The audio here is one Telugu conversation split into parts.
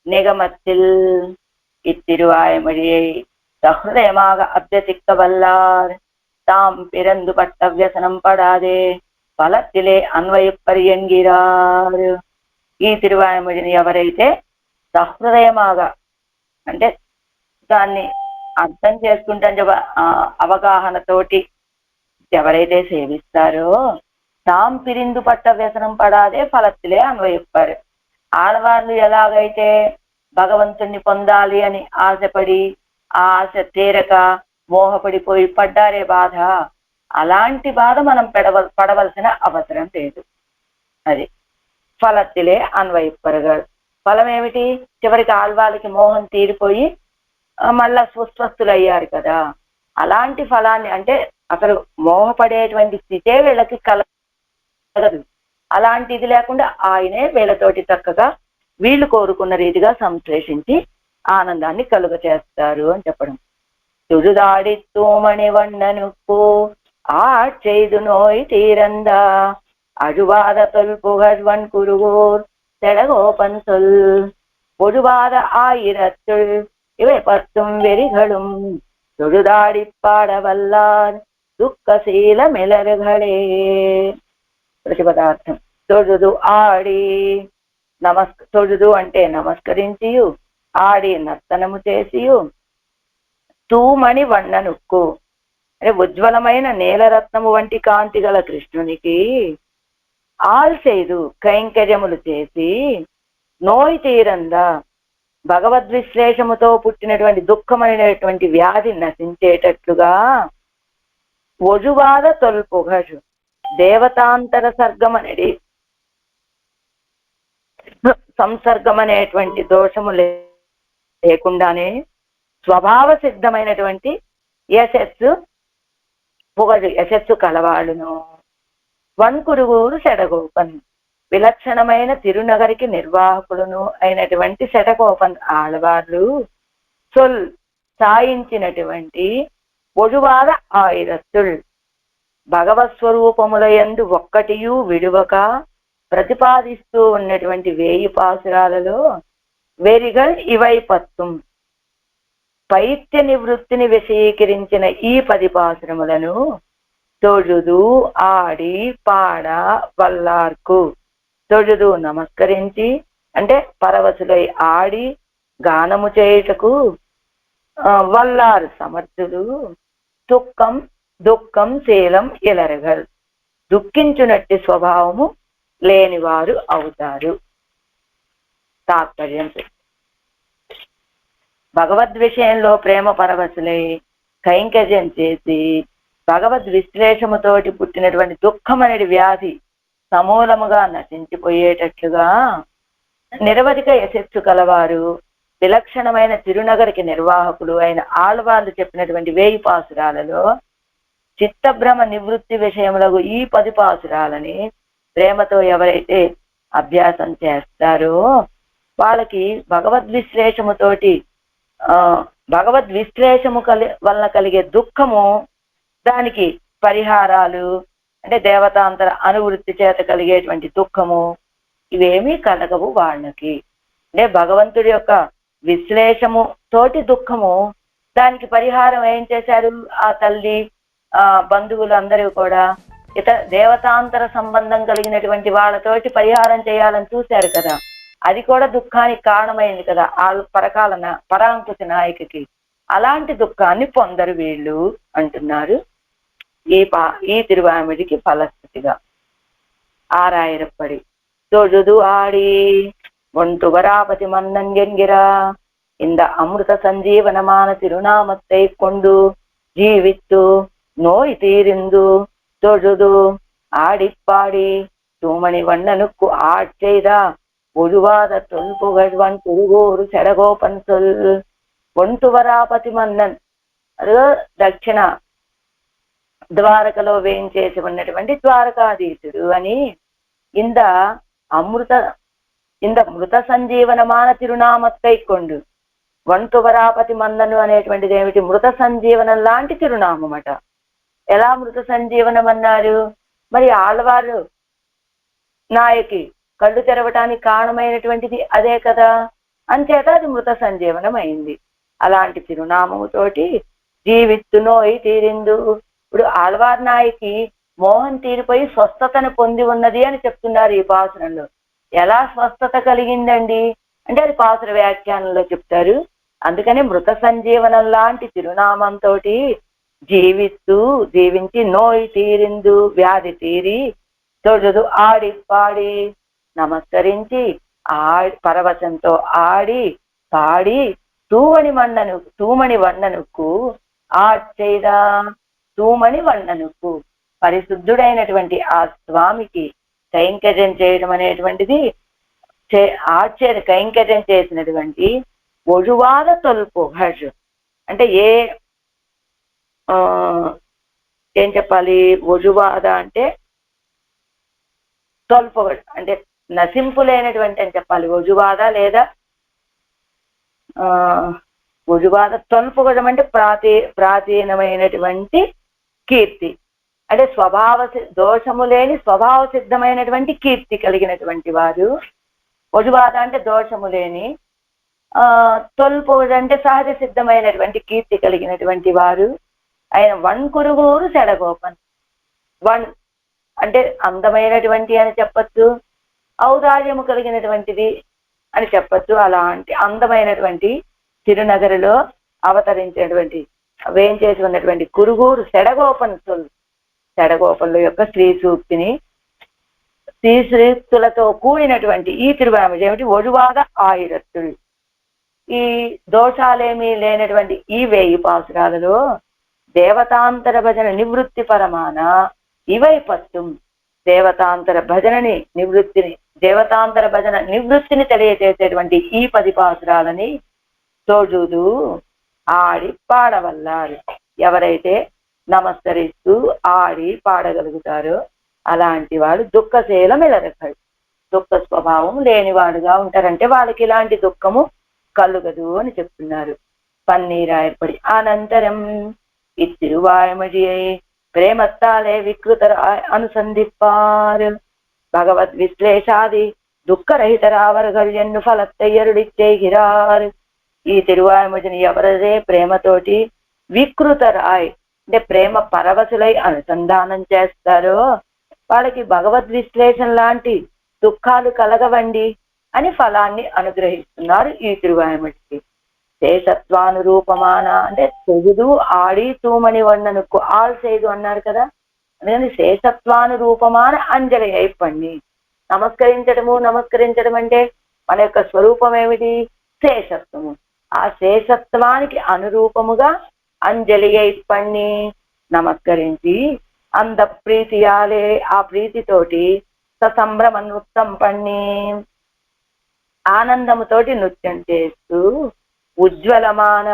நிகமத்தில் இத்திருவாய்மொழியை சஹ்ருதயமாக அபியசிக்க வல்லார் தாம் பிறந்து பட்ட வியசனம் படாதே ఫలத்திலே అన్వయపరి ఎన్గిరార్. ఈ తిరువాయుమొழிని ఎవరైతే సహృదయమాగా అంటే దాన్ని అర్థం చేసుకుంటే అవగాహనతోటి ఎవరైతే సేవిస్తారో తాం పిరిందు పట్ట వ్యసనం పడాదే ఫలத்திலே అన్వయపరు. ఆడవాళ్ళు ఎలాగైతే భగవంతుణ్ణి పొందాలి అని ఆశపడి ఆ ఆశ తీరక మోహపడిపోయి పడ్డారే బాధ, అలాంటి బాధ మనం పడవలసిన అవసరం లేదు. అది ఫలத்திலே అన్వయపరగారు. ఫలం ఏమిటి? చివరికి ఆళ్వాళ్ళకి మోహం తీరిపోయి మళ్ళా స్వస్థులు అయ్యారు కదా. అలాంటి ఫలాన్ని అంటే అసలు మోహపడేటువంటి స్థితే వీళ్ళకి కలగదు. అలాంటిది లేకుండా ఆయనే వీళ్ళతోటి చక్కగా వీళ్ళు కోరుకున్న రీతిగా సంశ్లేషించి ఆనందాన్ని కలుగ చేస్తారు అని చెప్పడం. తుడుదాడి తూమణి వண்ணనుకు ஆட்செய்து நோய் தீரந்தா அழுவாத தொல் புகழ்வன் குருகூர் செடகோபன் சொல் பொழுவாத ஆயிரத்துள் இவை பத்தும் வெறிகளும் தொழுதாடி பாடவல்லார் దుఃఖశీల మెలరుగళే. ప్రతిపదార్థం తొడుదు ఆడి తొడుదు అంటే నమస్కరించియు, ఆడి నర్తనము చేసియు, తూమణి వన్ననుక్కు అంటే ఉజ్వలమైన నీలరత్నము వంటి కాంతి గల కృష్ణునికి ఆల్చేదు కైంకర్యములు చేసి, నోయి తీరందా భగవద్విశ్లేషముతో పుట్టినటువంటి దుఃఖమైనటువంటి వ్యాధి నశించేటట్లుగా, ఒజువాద తొల్పుగజు దేవతాంతర సర్గమనేది సంసర్గం అనేటువంటి దోషము లేకుండానే స్వభావ సిద్ధమైనటువంటి యశస్సు పొగడు యశస్సు కలవాడును. వన్కురుగురు షడగోపన్ విలక్షణమైన తిరునగరికి నిర్వాహకుడును అయినటువంటి షడగోపన్ ఆళ్వార్లు సొల్ సాయించినటువంటి ఒజువాద ఆయిరత్తుల్ భగవత్ స్వరూపముల యందు ఒక్కటియు విడువక ప్రతిపాదిస్తూ ఉన్నటువంటి 1000 పాసురాలలో వెరిగల్ ఇవై పత్తుం పైత్య నివృత్తిని విషయీకరించిన ఈ 10 పాసురములను తొഴുదు ఆడి పాడ వల్లార్కు. తొഴുదు నమస్కరించి అంటే పరవశులై ఆడి గానము చేయుటకు, వల్లారు సమర్థులు, దుఃఖం శీలం ఇలరగల్ దుఃఖించునట్టి స్వభావము లేనివారు అవుతారు. తాత్పర్యం భగవద్ విషయంలో ప్రేమ పరవశులై కైంకర్యం చేసి భగవద్ విశ్లేషముతోటి పుట్టినటువంటి దుఃఖం అనేది వ్యాధి సమూలముగా నశించిపోయేటట్లుగా నిరవధిక యశస్సు కలవారు విలక్షణమైన తిరునగరికి నిర్వాహకులు అయిన ఆళ్వార్లు చెప్పినటువంటి 1000 పాసురాలలో చిత్తభ్రమ నివృత్తి విషయములకు ఈ 10 పాసురాలని ప్రేమతో ఎవరైతే అభ్యాసం చేస్తారో వాళ్ళకి భగవద్విశ్లేషముతోటి భగవద్విశ్లేషము వలన కలిగే దుఃఖము, దానికి పరిహారాలు అంటే దేవతాంతర అనువృత్తి చేత కలిగేటువంటి దుఃఖము ఇవేమీ కలగవు వాళ్ళకి. అంటే భగవంతుడి యొక్క విశ్లేషము తోటి దుఃఖము, దానికి పరిహారం ఏం చేశారు ఆ తల్లి బంధువులందరూ కూడా ఇతర దేవతాంతర సంబంధం కలిగినటువంటి వాళ్ళతోటి పరిహారం చేయాలని చూశారు కదా. అది కూడా దుఃఖానికి కారణమైంది కదా ఆ పరాంకుశ నాయకుకి. అలాంటి దుఃఖాన్ని పొందరు వీళ్ళు అంటున్నారు ఈ తిరువామిడికి ఫలస్థితిగా. ఆరాయిరప్పడి తొഴുదు ఆడి ఒంటు వరాపతి మన్నంగెంగిరా இந்த அமிர்த சஞ்சீவனமான திருநாமத்தை கொண்டு ஜீவித்து நோய் தீர்ந்து தொழுது ஆடிப்பாடி தூமணி வண்ணனுக்கு ஆட்செய்தா ஒழுவாத தொல்புகழ்வன் குருகூరు చెడగోపన్ சொல் ఒంటు వరాపతి మన్నన్ అదో దక్షిణ ద్వారకలో వేయించేసి ఉన్నటువంటి ద్వారకాధీశుడు అని ఇంద మృత సంజీవనమాన తిరునామత్తై కొండు. ఒంటు వరాపతి మన్నను అనేటువంటిది ఏమిటి? మృత సంజీవనం లాంటి తిరునామమట. ఎలా మృత సంజీవనం అన్నారు? మరి ఆళ్వారు నాయకి కళ్ళు తెరవటానికి కారణమైనటువంటిది అదే కదా. అంచేత అది మృత సంజీవనం అయింది. అలాంటి తిరునామముతోటి జీవిత్తు నోయి తీరిందు. ఇప్పుడు ఆళ్వార్ నాయకి మోహం తీరిపోయి స్వస్థతను పొంది ఉన్నది అని చెప్తున్నారు ఈ పాసురంలో. ఎలా స్వస్థత కలిగిందండి అంటే అది పాసుర వ్యాఖ్యానంలో చెప్తారు. అందుకని మృత సంజీవనం లాంటి తిరునామంతో జీవించి నోయి తీరిందు, వ్యాధి తీరి తొడుదు ఆడి పాడి నమస్కరించి పరవశంతో ఆడి పాడి తూమణి వన్ననుకు ఆడ్చేదా. తూమణి వన్ననుకు పరిశుద్ధుడైనటువంటి ఆ స్వామికి కైంకర్యం చేయడం అనేటువంటిది ఆశ్చర్య కైంకర్యం చేసినటువంటి ఒజువాద తొల్పు హర్ష్ అంటే ఏం చెప్పాలి, ఒజువాద అంటే తొల్పగడు అంటే నశింపులేనటువంటి అని చెప్పాలి. ఒజువాద లేదా ఒజువాద తొల్పగడం అంటే ప్రాచీనమైనటువంటి కీర్తి అంటే దోషము లేని స్వభావ సిద్ధమైనటువంటి కీర్తి కలిగినటువంటి వారు. ఒజువాద అంటే దోషము లేని, తొల్పగడు అంటే సహజ సిద్ధమైనటువంటి కీర్తి కలిగినటువంటి వారు. ఆయన వన్కురుగూరు సెడగోపన్. అంటే అందమైనటువంటి అని చెప్పచ్చు, ఔదార్యము కలిగినటువంటిది అని చెప్పచ్చు. అలాంటి అందమైనటువంటి తిరునగరిలో అవతరించినటువంటి వేంచేసి ఉన్నటువంటి కురుగూరు సెడగోపన్ల యొక్క శ్రీ సూక్తులతో కూడినటువంటి ఈ తిరువాయిమొഴി ఏమిటి, ఒజువాద ఆయిరత్తులు. ఈ దోషాలేమీ లేనటువంటి ఈ 1000 పాసురాలలో దేవతాంతర భజన నివృత్తి పరమాన ఇవై పత్తుం. దేవతాంతర భజన నివృత్తిని తెలియజేసేటువంటి ఈ 10 పాసురాలని తోజుదు ఆడి పాడవల్లారు. ఎవరైతే నమస్కరిస్తూ ఆడి పాడగలుగుతారో అలాంటి వాడు దుఃఖశీలం ఎలరకడు, దుఃఖ స్వభావం లేనివాడుగా ఉంటారంటే వాళ్ళకి ఇలాంటి దుఃఖము కలుగదు అని చెప్తున్నారు. పన్నీరాయర్పడి అనంతరం ఇత్తిరువాయమడియై ప్రేమత్తాలే వికృత అనుసంధిప్పారు. భగవద్ విశ్లేషాది దుఃఖరహితరావరగల్యన్ను ఫలత్తయ్యరుడిచ్చేగిరారు. ఈ తిరువాయమడిని ఎవరదే ప్రేమతోటి వికృతరాయ్ అంటే ప్రేమ పరవశులై అనుసంధానం చేస్తారో వాళ్ళకి భగవద్ విశ్లేషణ లాంటి దుఃఖాలు కలగవండి అని ఫలాన్ని అనుగ్రహిస్తున్నారు ఈ తిరువాయమడికి. శేషత్వానురూపమాన అంటే తొగుదు ఆడి తూమణి వన్ననుకు ఆల్ చేయదు అన్నారు కదా. అందుకని శేషత్వానురూపమాన అంజలి అయిపోండి. నమస్కరించడం అంటే మన యొక్క స్వరూపం ఏమిటి, శేషత్వము. ఆ శేషత్వానికి అనురూపముగా అంజలి అయిపండి నమస్కరించి అంద ప్రీతియాలే ఆ ప్రీతితోటి ససంభ్రమ నృత్యం పన్ని ఆనందముతోటి నృత్యం చేస్తూ ఉజ్వలమాన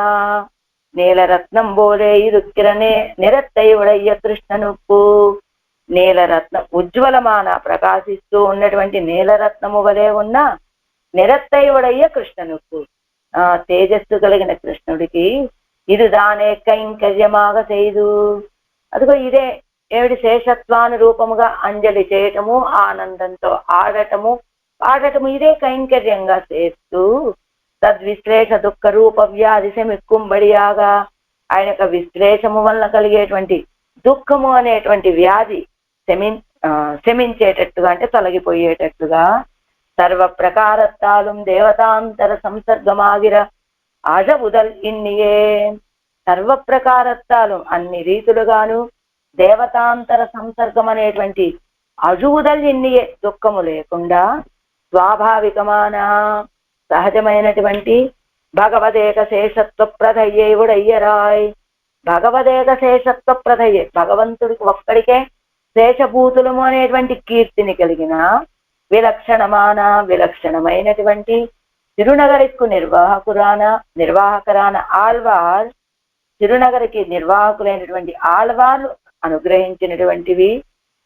నీలరత్నం బోలే ఇరుక్కిరనే నిరత్తయుడయ్య కృష్ణనుప్పు. నీలరత్నం ఉజ్వలమాన ప్రకాశిస్తూ ఉన్నటువంటి నీలరత్నము వలె ఉన్న నిరత్తయుడయ్య కృష్ణనుప్పు తేజస్సు కలిగిన కృష్ణుడికి ఇది దానే కైంకర్యమాగ చేయదు. అదిగో ఇదే ఏమిటి, శేషత్వానురూపముగా అంజలి చేయటము, ఆనందంతో ఆడటము ఇదే కైంకర్యంగా చేస్తూ తద్విశ్లేష దుఃఖ రూప వ్యాధి శమిక్కుంబడియాగా ఆయన యొక్క విశ్లేషము వలన కలిగేటువంటి దుఃఖము అనేటువంటి వ్యాధి శమించేటట్టుగా అంటే తొలగిపోయేటట్టుగా సర్వ ప్రకారత్తాలు దేవతాంతర సంసర్గమాగిర అజబుదల్ ఇన్నియే. సర్వ ప్రకారత్తాలు అన్ని రీతులుగాను దేవతాంతర సంసర్గం అనేటువంటి అజువుదల్ ఇన్నియే దుఃఖము లేకుండా స్వాభావికమాన సహజమైనటువంటి భగవదేక శేషత్వ ప్రధయ్యేవుడయ్యరాయ్. భగవదేక శేషత్వ ప్రధయ్యే భగవంతుడికి ఒక్కడికే శేషభూతులము అనేటువంటి కీర్తిని కలిగిన విలక్షణమైనటువంటి తిరునగరికు నిర్వాహకరాన ఆళ్వార్, తిరునగరికి నిర్వాహకులైనటువంటి ఆళ్వార్లు అనుగ్రహించినటువంటివి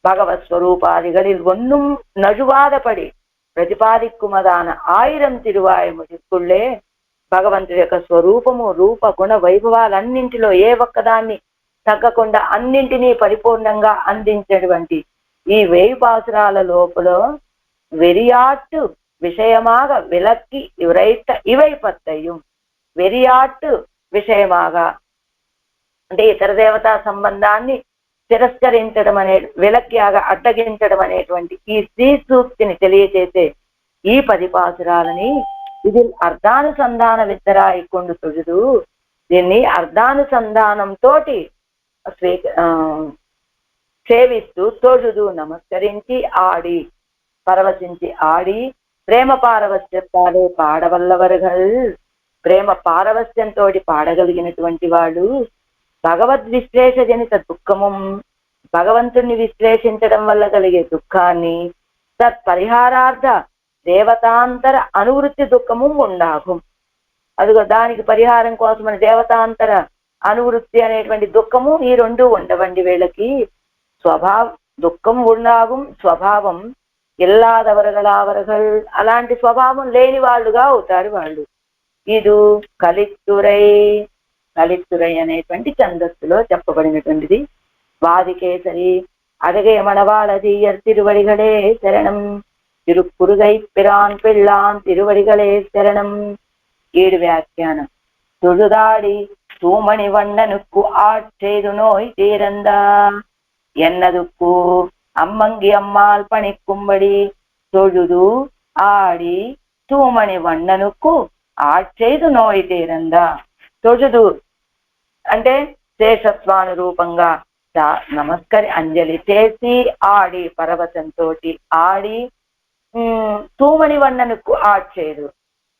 భగవత్ స్వరూపాదిகளில் ஒன்றும் నజువాదపడి ప్రతిపాదిక్కుమదాన 1000 తిరువాయముడికుళ్ళే భగవంతుడి యొక్క స్వరూపము రూప గుణ వైభవాలన్నింటిలో ఏ ఒక్కదాన్ని తగ్గకుండా అన్నింటినీ పరిపూర్ణంగా అందించేటువంటి ఈ 1000 పాసురాల లోపల వెరియాట్టు விஷயமாக விலக்கி உரைத்த இவை பத்தையும் వెరియాట్ విషయమాగా అంటే ఇతర దేవతా సంబంధాన్ని తిరస్కరించడం అనే విలక్యాగా అడ్డగించడం అనేటువంటి ఈ శ్రీ సూక్తిని తెలియచేసే ఈ 10 పాసురాలని ఇది అర్ధానుసంధాన విద్దరాయి కొండు తొడుదు. దీన్ని అర్ధానుసంధానంతో సేవిస్తూ తొడుదు నమస్కరించి ఆడి పరవశించి ఆడి ప్రేమ పారవశ్యతాలే పాడవల్లవరుగల్ ప్రేమ పారవశ్యంతో పాడగలిగినటువంటి వాళ్ళు భగవద్విశ్లేష జనిత దుఃఖము భగవంతుణ్ణి విశ్లేషించడం వల్ల కలిగే దుఃఖాన్ని తత్పరిహారార్థ దేవతాంతర అనువృత్తి దుఃఖము ఉండాகும். అదిగో దానికి పరిహారం కోసమని దేవతాంతర అనువృత్తి అనేటువంటి దుఃఖము ఈ రెండు ఉండవండి. వీళ్ళకి దుఃఖం ఉండాகும் స్వభావం ఇల్లాదవరగలావరగల్ అలాంటి స్వభావం లేని వాళ్ళుగా అవుతారు వాళ్ళు. ఇది కలిత్తురై అనేటువంటి ఛందస్సులో చెప్పబడినటువంటిది. వాదికేసరి అడగే మనవాళదీయర్ తిరువడిగలే శరణం తిరుక్కురుగై పిరాన్ పిళ్ళాన్ తిరువడిగలే శరణం. 7 వ్యాఖ్యానం. తుడుదాడి తూమణి వண்ணనుక్కు ఆట్చేదు నోయ్ తీరందా ఎన్నదుక్కు అమ్మంగి అమ్మాల్ పణిక్కుమ్మడి తొడుదు ఆడి తూమణి వಣ್ಣనుక్కు ఆట్చేదు నోయ్ తీరందా. తొడుదు అంటే శేషత్వానురూపంగా నమస్కరి అంజలి చేసి ఆడి పరవశంతో ఆడి తూమణి వన్ననుకు ఆడ్చేదు.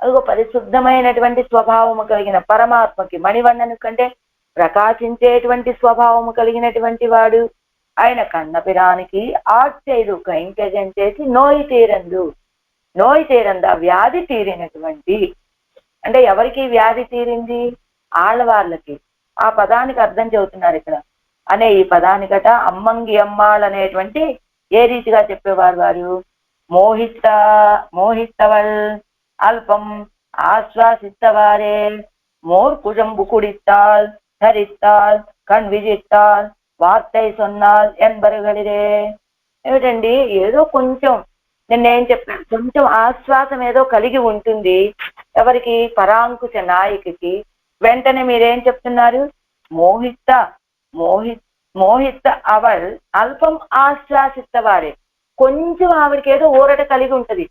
అదిగో పరిశుద్ధమైనటువంటి స్వభావము కలిగిన పరమాత్మకి మణివన్నను కంటే ప్రకాశించేటువంటి స్వభావము కలిగినటువంటి వాడు ఆయన కన్నపిరానికి ఆడ్చేదు కైంకర్యం చేసి నోయి తీరందా వ్యాధి తీరినటువంటి. అంటే ఎవరికి వ్యాధి తీరింది? ఆళ్ళవార్లకి. ఆ పదానికి అర్థం చెబుతున్నారు ఇక్కడ. అనే ఈ పదానికట అమ్మంగి అమ్మాள் అనేటువంటి ఏ రీతిగా చెప్పేవారు వారు? మోహిత్తవల్ అల్పం ఆశ్వాసిత్తవారే మోర్ కుజంబు కుడిత్తాల్ ధరిత్తాల్ కణ్ విజిత్తాల్ వార్తై సొన్నాల్ ఎన్బరుగలిరే. ఏమిటండి, ఏదో కొంచెం నిన్నేం చెప్పాను, కొంచెం ఆశ్వాసం ఏదో కలిగి ఉంటుంది ఎవరికి? పరాంకుశ నాయకుకి. వెంటనే మీరేం చెప్తున్నారు? మోహిత అవల్ అల్పం ఆశ్వాసిస్తవారే. కొంచెం ఆవిడకి ఏదో ఊరట కలిగి ఉంటది,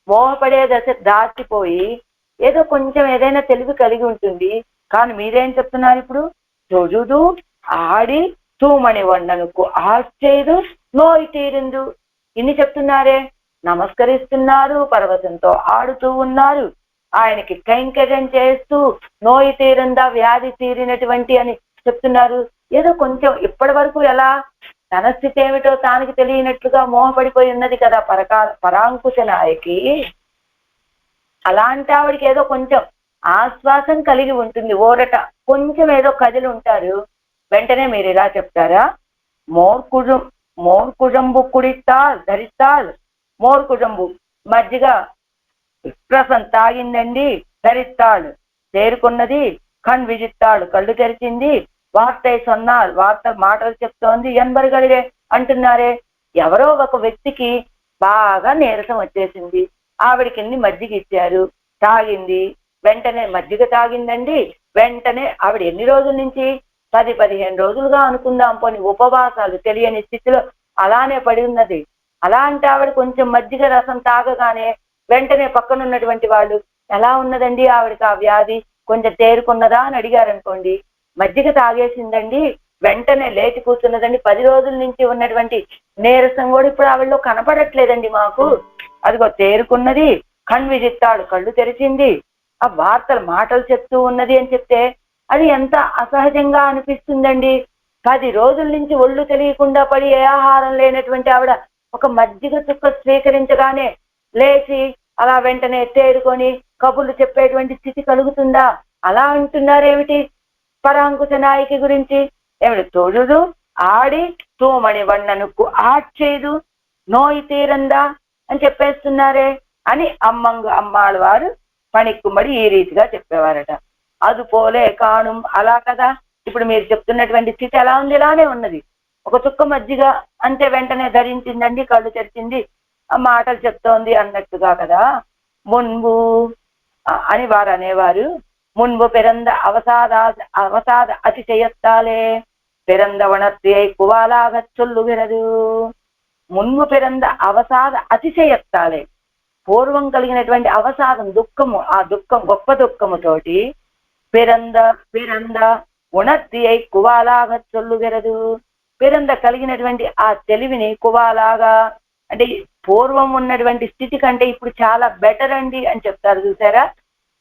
మోహపడే దశ దాటిపోయి ఏదో కొంచెం ఏదైనా తెలివి కలిగి ఉంటుంది. కానీ మీరేం చెప్తున్నారు ఇప్పుడు? తొడుదు ఆడి తూమణి వన్ననుకు ఆశ్చేదు నోయి తీరిందు. ఇన్ని చెప్తున్నారే. నమస్కరిస్తున్నారు, పర్వతంతో ఆడుతూ ఉన్నారు, ఆయనకి కైంకర్యం చేస్తూ నోయి తీరిందా వ్యాధి తీరినటువంటి అని చెప్తున్నారు. ఏదో కొంచెం ఇప్పటి వరకు ఎలా తన స్థితి ఏమిటో తానికి తెలియనట్లుగా మోహపడిపోయి ఉన్నది కదా పరాంకుశ నాయకి. అలాంటి ఆవిడికి ఏదో కొంచెం ఆశ్వాసం కలిగి ఉంటుంది, ఓరట కొంచెం ఏదో కదిలి ఉంటారు. వెంటనే మీరు ఇలా చెప్తారా? మోర్కుజంబు కుడిత్తాల్ ధరిత్తాల్. మోర్కుజంబు మజ్జిగ రసం తాగిందండి, ధరిత్తాడు చేరుకున్నది, కణ్ విజిత్తాడు కళ్ళు తెరిచింది, వార్తై సొన్నాల్ వార్త మాటలు చెప్తోంది, ఎన్బరుగలిగే అంటున్నారే. ఎవరో ఒక వ్యక్తికి బాగా నీరసం వచ్చేసింది, ఆవిడికి మజ్జిగ ఇచ్చారు, తాగింది. వెంటనే మజ్జిగ తాగిందండి, వెంటనే ఆవిడ ఎన్ని రోజుల నుంచి 10-15 రోజులుగా అనుకుందాం పోని ఉపవాసాలు తెలియని స్థితిలో అలానే పడి ఉన్నది. అలాంటి ఆవిడ కొంచెం మజ్జిగ రసం తాగగానే వెంటనే పక్కనున్నటువంటి వాళ్ళు ఎలా ఉన్నదండి ఆవిడకి ఆ వ్యాధి, కొంచెం తేరుకున్నదా అని అడిగారనుకోండి. మజ్జిగ తాగేసిందండి, వెంటనే లేచి కూర్చున్నదండి, 10 రోజుల నుంచి ఉన్నటువంటి నీరసం కూడా ఇప్పుడు ఆవిడలో కనపడట్లేదండి మాకు. అదిగో తేరుకున్నది, కణ్ విజిత్తాడు కళ్ళు తెరిచింది, ఆ వార్తలు మాటలు చెప్తూ ఉన్నది అని చెప్తే అది ఎంత అసహజంగా అనిపిస్తుందండి. 10 రోజుల నుంచి ఒళ్ళు తెలియకుండా పడి ఏ ఆహారం లేనటువంటి ఆవిడ ఒక మజ్జిగ చుక్క స్వీకరించగానే లేచి అలా వెంటనే తేరుకొని కబుర్లు చెప్పేటువంటి స్థితి కలుగుతుందా? అలా అంటున్నారేమిటి పరాంకుశ నాయకి గురించి? ఏమిటి? తొడుదు ఆడి తూమణి వన్ననుకు ఆడ్చేదు నోయి తీరందా అని చెప్పేస్తున్నారే అని అమ్మాళ్ళ వారు పణిక్కుమ్మడి ఈ రీతిగా చెప్పేవారట. అది పోలే కాణం. అలా కదా ఇప్పుడు మీరు చెప్తున్నటువంటి స్థితి ఎలా ఉంది? ఇలానే ఉన్నది. ఒక చుక్క మజ్జిగ అంతే, వెంటనే ధరించిందండి, కళ్ళు తెరిచింది, ఆ మాటలు చెప్తోంది అన్నట్టుగా కదా. మున్బు అని వారు అనేవారు. మున్బు పిరంద అవసాద అతిశయత్తాలే పిరంద వణత్తియై కువాలాగ చొల్లుగిరదు. మున్బు పిరంద అవసాద అతిశయత్తాలే, పూర్వం కలిగినటువంటి అవసాదం దుఃఖము, ఆ దుఃఖం గొప్ప దుఃఖముతోటి పిరంద ఉణత్తియై కువాలాగ చొల్లుగిరదు. పిరంద కలిగినటువంటి ఆ తెలివిని కువాలాగా, అంటే పూర్వం ఉన్నటువంటి స్థితి కంటే ఇప్పుడు చాలా బెటర్ అండి అని చెప్తారు చూసారా,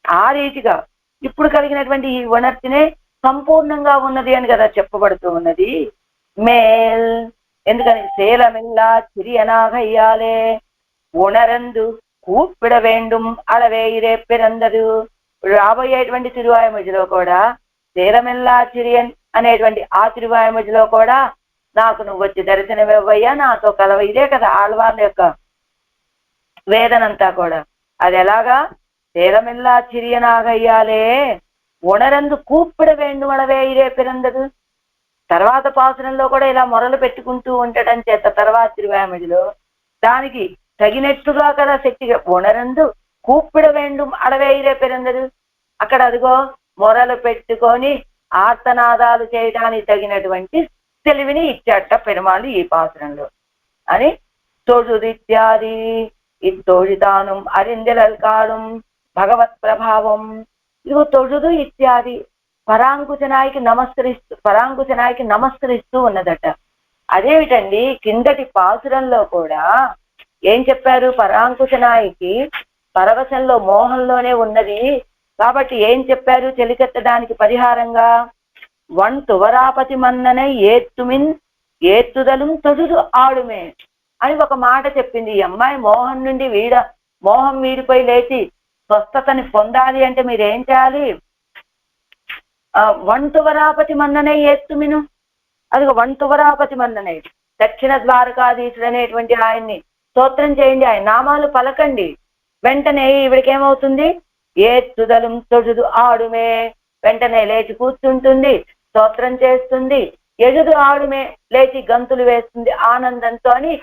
ఆ రీతిగా ఇప్పుడు కలిగినటువంటి ఈ ఉణర్తినే సంపూర్ణంగా ఉన్నది అని కదా చెప్పబడుతూ ఉన్నది. మేల్ ఎందుకని సేలమిల్లా చిరియనాగ ఇయ్యాలే ఉణరందు కూప్పిడ వేండుం అళవేయిరే పిరందరు. రాబోయేటువంటి తిరువాయుమొజిలో కూడా సేలమిల్లా చిరియన్ అనేటువంటి ఆ తిరువాయుమొజిలో కూడా నాకు నువ్వు వచ్చి దర్శనమివ్వయ్యా, నాతో కలవ, ఇదే కదా ఆళ్వార్ల యొక్క వేదనంతా కూడా. అది ఎలాగా, సేలమిల్లా చిరియనాగయ్యాలే ఉణరందు కూప్పిడ వేండుమళవే ఇరే పిరందరు. తర్వాత పాసురంలో కూడా ఇలా మొరలు పెట్టుకుంటూ ఉండటం చేత తర్వాత తిరువాయుమొజిలో దానికి తగినట్టుగా కదా శక్తిగా ఉణరందు కూప్పిడ వేండుం అడవే ఇరే పిరందరు. అక్కడ అదిగో మొరలు పెట్టుకొని ఆర్తనాదాలు చేయడానికి తగినటువంటి తెలివిని ఇచ్చాట పెరుమాళ్ళు ఈ పాసురంలో అని. తొഴുదిత్యాది ఇత్తొழிతానుం అరిందెలల్కాడుం భగవత్ ప్రభావం. ఇదిగో తొഴുదు ఇత్యాది పరాంకుశనాయికి నమస్కరిస్తూ ఉన్నదట. అదేమిటండి, కిందటి పాసురంలో కూడా ఏం చెప్పారు, పరాంకుశనాయికి పరవశంలో మోహంలోనే ఉన్నది కాబట్టి ఏం చెప్పారు, చెలికెత్తడానికి పరిహారంగా వన్ తువరాపతి మన్ననై ఏత్తుమిన్ ఏత్తుదలం తొడుదు ఆడుమే అని ఒక మాట చెప్పింది. ఈ అమ్మాయి మోహం వీడిపోయి లేచి స్వస్థతని పొందాలి అంటే మీరేం చేయాలి, వంతువరాపతి మన్ననే ఏత్తుమిను. అదిగో వంతువరాపతి మన్ననే, దక్షిణ ద్వారకాధీశుడు అనేటువంటి ఆయన్ని స్తోత్రం చేయండి, ఆయన నామాలు పలకండి. వెంటనే ఈవిడికేమవుతుంది, ఏత్తుదలం తొడుదు ఆడుమే, వెంటనే లేచి కూర్చుంటుంది, స్తోత్రం చేస్తుంది, ఎదురు ఆడుమే లేచి గంతులు వేస్తుంది ఆనందంతో అని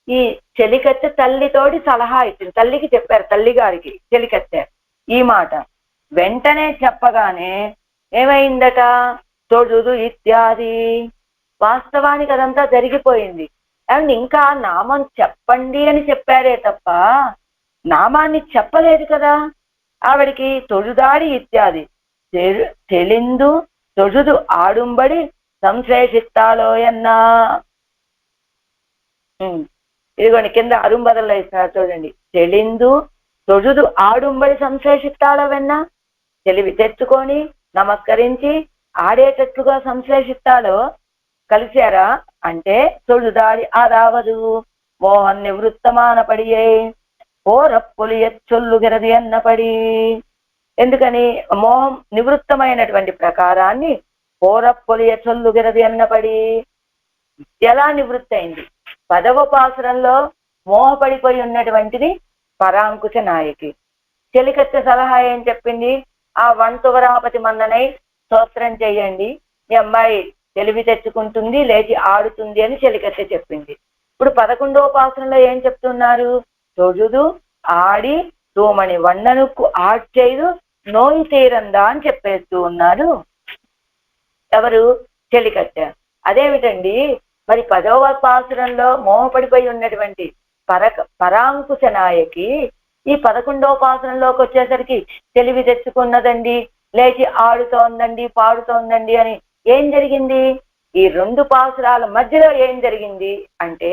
ఈ చెలికత్తె తల్లితోటి సలహా ఇచ్చింది. తల్లికి చెప్పారు, తల్లిగారికి చెలికత్తె ఈ మాట. వెంటనే చెప్పగానే ఏమైందట, తొడుదు ఇత్యాది. వాస్తవానికి అదంతా జరిగిపోయింది. అండ్ ఇంకా నామం చెప్పండి అని చెప్పారే తప్ప నామాన్ని చెప్పలేదు కదా ఆవిడికి. తొడుదాడి ఇత్యాది తెలిందు తొడుదు ఆడుంబడి సంశ్లేషిస్తాలోయన్నా. ఇదిగోండి కింద అరుంబదల్లో ఇస్తున్నారు చూడండి. తెలిందు తొడుదు ఆడుంబడి సంశ్లేషిస్తాలో వెన్నా, తెలివి తెచ్చుకొని నమస్కరించి ఆడేటట్లుగా సంశ్లేషిస్తాలో కలిశారా అంటే తొడుదాడి ఆదావదు మోహన్ నివృత్తమానపడియే ఓరప్పులు ఎచ్చొల్లుగిరది అన్నపడి. ఎందుకని మోహం నివృత్తమైనటువంటి ప్రకారాన్ని ఓరప్పులు ఎచ్చొల్లుగిరది అన్నపడి ఎలా నివృత్తి అయింది. 10వ పాసురంలో మోహపడిపోయి ఉన్నటువంటిది పరాంకుశ నాయకి. చెలికత్తె సలహా ఏం చెప్పింది, ఆ వంతువరాపతి మన్ననై స్తోత్రం చెయ్యండి, మీ అమ్మాయి తెలివి తెచ్చుకుంటుంది, లేచి ఆడుతుంది అని చెలికత్తె చెప్పింది. ఇప్పుడు 11వ పాసురంలో ఏం చెప్తున్నారు, తొడుదు ఆడి తూమణి వన్ననుకు ఆడ్చేదు నోయి తీరందా అని చెప్పేస్తూ ఉన్నారు ఎవరు, చెలికత్తె. అదేమిటండి మరి 10వ పాసురంలో మోహపడిపోయి ఉన్నటువంటి పరాంకుశ నాయకి ఈ 11వ పాసురంలోకి వచ్చేసరికి తెలివి తెచ్చుకున్నదండి, లేచి ఆడుతోందండి, పాడుతోందండి అని ఏం జరిగింది, ఈ 2 పాసురాల మధ్యలో ఏం జరిగింది అంటే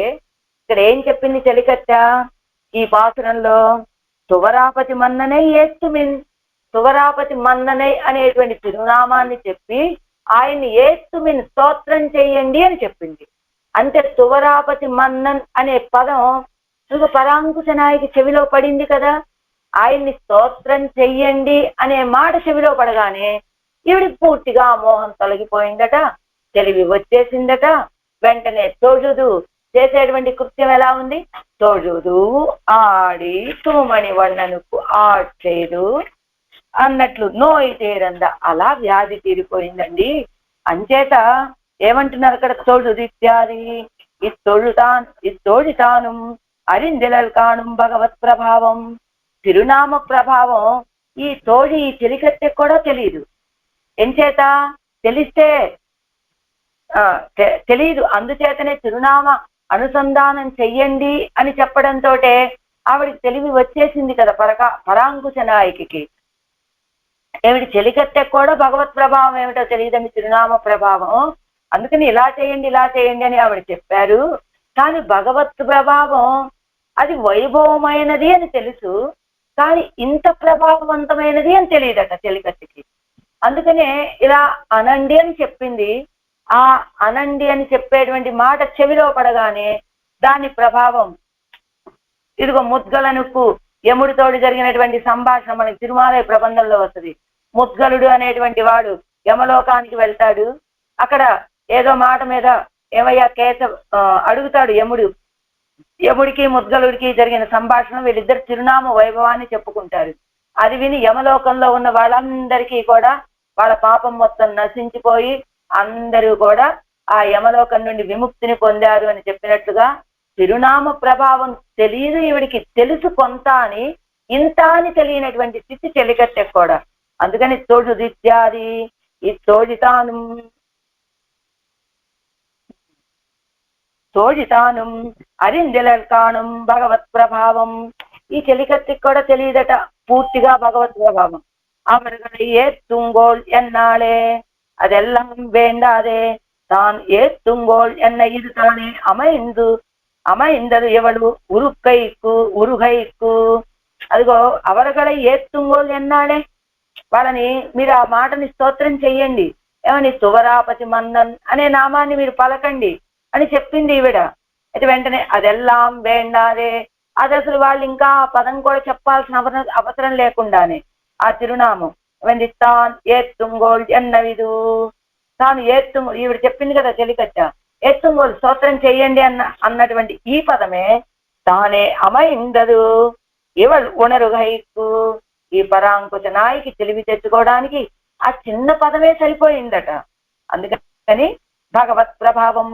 ఇక్కడ ఏం చెప్పింది చెలికత్త ఈ పాసురంలో, తువరాపతి మన్ననై ఏత్తుమిన్, తువరాపతి మన్ననై అనేటువంటి తిరునామాన్ని చెప్పి ఆయన్ని ఏత్తుమిన్ స్తోత్రం చెయ్యండి అని చెప్పింది. అంటే తువరాపతి మన్నన్ అనే పదం పరాంకుశ నాయకి చెవిలో పడింది కదా, ఆయన్ని స్తోత్రం చెయ్యండి అనే మాట చెవిలో పడగానే ఈవిడికి పూర్తిగా మోహం తొలగిపోయిందట, తెలివి వచ్చేసిందట. వెంటనే తొడుదు చేసేటువంటి కృత్యం ఎలా ఉంది, తొడుదు ఆడి తూమణి వన్ననుకు ఆడ్చేదు అన్నట్లు నోయి తీరంద, అలా వ్యాధి తీరిపోయిందండి. అంచేత ఏమంటున్నారు అక్కడ, తొడుదు ఇత్యాది ఇత్తొడుతాను అరిందెలల్ కాణుం భగవత్ ప్రభావం. తిరునామ ప్రభావం ఈ తోడి ఈ చెలికత్తె కూడా తెలియదు. ఎంచేత తెలిస్తే తెలియదు. అందుచేతనే తిరునామ అనుసంధానం చెయ్యండి అని చెప్పడంతో ఆవిడికి తెలివి వచ్చేసింది కదా పరాంకుశ నాయకి. ఏమిటి చెలికత్తె కూడా భగవత్ ప్రభావం ఏమిటో తెలియదండి, తిరునామ ప్రభావం. అందుకని ఇలా చేయండి అని ఆవిడ చెప్పారు. కానీ భగవత్ ప్రభావం అది వైభవమైనది అని తెలుసు, కానీ ఇంత ప్రభావవంతమైనది అని తెలియదట చెలికత్తెకి. అందుకనే ఇలా అనండి అని చెప్పింది. ఆ అనండి అని చెప్పేటువంటి మాట చెవిలో పడగానే దాని ప్రభావం ఇదిగో ముద్గలనుకు యముడితోటి జరిగినటువంటి సంభాషణ మనకి తిరుమలై ప్రబంధంలో వస్తుంది. ముద్గలుడు అనేటువంటి వాడు యమలోకానికి వెళ్తాడు. అక్కడ ఏదో మాట మీద ఏమయ్యా అడుగుతాడు యముడికి ముద్గలుడికి జరిగిన సంభాషణ. వీళ్ళిద్దరు తిరునామ వైభవాన్ని చెప్పుకుంటారు. అది విని యమలోకంలో ఉన్న వాళ్ళందరికీ కూడా వాళ్ళ పాపం మొత్తం నశించిపోయి అందరూ కూడా ఆ యమలోకం నుండి విముక్తిని పొందారు అని చెప్పినట్లుగా తిరునామ ప్రభావం తెలియదు ఈవిడికి, తెలుసు కొంత అని, ఇంత అని తెలియనటువంటి స్థితి చెలికత్తె కూడా. అందుకని తోడుదిత్యాది ఈ తోజితాను అరిందెలకాణం భగవత్ ప్రభావం. ఈ చెలికత్తెకి కూడా తెలియదట పూర్తిగా భగవత్ ప్రభావం. அவர்களை ஏத்துங்கோள் என்னாலே அதெல்லாம் வேண்டாதே தான் ஏத்துங்கோள் என்ன இது தானே அமைந்தது ఎవడు ఉరుగైకు అదిగో అవరగల ఏత్తుంగోళ్ళు ఎన్నాడే, వాళ్ళని మీరు ఆ మాటని స్తోత్రం చెయ్యండి. ఏమని తువరాపతి మన్నన్ అనే నామాన్ని మీరు పలకండి అని చెప్పింది ఈవిడ. అయితే వెంటనే అదెల్లాం వేండాదే, అది అసలు వాళ్ళు ఇంకా ఆ పదం కూడా చెప్పాల్సిన అవసరం లేకుండానే ఆ తిరునామం తాన్ ఏత్తుంగోల్ ఎన్నవిదు తాను ఈవిడ చెప్పింది కదా చెలికట్ట, ఎత్తుంగోలు స్తోత్రం చెయ్యండి అన్నటువంటి ఈ పదమే తానే అమైందదు ఇవల్ ఉణరుగైకు. ఈ పరాంకుశ నాయికి తెలివి తెచ్చుకోవడానికి ఆ చిన్న పదమే సరిపోయిందట. అందుకని భగవత్ ప్రభావం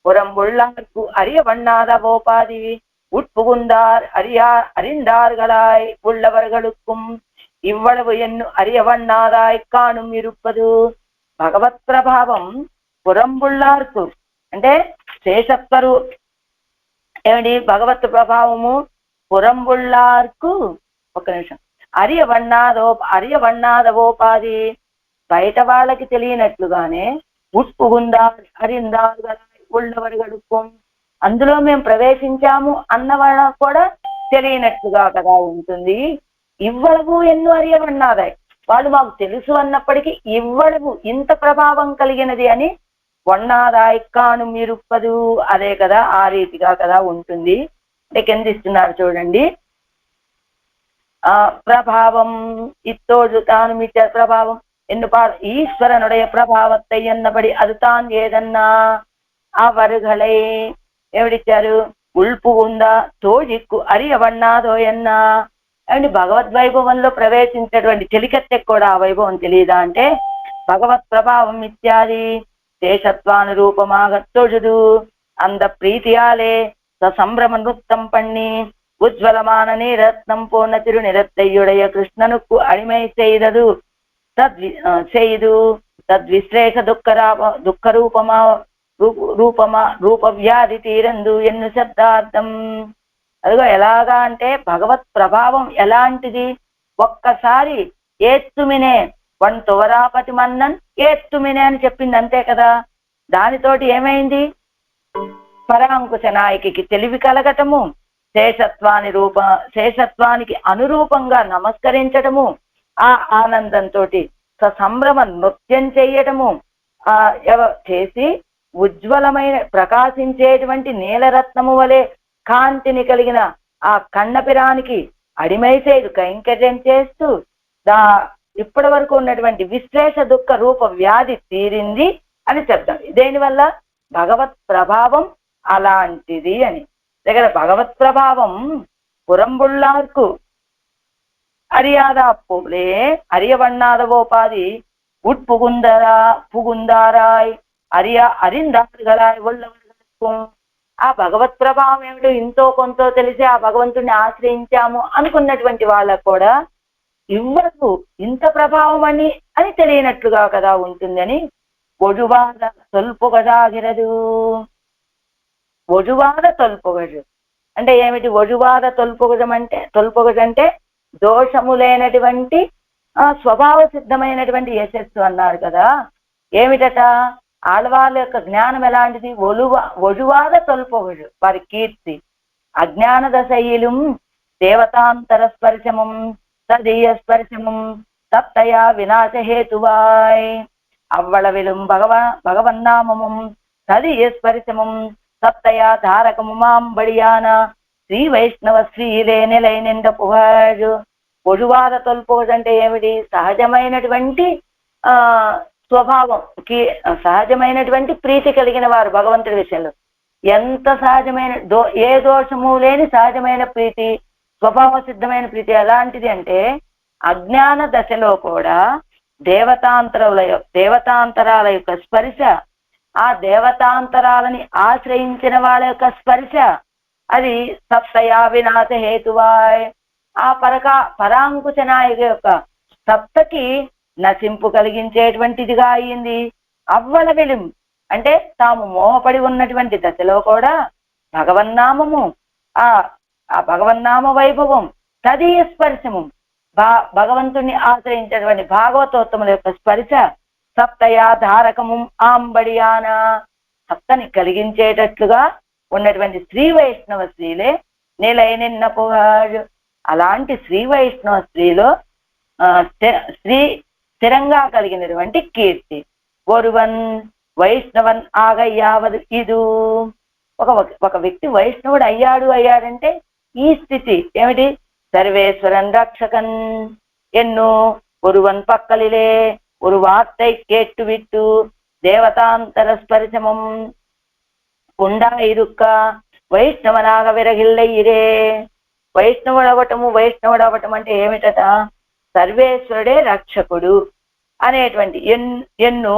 புறம்புள்ளார்க்கு அரிய வண்ணாத போபாதி உட்புகுந்தார் அறிந்தார்களாய் உள்ளவர்களுக்கும் இவ்வளவு ఎన్ను అరియవన్నాదాయ్ కాణుం ఇరుప్పదు. భగవత్ ప్రభావం పురంబుళ్ళార్కు అంటే శేషత్వరు ఏమిటి భగవత్ ప్రభావము పురంబుళ్ళార్కు. ఒక నిమిషం. అరియవన్నాదవోపాది బయట వాళ్ళకి తెలియనట్లుగానే ఉట్పుగుందార్ అరిందార్ ఉళ్ళవరుగడుకు అందులో మేము ప్రవేశించాము అన్న వాళ్ళ కూడా తెలియనట్లుగా కదా ఉంటుంది. ఇవ్వడము ఎన్నో అరియవన్నాదాయి, వాళ్ళు మాకు తెలుసు అన్నప్పటికీ ఇవ్వడము ఇంత ప్రభావం కలిగినది అని వన్నాదాయి కాను మీరుప్పదు. అదే కదా ఆ రీతిగా కదా ఉంటుంది. కింద ఇస్తున్నారు చూడండి. ప్రభావం ఇత్తోడు తాను మిచ్చ ప్రభావం ఎన్నుపాడు ఈశ్వరనుடைய ప్రభావத்தை ఎన్నబడి అది తాను ఏదన్నా அவர்களை ఎవడిచ్చారు ఉల్పు ఉందా తోజిక్కు అరియవన్నాదో ఎన్నా. అండ్ భగవద్వైభవంలో ప్రవేశించేటువంటి చెలికత్తెకు కూడా ఆ వైభవం తెలియదా అంటే భగవత్ ప్రభావం ఇత్యాది தேசத்வானுரூபமாகத்தொழுது அந்த பிரீத்தியாலே சம்பிரம நృத்தம் பண்ணி உஜ்வலமான நீரத்னம் போன திருநிறத்தையுடைய கிருஷ்ணனுக்கு அடிமை செய்து தத்விஸ்லேஷ రూప వ్యాధి తీరందు ఎన్ను శబ్దార్థం. అదిగో ఎలాగా అంటే భగవత్ ప్రభావం ఎలాంటిది, ఒక్కసారి ఏత్తుమినే వన్ తువరాపతి మన్నన్ ఏత్తుమినే అని చెప్పింది అంతే కదా. దానితోటి ఏమైంది, పరాంకుశ నాయకి తెలివి కలగటము, శేషత్వానికి అనురూపంగా నమస్కరించటము, ఆ ఆనందంతో సంభ్రమ నృత్యం చేయటము చేసి ఉజ్వలమైన ప్రకాశించేటువంటి నీలరత్నము వలె కాంతిని కలిగిన ఆ కన్నపిరానికి అడిమైసేదు కైంకర్యం చేస్తూ ఇప్పటి వరకు ఉన్నటువంటి విశ్లేష దుఃఖ రూప వ్యాధి తీరింది అని చెప్తాం. దేనివల్ల భగవత్ ప్రభావం అలాంటిది అని. దగ్గర భగవత్ ప్రభావం పురంబుళ్ళార్కు அறியாதா போலே அறியவண்ணாதவோபாதி புகுந்தாராய் அறிந்தார்களாய் உள்ளவர்களுக்கும் ఆ భగవత్ ప్రభావం ఏమిటో ఇంతో కొంతో తెలిసి ఆ భగవంతుడిని ఆశ్రయించాము అనుకున్నటువంటి వాళ్ళకు కూడా ఇవ్వదు ఇంత ప్రభావం అని తెలియనట్లుగా కదా ఉంటుందని ఒజువాద తొల్పుగదాగిరదు. ఒజువాద తొల్పుగజు అంటే ఏమిటి? ఒజువాద తొల్పుగజంటే దోషము లేనటువంటి స్వభావ సిద్ధమైనటువంటి యశస్సు అన్నారు కదా. ఏమిటట? ఆళ్వాళ్ళ యొక్క జ్ఞానం ఎలాంటిది? ఒజువాద తొల్పుగజు వారి కీర్తి. అజ్ఞాన దశయిலும் దేవతాంతర స్పర్శమం తదీయ స్పర్శమం தத்தையா விநாசஹேதுவாய் அவ்வளவிலும் பகவன்னாமமும் ததிய ஸ்பரிசமும் தத்தையா தாரகமுமாம்படியான శ్రీ వైష్ణవ శ్రీలే నిలై నిండ పుగాజు. ఒజువాద తొల్పుగజు అంటే ఏమిటి? సహజమైనటువంటి స్వభావంకి సహజమైనటువంటి ప్రీతి కలిగిన వారు భగవంతుడి విషయంలో. ఎంత సహజమైన ఏ దోషము లేని సహజమైన ప్రీతి, స్వభావ సిద్ధమైన ప్రీతి ఎలాంటిది అంటే అజ్ఞాన దశలో కూడా దేవతాంతరాల యొక్క స్పర్శ, ఆ దేవతాంతరాలని ఆశ్రయించిన వాళ్ళ యొక్క స్పర్శ, అది సప్తయా వినాశ హేతువాయ్ ఆ పరాంకుశ నాయక యొక్క సప్తకి నశింపు కలిగించేటువంటిదిగా అయింది. అవ్వల వెలుం అంటే తాము మోహపడి ఉన్నటువంటి దశలో కూడా భగవన్నామము, ఆ భగవన్నామ వైభవం, తదీయ స్పర్శము, భగవంతుణ్ణి ఆశ్రయించేటువంటి భాగవతోత్తముల యొక్క స్పర్శ, సప్తయా ధారకము ఆంబడియాన సప్తని కలిగించేటట్లుగా ఉన్నటువంటి శ్రీ వైష్ణవ స్త్రీలే నిలై నిన్న పుగాజు. అలాంటి శ్రీ వైష్ణవ స్త్రీలో స్థిరంగా కలిగినటువంటి కీర్తి. ఒరువన్ వైష్ణవన్ ఆగయ్యావదు ఇదు. ఒక వ్యక్తి వైష్ణవుడు అయ్యాడంటే ఈ స్థితి ఏమిటి? సర్వేశ్వరన్ రక్షకన్ ఎన్నో ఒరువన్ పక్కలిలే ஒரு வார்த்தை கேட்டுவிட்டு தேவதாந்தர ஸ்பரிசமம் ఉండాయిరుక్క వైష్ణవనాగ విరగిల్లయిరే. వైష్ణవుడు అవటం అంటే ఏమిటట? సర్వేశ్వరుడే రక్షకుడు అనేటువంటి ఎన్ను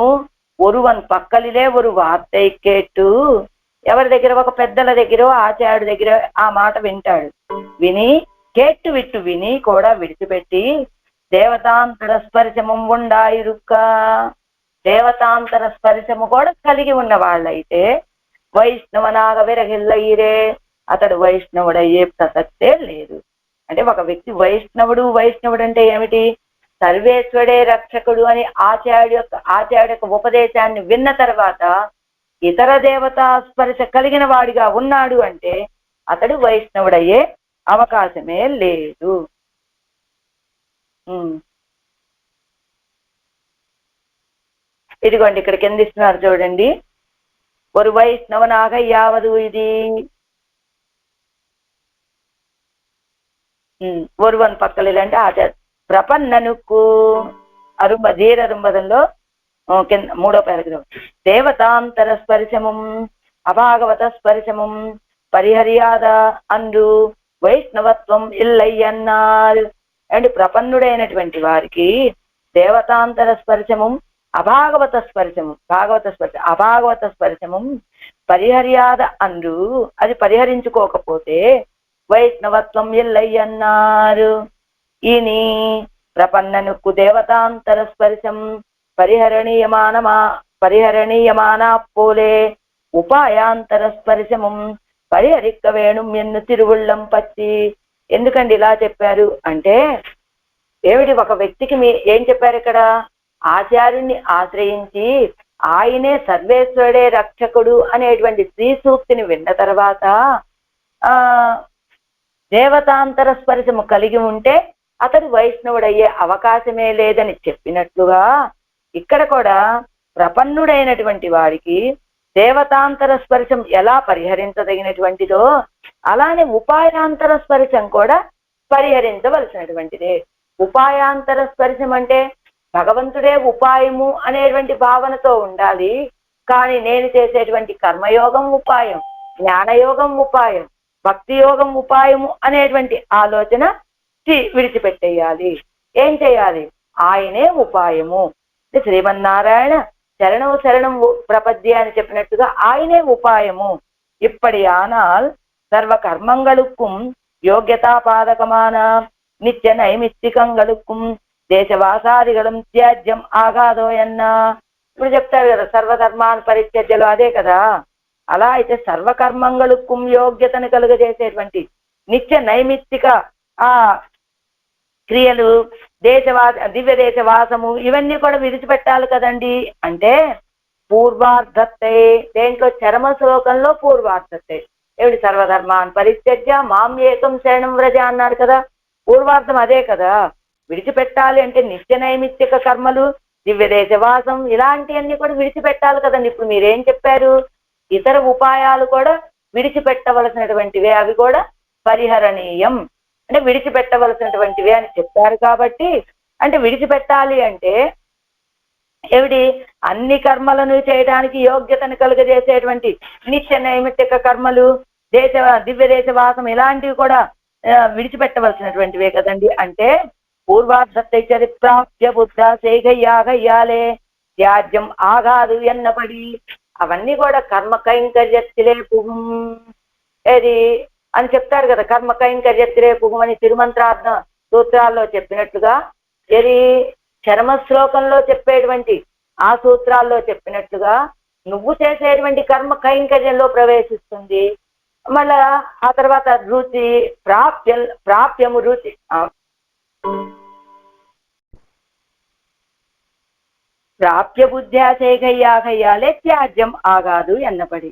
ఒరువన్ పక్కలిలే ఒక వార్తై కేట్టు. ఎవరి దగ్గర? ఒక పెద్దల దగ్గర, ఆచార్యుడి దగ్గర ఆ మాట వింటాడు. విని కేట్టు విట్టు విని కూడా విడిచిపెట్టి దేవతాంతర స్పర్శమం ఉండాయిరుక్క దేవతాంతర స్పర్శము కూడా కలిగి ఉన్న వాళ్ళైతే వైష్ణవనాగ విరగిల్లయిరే అతడు వైష్ణవుడయ్యే ప్రసక్తే లేదు. అంటే ఒక వ్యక్తి వైష్ణవుడు అంటే ఏమిటి? సర్వేశ్వరుడే రక్షకుడు అని ఆచార్యుడి యొక్క ఉపదేశాన్ని విన్న తర్వాత ఇతర దేవతా స్పర్శ కలిగిన వాడిగా ఉన్నాడు అంటే అతడు వైష్ణవుడయ్యే అవకాశమే లేదు. ఇదిగోండి ఇక్కడ కింద ఇస్తున్నారు చూడండి. ஒரு వైష్ణవనాగ యావదు ఇది ఒరువన్ పక్కలు అంటే ఆచార్య ప్రపన్ననుకు ధీరరుంబదంలో కింద 3వ పారాగ్రాఫ్. దేవతాంతర స్పర్శమం అభాగవత స్పర్శమం పరిహర్యాద అందు వైష్ణవత్వం ఇల్లయ్యన్నారు. అండ్ ప్రపన్నుడైనటువంటి వారికి దేవతాంతర స్పర్శమం అభాగవత స్పర్శము అభాగవత స్పర్శము పరిహర్యాద అందు అది పరిహరించుకోకపోతే వైష్ణవత్వం ఇల్లయ్యన్నారు. ఈని ప్రపన్ననుకు దేవతాంతర స్పర్శం పరిహరణీయమానా పోలే ఉపాయాంతర స్పర్శము పరిహరిక్క వేణుం ఎన్ను తిరువుళ్ళం పచ్చి. ఎందుకండి ఇలా చెప్పారు అంటే ఏమిటి? ఒక వ్యక్తికి ఏం చెప్పారు ఇక్కడ? ఆచార్యుణ్ణి ఆశ్రయించి ఆయనే సర్వేశ్వరుడే రక్షకుడు అనేటువంటి శ్రీ సూక్తిని విన్న తర్వాత దేవతాంతర స్పర్శము కలిగి ఉంటే అతడు వైష్ణవుడయ్యే అవకాశమే లేదని చెప్పినట్లుగా ఇక్కడ కూడా ప్రపన్నుడైనటువంటి వారికి దేవతాంతర స్పర్శం ఎలా పరిహరించదగినటువంటిదో అలానే ఉపాయాంతర స్పర్శం కూడా పరిహరించవలసినటువంటిదే. ఉపాయాంతర స్పర్శం అంటే భగవంతుడే ఉపాయము అనేటువంటి భావనతో ఉండాలి. కానీ నేను చేసేటువంటి కర్మయోగం ఉపాయం, జ్ఞానయోగం ఉపాయం, భక్తి యోగం ఉపాయము అనేటువంటి ఆలోచన విడిచిపెట్టేయాలి. ఏం చేయాలి? ఆయనే ఉపాయము. శ్రీమన్నారాయణ శరణం ప్రపద్య అని చెప్పినట్టుగా ఆయనే ఉపాయము. இப்படியானால் சர்வ கர்மங்களுக்கும் யோகியதா பாதகமான நித்திய నైమిత్తికంగళుக்கும் దేశవాసాదిగళం త్యాజ్యం ఆగాదో అన్నా. ఇప్పుడు చెప్తారు కదా సర్వధర్మాన్ని పరిత్యజ్యలు, అదే కదా. అలా అయితే సర్వకర్మంగళుకు యోగ్యతను కలుగజేసేటువంటి నిత్య నైమిత్తిక ఆ క్రియలు, దివ్య దేశవాసము, ఇవన్నీ కూడా విడిచిపెట్టాలి కదండి. అంటే పూర్వార్థతే, దేంట్లో చరమ శ్లోకంలో పూర్వార్థతే ఏమిటి, సర్వధర్మాన్ పరిత్యజ్య మాం ఏకం శరణం వ్రజ అన్నారు కదా. పూర్వార్థం అదే కదా. విడిచిపెట్టాలి అంటే నిత్య నైమిత్తిక కర్మలు, దివ్య దేశవాసం, ఇలాంటివన్నీ కూడా విడిచిపెట్టాలి కదండి. ఇప్పుడు మీరేం చెప్పారు, ఇతర ఉపాయాలు కూడా విడిచిపెట్టవలసినటువంటివే, అవి కూడా పరిహరణీయం అంటే విడిచిపెట్టవలసినటువంటివే అని చెప్పారు. కాబట్టి అంటే విడిచిపెట్టాలి అంటే ఏమిటి, అన్ని కర్మలను చేయడానికి యోగ్యతను కలుగజేసేటువంటి నిత్య నైమిత్తిక కర్మలు, దివ్య దేశవాసం, ఇలాంటివి కూడా విడిచిపెట్టవలసినటువంటివే కదండి. అంటే పూర్వార్థத்தை చరిత్రాప్య బుద్ధ సేగయ్యాగయ్యాలే త్యాజ్యం ఆగాదు ఎన్నపడి, అవన్నీ కూడా కర్మ కైంకర్యత్తిలే పుగుం ఏది అని చెప్తారు కదా. కర్మ కైంకర్యత్తిలే పుగుం అని తిరుమంత్రార్థ సూత్రాల్లో చెప్పినట్లుగా, ఏది చరమ శ్లోకంలో చెప్పేటువంటి ఆ సూత్రాల్లో చెప్పినట్లుగా నువ్వు చేసేటువంటి కర్మ కైంకర్యంలో ప్రవేశిస్తుంది. మళ్ళా ఆ తర్వాత రుచి ప్రాప్యము రుచి ప్రాప్య బుద్ధ్యాసేగయ్యాగయ్యాలే త్యాజ్యం ఆగాదు ఎన్నపడి.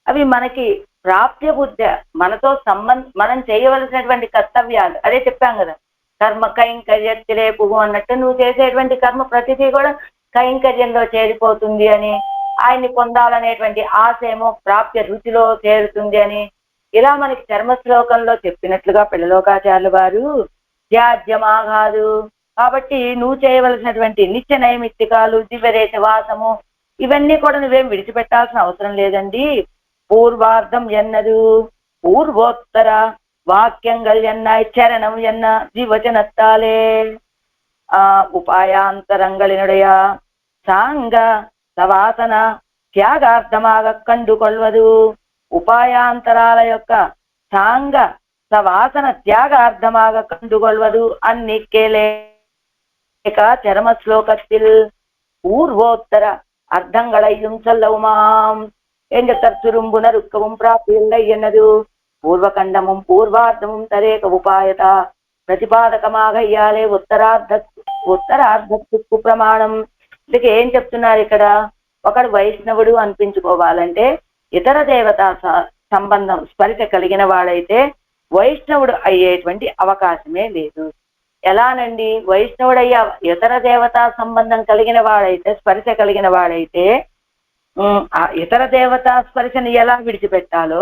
అవి మనకి ప్రాప్య బుద్ధ, మనతో మనం చేయవలసినటువంటి కర్తవ్యాలు, అదే చెప్పాం కదా. కర్మ కైంకర్యత్తిలే పుగు అన్నట్టు నువ్వు చేసేటువంటి కర్మ ప్రతిదీ కూడా కైంకర్యంలో చేరిపోతుంది అని, ఆయన్ని పొందాలనేటువంటి ఆశ ఏమో ప్రాప్య రుచిలో చేరుతుంది అని, ఇలా మనకి చర్మ శ్లోకంలో చెప్పినట్లుగా పిల్లలోకాచార్యులు వారు త్యాజ్యమాగాదు. కాబట్టి నువ్వు చేయవలసినటువంటి నిత్య నైమిత్తికాలు, దివ్యదేశ వాసము, ఇవన్నీ కూడా నువ్వేం విడిచిపెట్టాల్సిన అవసరం లేదండి. పూర్వార్థం ఎన్నదు పూర్వోత్తర వాక్యంగల్ ఎన్నాయ్ చరణం ఎన్న ద్వివచనత్తాలే ఉపాయాంతరంగళినుడయ సాంగ సవాసన త్యాగార్థమాగ కండుకొల్వదు. ఉపాయాంతరాల యొక్క సాంగ సవాసన త్యాగార్థమాగ కండుకొల్వదు அந்நிக்கேலேக சரம ஸ்லோகத்தில் பூர்வோத்தர அர்த்தங்களையும் சொல்லவுமாம் என்று தற்சுரும்புன ருக்கவும் பிராப்தியில்லை என்னது పూర్వఖండము పూర్వార్థము తరేక ఉపాయత ప్రతిపాదకమాగ ఇయాలే ఉత్తరార్ధకు ప్రమాణం. ఇక ఏం చెప్తున్నారు ఇక్కడ, ఒకడు వైష్ణవుడు అనిపించుకోవాలంటే ఇతర దేవతా సంబంధం స్పర్శ కలిగిన వాడైతే వైష్ణవుడు అయ్యేటువంటి అవకాశమే లేదు. ఎలానండి, వైష్ణవుడయ్యా ఇతర దేవతా సంబంధం కలిగిన వాడైతే, స్పర్శ కలిగిన వాడైతే ఇతర దేవతా స్పర్శని ఎలా విడిచిపెట్టాలో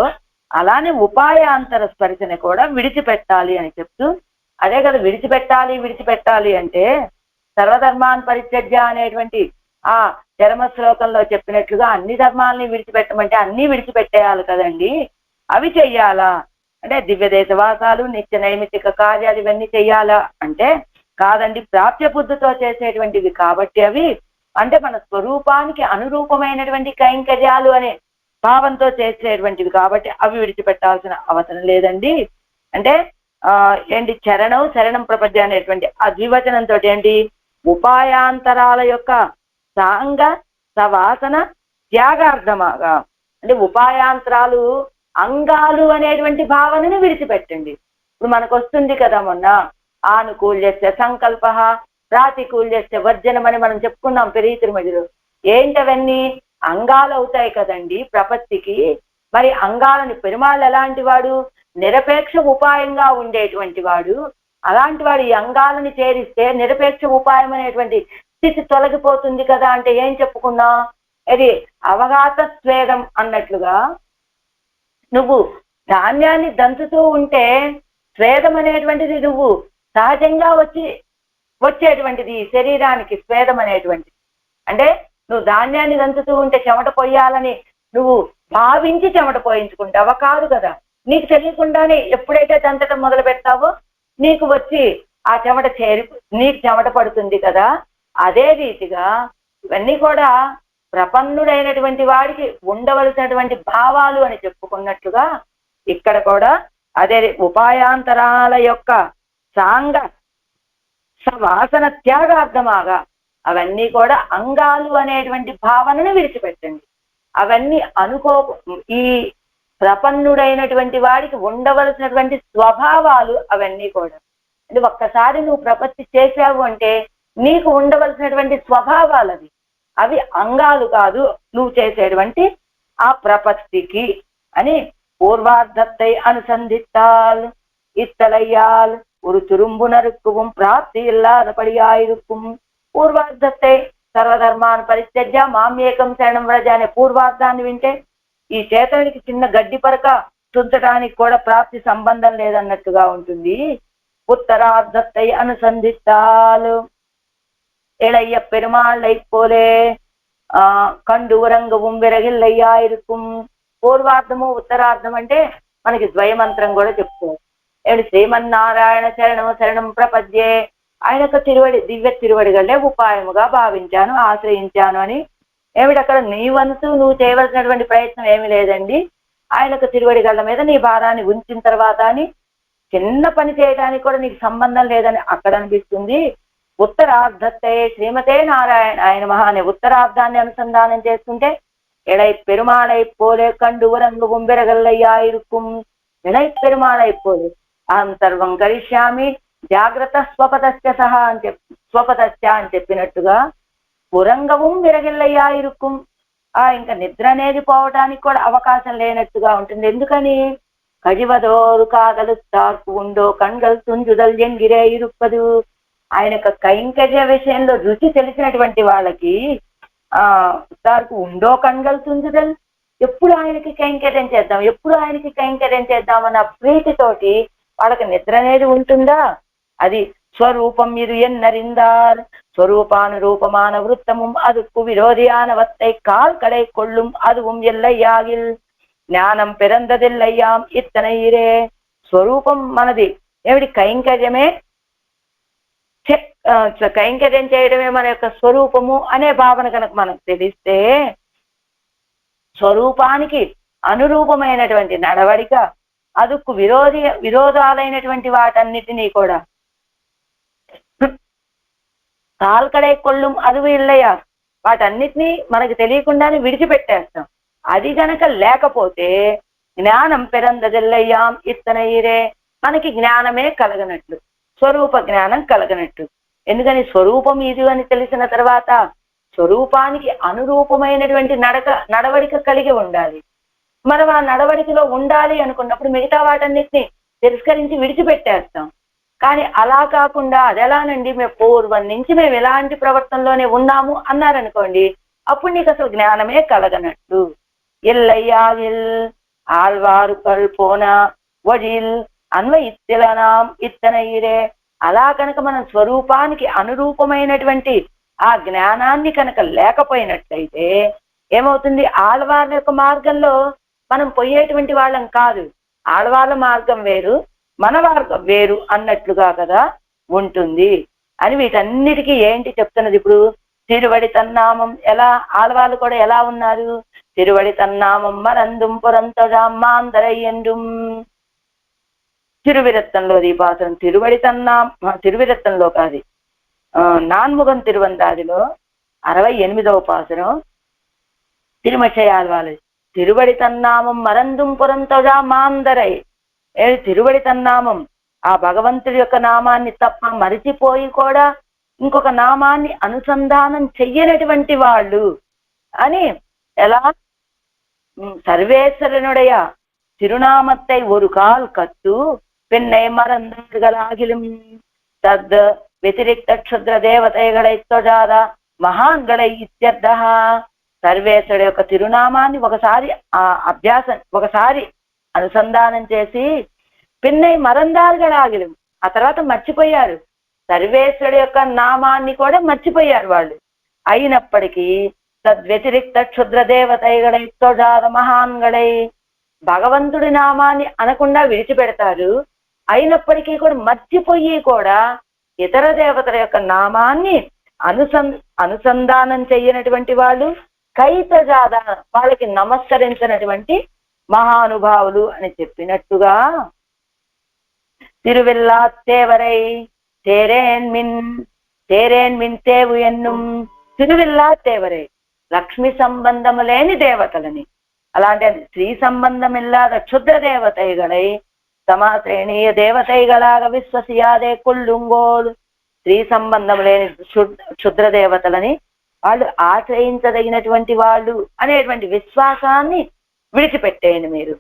అలానే ఉపాయాంతర స్పర్శని కూడా విడిచిపెట్టాలి అని చెప్తూ, అదే కదా విడిచిపెట్టాలి అంటే సర్వధర్మాన్ పరిత్యజ్య అనేటువంటి ఆ చరమ శ్లోకంలో చెప్పినట్లుగా అన్ని ధర్మాలని విడిచిపెట్టమంటే అన్ని విడిచిపెట్టేయాలి కదండి. అవి చెయ్యాలా అంటే దివ్య దేశవాసాలు, నిత్య నైమిత్తిక కార్యాలు ఇవన్నీ చెయ్యాలా అంటే కాదండి, ప్రాప్య బుద్ధితో చేసేటువంటివి కాబట్టి అవి అంటే మన స్వరూపానికి అనురూపమైనటువంటి కైంకర్యాలు అనే భావంతో చేసేటువంటివి కాబట్టి అవి విడిచిపెట్టాల్సిన అవసరం లేదండి. అంటే ఏంటి, శరణం ప్రపంచ అనేటువంటి ఆ ద్వివచనంతో ఏంటి, ఉపాయాంతరాల యొక్క సాంగ సవాసన త్యాగార్థమాగా, అంటే ఉపాయాంతరాలు అంగాలు అనేటువంటి భావనని విడిచిపెట్టండి. ఇప్పుడు మనకు వస్తుంది కదా మొన్న ఆనుకూల్యస్య సంకల్ప ప్రాతికూల్యస్య వర్జనం అని మనం చెప్పుకున్నాం పెరీతిరి మధ్యలో. ఏంటవన్నీ అంగాలు అవుతాయి కదండి ప్రపత్తికి. మరి అంగాలని పెరుమాళ్ళు ఎలాంటి వాడు, నిరపేక్ష ఉపాయంగా ఉండేటువంటి వాడు. అలాంటి వాడు ఈ అంగాలని చేరిస్తే నిరపేక్ష ఉపాయం అనేటువంటి స్థితి తొలగిపోతుంది కదా. అంటే ఏం చెప్పుకున్నా, ఇది అవగాత స్వేదం అన్నట్లుగా నువ్వు ధాన్యాన్ని దంచుతూ ఉంటే స్వేదం అనేటువంటిది నువ్వు సహజంగా వచ్చేటువంటిది శరీరానికి స్వేదం అనేటువంటిది. అంటే నువ్వు ధాన్యాన్ని దంచుతూ ఉంటే చెమట పోయాలని నువ్వు భావించి చెమట పోయించుకుంటావా? కాదు కదా. నీకు తెలియకుండానే ఎప్పుడైతే దంచడం మొదలు పెడతావో నీకు వచ్చి ఆ చెమట నీకు చెమట పడుతుంది కదా. అదే రీతిగా ఇవన్నీ కూడా ప్రపన్నుడైనటువంటి వాడికి ఉండవలసినటువంటి భావాలు అని చెప్పుకున్నట్లుగా ఇక్కడ కూడా అదే ఉపాయాంతరాల యొక్క సాంగ సవాసన త్యాగార్థమాగా అవన్నీ కూడా అంగాలు అనేటువంటి భావనను విడిచిపెట్టండి. అవన్నీ ఈ ప్రపన్నుడైనటువంటి వాడికి ఉండవలసినటువంటి స్వభావాలు అవన్నీ కూడా అంటే ఒక్కసారి నువ్వు ప్రపత్తి చేశావు అంటే నీకు ఉండవలసినటువంటి స్వభావాలు అవి అంగాలు కాదు నువ్వు చేసేటువంటి ఆ ప్రపత్తికి అని పూర్వార్ధத்தை అనుసంధిத்தால் இத்தலையால் ஒரு துரும்புணருக்கும் பிராப்தி இல்லாதபடியாயிருக்கும். పూర్వార్ధத்தை సర్వధర్మాన్ని పరిత్యజ్య మామ్యేకం శరణం వ్రజ అనే పూర్వార్ధాన్ని వింటే ఈ చేతనికి చిన్న గడ్డి పరక తుంచడానికి కూడా ప్రాప్తి సంబంధం లేదన్నట్టుగా ఉంటుంది. ఉత్తరార్ధத்தை అనుసంధిస్తాలు இளைய பெருமாளை போலே కండు ఉరంగవం విరగిల్లయ్యా ఇరుకుం. పూర్వార్థము ఉత్తరార్థం అంటే మనకి ద్వయమంత్రం కూడా చెప్తారు. ఏమిటి శ్రీమన్నారాయణ శరణం శరణం ప్రపద్యే ఆయనకు దివ్య తిరువడిగలే ఉపాయముగా భావించాను ఆశ్రయించాను అని. ఏమిటి అక్కడ నీ వంతు నువ్వు చేయవలసినటువంటి ప్రయత్నం ఏమి లేదండి, ఆయనకు తిరువడిగళ్ళ మీద నీ భారాన్ని ఉంచిన తర్వాత అని చిన్న పని చేయడానికి కూడా నీకు సంబంధం లేదని అక్కడ అనిపిస్తుంది. ఉత్తరార్ధతే శ్రీమతే నారాయణ ఆయన మహా అనే ఉత్తరార్ధాన్ని అనుసంధానం చేసుకుంటే ఎడై పెరుమాళై పోలే కండు ఉరంగం విరగల్లయ్యా ఇరుకుం. ఎడై పెరుమాళై పోలే అహం సర్వం కరిష్యామి జాగ్రత్త స్వపతస్య సహా అని స్వపతస్య అని చెప్పినట్టుగా ఉరంగవం విరగిల్లయ్యా ఇరుకుం. ఇంకా నిద్ర అనేది పోవటానికి కూడా అవకాశం లేనట్టుగా ఉంటుంది. ఎందుకని కజివదోరు కాగలు తార్పు ఉండో కణ్గల్ తుంజుదల్ ఎంగిరే ఇరుప్పదు. ఆయన యొక్క కైంకర్య విషయంలో రుచి తెలిసినటువంటి వాళ్ళకి తార్పు ఉండో కణ్గల్ తుంజుదల్ ఎప్పుడు ఆయనకి కైంకర్యం చేద్దాం ఎప్పుడు ఆయనకి కైంకర్యం చేద్దామన్న ప్రీతితోటి వాళ్ళకి నిద్ర అనేది ఉంటుందా? అది స్వరూపం మీరు ఎన్నరిందార్ స్వరూపానురూపమాన వృత్తముం అదుకు విరోధియానవత్తై కాల్ కడై కొள்ளும் அதுவும் ఎల్లయ్యాగిల్ జ్ఞానం పెరందదిల్లయ్యాం ఇత్తనైరే. స్వరూపం మనది ఏమిటి కైంకర్యమే, కైంకర్యం చేయడమే మన యొక్క స్వరూపము అనే భావన కనుక మనకు తెలిస్తే స్వరూపానికి అనురూపమైనటువంటి నడవడిక అదుకు విరోధాలైనటువంటి వాటన్నిటినీ కూడా కాల్కడై కొள்ளும் అదువు ఇల్లయ్యా వాటన్నిటినీ మనకు తెలియకుండానే విడిచిపెట్టేస్తాం. అది గనక లేకపోతే జ్ఞానం పెరందదిల్లయ్యాం ఇత్తనైరే మనకి జ్ఞానమే కలగనట్లు, స్వరూప జ్ఞానం కలగనట్లు. ఎందుకని స్వరూపం ఇది అని తెలిసిన తర్వాత స్వరూపానికి అనురూపమైనటువంటి నడవడిక కలిగి ఉండాలి. మనం ఆ నడవడికలో ఉండాలి అనుకున్నప్పుడు మిగతా వాటన్నిటిని తిరస్కరించి విడిచిపెట్టేస్తాం. కానీ అలా కాకుండా అదెలానండి మేము పూర్వం నుంచి మేము ఎలాంటి ప్రవర్తనలోనే ఉన్నాము అన్నారనుకోండి, అప్పుడు నీకు అసలు జ్ఞానమే కలగనట్టు. ఎల్లయ్యాగిల్ ఆల్వారుకల్ పోన వడిల్ అన్వయిత్తిలనాం ఇత్తనైరే. అలా కనుక మనం స్వరూపానికి అనురూపమైనటువంటి ఆ జ్ఞానాన్ని కనుక లేకపోయినట్లయితే ఏమవుతుంది? ఆళ్వార్ల యొక్క మార్గంలో మనం పోయేటువంటి వాళ్ళం కాదు. ఆళ్వార్ల మార్గం వేరు, మన మార్గం వేరు అన్నట్లుగా కదా ఉంటుంది అని వీటన్నిటికీ ఏంటి చెప్తున్నది ఇప్పుడు? తిరువడి తన్నామం. ఎలా ఆళ్వార్లు కూడా ఎలా ఉన్నారు? తిరువడి తన్నామం మరందుం పురంతజామాందరయ్యండుం. తిరువిరత్తంలో దీపాసనం తిరువిరత్తంలో కాదు, నాన్ముగం తిరువందాదిలో 68వ పాసనం తిరుమచయాల్వాలు. తిరువడి తన్నామం మరందుం పురంతజా మాందరై. తిరువడి తన్నామం ఆ భగవంతుడి యొక్క నామాన్ని తప్ప మరిచిపోయి కూడా ఇంకొక నామాన్ని అనుసంధానం చెయ్యనటువంటి వాళ్ళు అని. ఎలా? సర్వేశ్వరనుడయ తిరునామత్తై ஒரு கால் கத்து பெண்ணை மறந்தார்களாகிலும் தத் వ్యతిరిక్త క్షుద్ర దేవతైகளை తొజాద మహాన్గళై ఇత్యర్థ. సర్వేశ్వరుడు యొక్క తిరునామాన్ని ఒకసారి అనుసంధానం చేసి పిన్నై మరందారుగలాగిలం ఆ తర్వాత మర్చిపోయారు. సర్వేశ్వరుడు యొక్క నామాన్ని కూడా మర్చిపోయారు వాళ్ళు. అయినప్పటికీ తద్వ్యతిరిక్త క్షుద్ర దేవతైகளை తొజాద మహాన్గళై భగవంతుడి నామాన్ని అనకుండా విడిచిపెడతారు. అయినప్పటికీ కూడా మర్చిపోయి కూడా ఇతర దేవతల యొక్క నామాన్ని అనుసంధానం చెయ్యనటువంటి వాళ్ళు కైతజాద వాళ్ళకి నమస్కరించినటువంటి మహానుభావులు అని చెప్పినట్టుగా తిరువిల్లాత్తేవరై తేరేన్ మిన్ తేవు ఎన్నుం తిరువిల్లాత్తేవరై లక్ష్మి సంబంధము లేని దేవతలని, అలాంటి ஸ்ரீ சம்பந்தம் இல்லாத க்ஷுத்ர தேவதைகளை சமாசிரேணிய தேவதைகளாக విశ్వసియాదే కొల్లుంగోల్. స్త్రీ సంబంధం లేని క్షుద్ర దేవతలని వాళ్ళు ఆశ్రయించదగినటువంటి వాళ్ళు అనేటువంటి విశ్వాసాన్ని విడిచిపెట్టేయండి. మీరు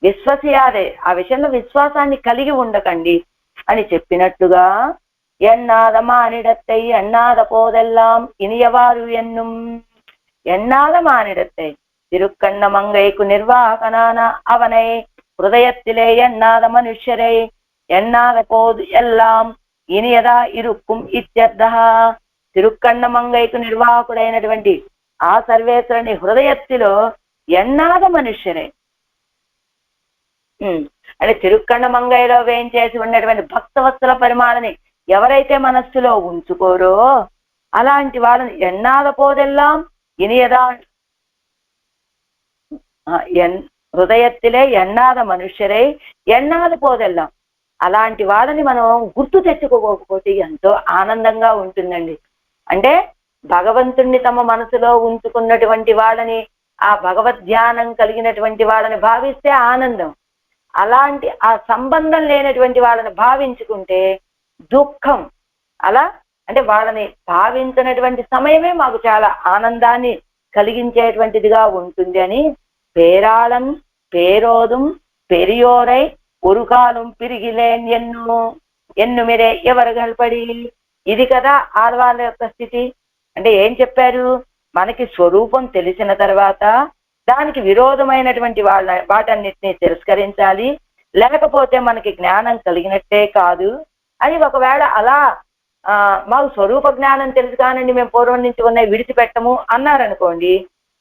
విశ్వసియాదే, ఆ విషయంలో విశ్వాసాన్ని కలిగి ఉండకండి అని చెప్పినట్టుగా ఎన్నాద మానిడత్తై ఎన్నాద పోదెల్లాం ఇనియవారు ఎన్నుం. ఎన్నాద మానిడత్తై తిరుక్కண்ண మంగైకు నిర్వాహకనాన అవనై హృదయத்திலே ఎన్నాద మనుష్యరై ఎన్నాద పోదు ఎల్లాం ఇనియదా ఇరుక్కుం ఇత్యర్థః. తిరుక్కண்ண మంగైకు నిర్వాహకుడైనటువంటి ఆ సర్వేశ్వరుని హృదయత్తిలో ఎన్నాద మనుష్యరే, అంటే తిరుక్కண்ண మంగైలో వేయించేసి ఉన్నటువంటి భక్తవత్సల పరిమాణని ఎవరైతే మనస్సులో ఉంచుకోరో అలాంటి వాళ్ళని ఎన్నాద పోదెల్లాం ఇనియదా హృదయత్తిలే ఎన్నాద మనుష్యరై ఎన్నాద పోదెల్లాం. అలాంటి వాళ్ళని మనం గుర్తు తెచ్చుకోకపోతే ఎంతో ఆనందంగా ఉంటుందండి. అంటే భగవంతుణ్ణి తమ మనసులో ఉంచుకున్నటువంటి వాళ్ళని, ఆ భగవద్ ధ్యానం కలిగినటువంటి వాళ్ళని భావిస్తే ఆనందం. అలాంటి ఆ సంబంధం లేనటువంటి వాళ్ళని భావించుకుంటే దుఃఖం. అలా అంటే వాళ్ళని భావించినటువంటి సమయమే మాకు చాలా ఆనందాన్ని కలిగించేటువంటిదిగా ఉంటుంది అని పేరాళం పేరోదుం పెరియోరై ఉరుకాలం పిరిగిలేన్ ఎన్నుమిరే ఎవరు గల్పడి. ఇది కదా ఆడవాళ్ళ యొక్క స్థితి. అంటే ఏం చెప్పారు, మనకి స్వరూపం తెలిసిన తర్వాత దానికి విరోధమైనటువంటి వాటన్నిటిని తిరస్కరించాలి, లేకపోతే మనకి జ్ఞానం కలిగినట్టే కాదు అని. ఒకవేళ అలా మాకు స్వరూప జ్ఞానం తెలుసు కానండి, మేము పూర్వం నుంచి ఉన్నాయి విడిచిపెట్టము అన్నారనుకోండి,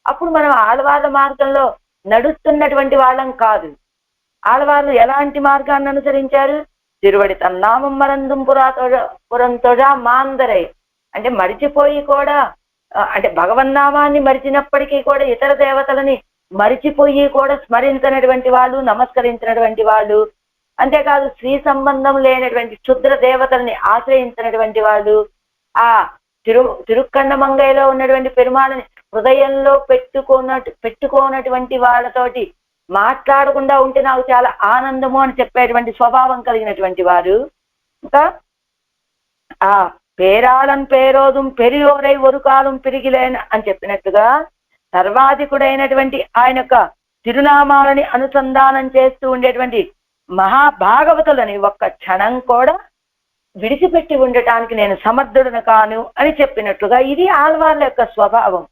అప్పుడు మనం ఆడవాళ్ళ మార్గంలో నడుస్తున్నటువంటి వాళ్ళం కాదు. ఆడవాళ్ళు ఎలాంటి మార్గాన్ని అనుసరించారు, తిరువడి తన్నామం మరందుం పురంతోజా మాందరై, అంటే మరిచిపోయి కూడా, అంటే భగవన్నామాన్ని మరిచినప్పటికీ కూడా ఇతర దేవతలని మరిచిపోయి కూడా స్మరించినటువంటి వాళ్ళు, నమస్కరించినటువంటి వాళ్ళు. అంతేకాదు స్త్రీ సంబంధం లేనటువంటి క్షుద్ర దేవతల్ని ఆశ్రయించినటువంటి వాళ్ళు. ఆ తిరుక్కണ്ണ మంగైలో ఉన్నటువంటి పెరుమాళని హృదయంలో పెట్టుకోనటువంటి వాళ్ళతోటి మాట్లాడకుండా ఉంటే నాకు చాలా ఆనందము అని చెప్పేటువంటి స్వభావం కలిగినటువంటి వారు. ఇంకా ఆ పేరాళం పేరోదుం పెరియోరై ఒరుకాలం పిరిగిలేన్ అని చెప్పినట్టుగా సర్వాధికుడైనటువంటి ఆయన యొక్క తిరునామాలని అనుసంధానం చేస్తూ ఉండేటువంటి మహాభాగవతులని ఒక్క క్షణం కూడా విడిచిపెట్టి ఉండటానికి నేను సమర్థుడను కాను అని చెప్పినట్లుగా ఇది ఆళ్వార్ల యొక్క స్వభావం.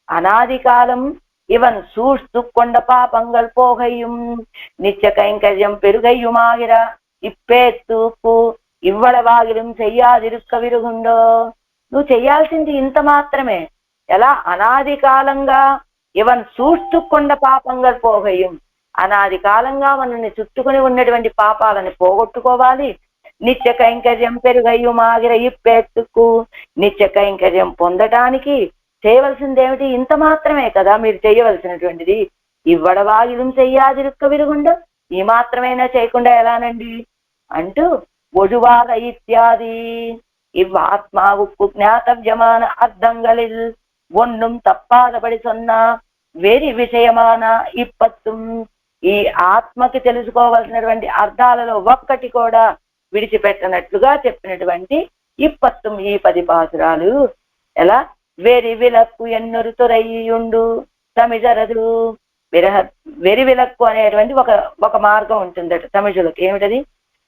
అనాది కాలం ఇవన్ సూస్తు కొండ పాపంగల్ పోగయ్యం నిత్య కైంకర్యం పెరుగయ్యుమాగిర ఇప్పేత్తూపు ఇవ్వడవాగిలం చెయ్యాదిరుక్క విరుగుండో. నువ్వు చెయ్యాల్సింది ఇంత మాత్రమే. ఎలా అనాది కాలంగా ఇవన్ సూస్తు కొండ పాపంగల్ పోగయ్యం, అనాది కాలంగా మనల్ని చుట్టుకుని ఉన్నటువంటి పాపాలను పోగొట్టుకోవాలి. నిత్య కైంకర్యం పెరుగయ్యుమాగిర ఇప్పేత్తుకు, నిత్య కైంకర్యం పొందటానికి చేయవలసింది ఏమిటి, ఇంత మాత్రమే కదా మీరు చేయవలసినటువంటిది. ఇవ్వడవాగిలం చెయ్యాదిరుక్క విరుగుండో, ఈ మాత్రమైనా చేయకుండా ఎలానండి అంటూ ఒడువాగ ఇత్యాది ఇవ్ ఆత్మావుకు జ్ఞాతవ్యమాన అర్థంగలిల్ ఒన్నుం తప్పాదపడి సొన్నా వేరి విషయమాన ఇప్పత్తుం. ఈ ఆత్మకి తెలుసుకోవలసినటువంటి అర్థాలలో ఒక్కటి కూడా విడిచిపెట్టనట్లుగా చెప్పినటువంటి ఇప్పత్తుం ఈ 10 పాసురాలు. ఎలా వెరి విలక్కు ఎన్నొరు తొరయ్యుండు తమిజరదు. వెరి విలక్కు అనేటువంటి ఒక మార్గం ఉంటుందట తమిజులకు. ఏమిటది,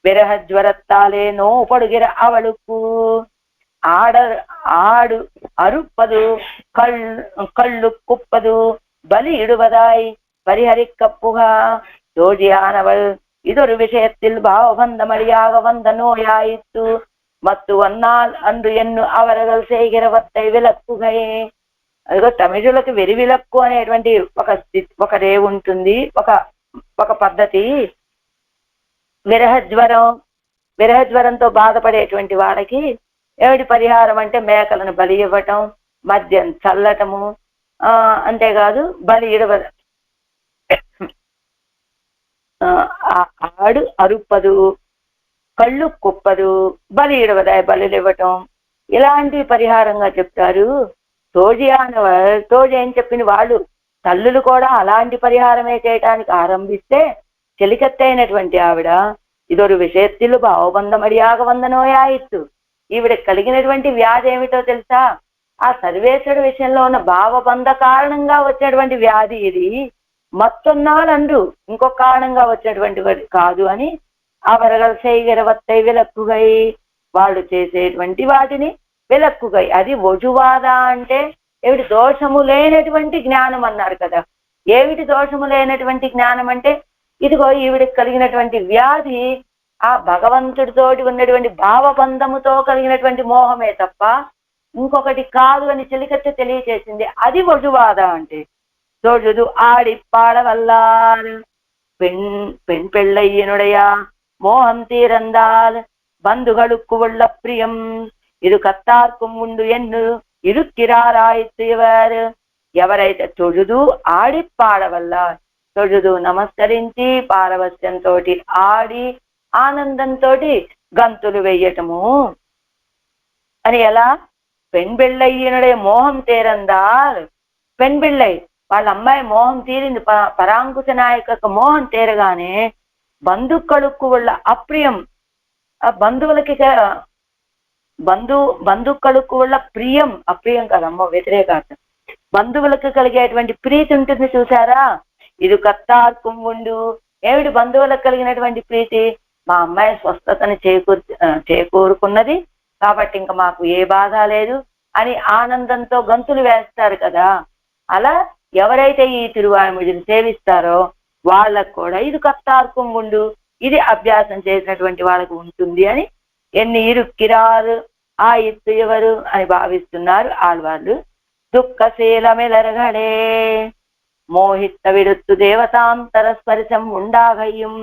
విరహ జ్వరత్తాలే నో పొడుగిర అవళుకు ఆడు అరుప్పదు కళ్ళు కుప్పదు బలి ఇడువదాయ్ పరిహరిక్కప్పుగా ஜோஜியானவள் இதொரு விஷயத்தில் பாவபந்தமடியாக வந்த நோயாயிற்று மத்து வந்தால் அன்று ఎన్ను అవరగలు செய்கிறவத்தை విలక్కుగయే. అదిగో తమిళులకు వెరి విలక్కు అనేటువంటి ఒకదే ఉంటుంది, ఒక పద్ధతి. విరహజ్వరంతో బాధపడేటువంటి వాడికి ఏమిటి పరిహారం అంటే మేకలను బలి ఇవ్వటం, మద్యం చల్లటము, అంతేకాదు బలి ఇడవద ఆడు అరుపదు, కళ్ళు కుప్పదు, బలి ఇడవదాయి బలులు ఇవ్వటం, ఇలాంటి పరిహారంగా చెప్తారు. తోజి ఏం చెప్పిన వాళ్ళు తల్లులు కూడా అలాంటి పరిహారమే చేయటానికి ఆరంభిస్తే చెలికత్తైనటువంటి ఆవిడ ఇదొరు విషయత్తులు భావబంధమడియాగ వందనోయాయిత్తు, ఈవిడ కలిగినటువంటి వ్యాధి ఏమిటో తెలుసా? ఆ సర్వేశ్వరుడు విషయంలో ఉన్న భావబంధ కారణంగా వచ్చినటువంటి వ్యాధి ఇది. మత్తొన్నాళ్ళండ్రు ఇంకొక కారణంగా వచ్చినటువంటి కాదు అని అవరగల చేయగరవత్తై విలక్కుగై, వాళ్ళు చేసేటువంటి వాటిని విలక్కుగై, అది వజువాద అంటే ఏమిటి? దోషము లేనటువంటి జ్ఞానం అన్నారు కదా. ఏమిటి దోషము లేనటువంటి జ్ఞానం అంటే, ఇదిగో ఈవిడికి కలిగినటువంటి వ్యాధి ఆ భగవంతుడితోటి ఉన్నటువంటి భావబంధముతో కలిగినటువంటి మోహమే తప్ప ఇంకొకటి కాదు అని చెలికత్తి తెలియచేసింది. అది వజువాద అంటే. தொழுது ஆடி பாடவல்லார் பெண் பிள்ளையினுடைய மோகம் தீரந்தால் பந்துகளுக்கு உள்ள பிரியம் இது கத்தார்க்கும் உண்டு என்று ఇరుక్కిరారాయిత్తు ఇవరు. ఎవరైతే తొழுదు ఆడి పాడవల్లార్, తొழுదు నమస్కరించి పారవస్యంతో ఆడి ఆనందంతో గంతులు వెయ్యటము అని. ఎలా? పెన్ బిళ్ళయ్యనుడే మోహం తీరందాల్, పెన్ బిళ్ళై వాళ్ళ అమ్మాయి మోహం తీరింది, పరాంకుశ నాయక మోహం తీరగానే బంధుక్కడుక్కు వాళ్ళ అప్రియం, ఆ బంధువులకి బంధుక్కడుక్కు వాళ్ళ ప్రియం, అప్రియం కదమ్మో వ్యతిరేకార్థం, బంధువులకు కలిగేటువంటి ప్రీతి ఉంటుంది చూసారా, ఇది కత్తార్కం ఉండు. ఏమిటి బంధువులకు కలిగినటువంటి ప్రీతి? మా అమ్మాయి స్వస్థతని చేకూరుకున్నది కాబట్టి ఇంకా మాకు ఏ బాధ లేదు అని ఆనందంతో గంతులు వేస్తారు కదా. అలా ఎవరైతే ఈ తిరువాయుముడిని సేవిస్తారో వాళ్ళకు కూడా ఇది కత్తార్కం ఉండు, ఇది అభ్యాసం చేసినటువంటి వాళ్ళకు ఉంటుంది అని ఎన్ని ఇరుక్కిరారు ఆ ఇత్తు ఎవరు అని భావిస్తున్నారు ఆళ్వాళ్ళు. దుఃఖశీలమెలరగడే మోహిత విడుత్తు దేవతాంతర స్పర్శం ఉండాగయ్యం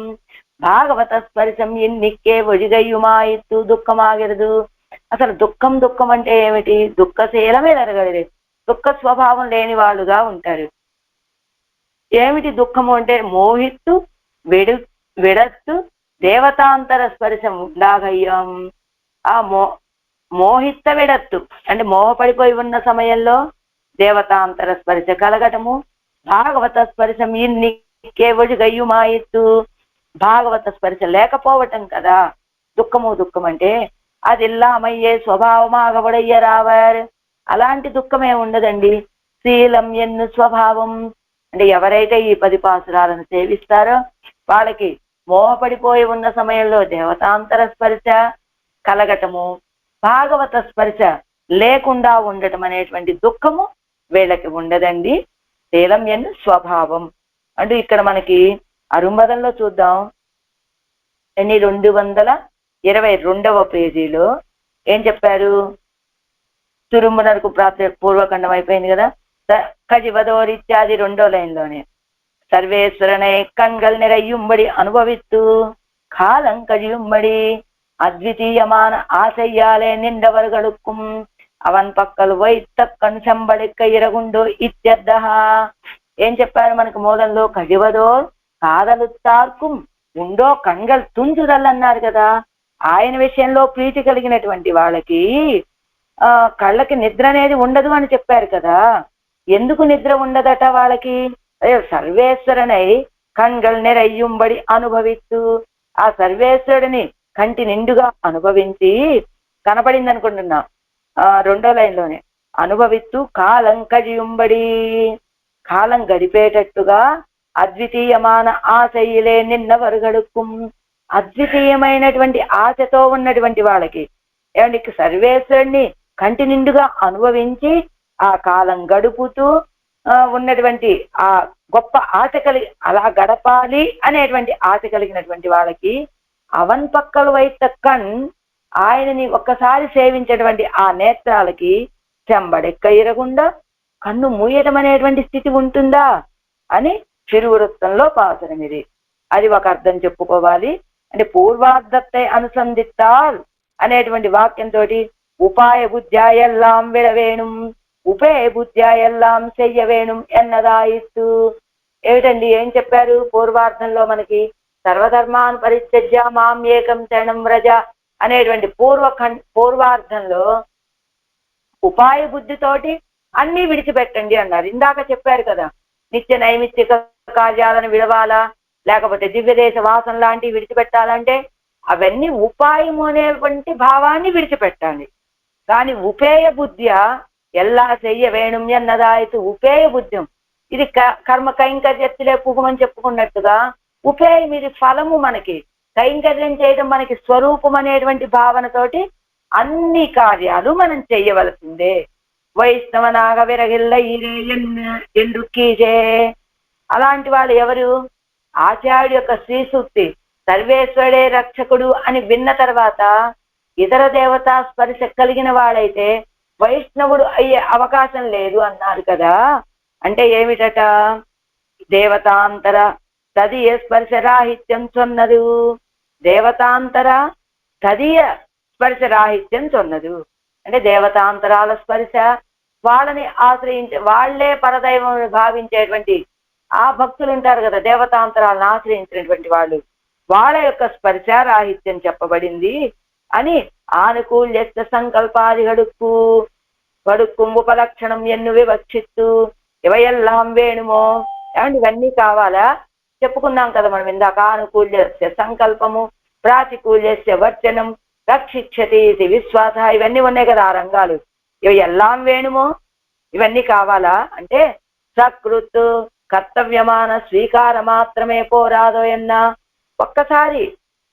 భాగవత స్పర్శం ఎన్నిక్కే ఒడిగయ్యుమాయిత్తు దుఃఖమాగిరదు. అసలు దుఃఖం అంటే ఏమిటి? దుఃఖశీలమెలరగడే, దుఃఖ స్వభావం లేని వాళ్ళుగా ఉంటారు. ఏమిటి దుఃఖము అంటే? మోహిత్తు విడత్తు దేవతాంతర స్పర్శం ఉండాగయ్యం. ఆ మోహిత విడత్తు అంటే మోహపడిపోయి ఉన్న సమయంలో దేవతాంతర స్పర్శ కలగటము, భాగవత స్పర్శం ఇన్నికే ఒడిగయ్యుమాయిత్తు, భాగవత స్పర్శ లేకపోవటం కదా దుఃఖం అంటే. అది ఇల్లామయ్యే స్వభావమాగబడయ్య రావారు. అలాంటి దుఃఖమే ఉండదండి. శీలం ఎన్ను స్వభావం అంటే ఎవరైతే ఈ 10 పాసురాలను సేవిస్తారో వాళ్ళకి మోహపడిపోయి ఉన్న సమయంలో దేవతాంతర స్పర్శ కలగటము, భాగవత స్పర్శ లేకుండా ఉండటం అనేటువంటి దుఃఖము వీళ్ళకి ఉండదండి. శీలం ఎన్ను స్వభావం అంటే ఇక్కడ మనకి అరుంబదంలో చూద్దాం. 222వ పేజీలో ఏం చెప్పారు? తురుమునరకు పూర్వఖండం అయిపోయింది కదా. కజివదోరిత్యాది 2వ లైన్లోనే సర్వేశ్వరనే కణ్గల్ నిరయ్యుంబడి అనుభవిత్తు కాలం కజియుంబడి అద్వితీయమాన ఆశయ్యాలే నిండవరుగడుక్కుం అవన్ పక్కలు వైత్త కణ్సంబడిక్క ఇరగుండు ఇత్యర్థ. ఏం చెప్పారు మనకు మూలంలో? కజివదో కాదలుత్తార్కుం ఉండో కణ్గల్ తుంచుదల్ అన్నారు కదా. ఆయన విషయంలో ప్రీతి కలిగినటువంటి వాళ్ళకి కళ్ళకి నిద్ర అనేది ఉండదు అని చెప్పారు కదా. ఎందుకు నిద్ర ఉండదట వాళ్ళకి? అదే సర్వేశ్వరనై కణ్గల్ నిరయ్యుంబడి అనుభవిస్తూ, ఆ సర్వేశ్వరుడిని కంటి నిండుగా అనుభవించి, కనపడింది అనుకుంటున్నా 2వ లైన్లోనే, అనుభవిస్తూ కాలం కజియుంబడి కాలం గడిపేటట్టుగా అద్వితీయమాన ఆశయిలే నిన్న వరుగడుక్కుం, అద్వితీయమైనటువంటి ఆశతో ఉన్నటువంటి వాళ్ళకి ఏమంటే సర్వేశ్వరుణ్ణి కంటి నిండుగా అనుభవించి ఆ కాలం గడుపుతూ ఉన్నటువంటి ఆ గొప్ప ఆశ అలా గడపాలి అనేటువంటి ఆశ కలిగినటువంటి వాళ్ళకి అవన్ పక్కలు వైతక్కన్ ఆయనని ఒక్కసారి సేవించేటువంటి ఆ నేత్రాలకి చెంబడెక్క ఇరకుండా కన్ను మూయటం అనేటువంటి స్థితి ఉంటుందా అని చిరువృత్తంలో పాసరం ఇది. అది ఒక అర్థం చెప్పుకోవాలి. అంటే పూర్వార్థத்தை అనుసంధిస్తాల్ అనేటువంటి వాక్యంతో ఉపాయ బుద్ధ్యా ఎల్లాం విడవేణుం ఉపే బుద్ధ్యా ఎల్లాం చెయ్యవేణుం ఎన్నదాయిత్తు. ఏమిటండి ఏం చెప్పారు పూర్వార్థంలో మనకి? సర్వధర్మాన్ పరిత్యజ్య మాం ఏకం శరణం వ్రజ అనేటువంటి పూర్వార్థంలో ఉపాయ బుద్ధితోటి అన్ని విడిచిపెట్టండి అన్నారు. ఇందాక చెప్పారు కదా, నిత్య నైమిత్తిక కార్యాలను విడవాలా, లేకపోతే దివ్యదేశ వాసన లాంటివి విడిచిపెట్టాలంటే అవన్నీ ఉపాయము అనేటువంటి భావాన్ని విడిచిపెట్టాలి. కానీ ఉపేయ బుద్ధ్య ఎల్లా చెయ్య వేణుం ఎన్నదాయితు. ఉపేయ బుద్ధ్యం ఇది కర్మ కైంకర్యత్తులే పుగమని చెప్పుకున్నట్టుగా ఉపేయం ఇది ఫలము. మనకి కైంకర్యం చేయడం మనకి స్వరూపం అనేటువంటి భావనతోటి అన్ని కార్యాలు మనం చెయ్యవలసిందే. వైష్ణవ నాగ విరగిల్ల ఎందుకీజే. అలాంటి వాళ్ళు ఎవరు? ఆచార్యుడి యొక్క శ్రీ సూక్తి సర్వేశ్వరుడే రక్షకుడు అని విన్న తర్వాత ఇతర దేవతా స్పర్శ కలిగిన వాడైతే వైష్ణవుడు అయ్యే అవకాశం లేదు అన్నారు కదా. అంటే ఏమిటట? దేవతాంతర తదియ స్పర్శ రాహిత్యం సొన్నదు. దేవతాంతర తదియ స్పర్శ రాహిత్యం సొన్నదు అంటే దేవతాంతరాల స్పర్శ, వాళ్ళని ఆశ్రయించే వాళ్లే పరదైవం భావించేటువంటి ఆ భక్తులు ఉంటారు కదా, దేవతాంతరాలను ఆశ్రయించినటువంటి వాళ్ళు, వాళ్ళ యొక్క స్పర్శ రాహిత్యం చెప్పబడింది అని ఆనుకూల్యస్త సంకల్పాది గడుక్కు ఉపలక్షణం ఎన్ను వివక్షిత్తు ఇవయెల్లాం వేణుమో. ఏమంటే ఇవన్నీ కావాలా? చెప్పుకున్నాం కదా మనం ఇందాక. ఆనుకూల్యస్య సంకల్పము, ప్రాతికూల్యస్య వర్జనం, రక్షిక్షతి విశ్వాస, ఇవన్నీ ఉన్నాయి కదా ఆ రంగాలు. ఇవి ఎల్లాం వేణుమో, ఇవన్నీ కావాలా అంటే సకృత్ కర్తవ్యమాన స్వీకార మాత్రమే పోరాదో ఎన్నా. ఒక్కసారి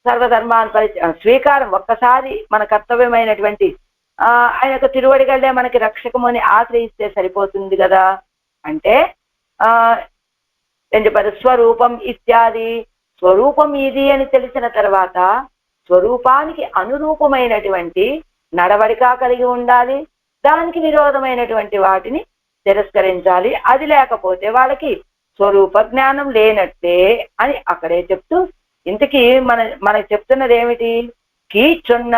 సర్వధర్మాన్ని స్వీకారం, ఒక్కసారి మన కర్తవ్యమైనటువంటి ఆయన యొక్క తిరువడిగళ్ళే మనకి రక్షకము అని ఆశ్రయిస్తే సరిపోతుంది కదా. అంటే ఏం చెప్పారు? స్వరూపం ఇత్యాది. స్వరూపం ఇది అని తెలిసిన తర్వాత స్వరూపానికి అనురూపమైనటువంటి నడవడిక కలిగి ఉండాలి, దానికి విరోధమైనటువంటి వాటిని తిరస్కరించాలి. అది లేకపోతే వాళ్ళకి స్వరూప జ్ఞానం లేనట్టే అని అక్కడే చెప్తూ, ఇంతకీ మనకు చెప్తున్నది ఏమిటి? కీచున్న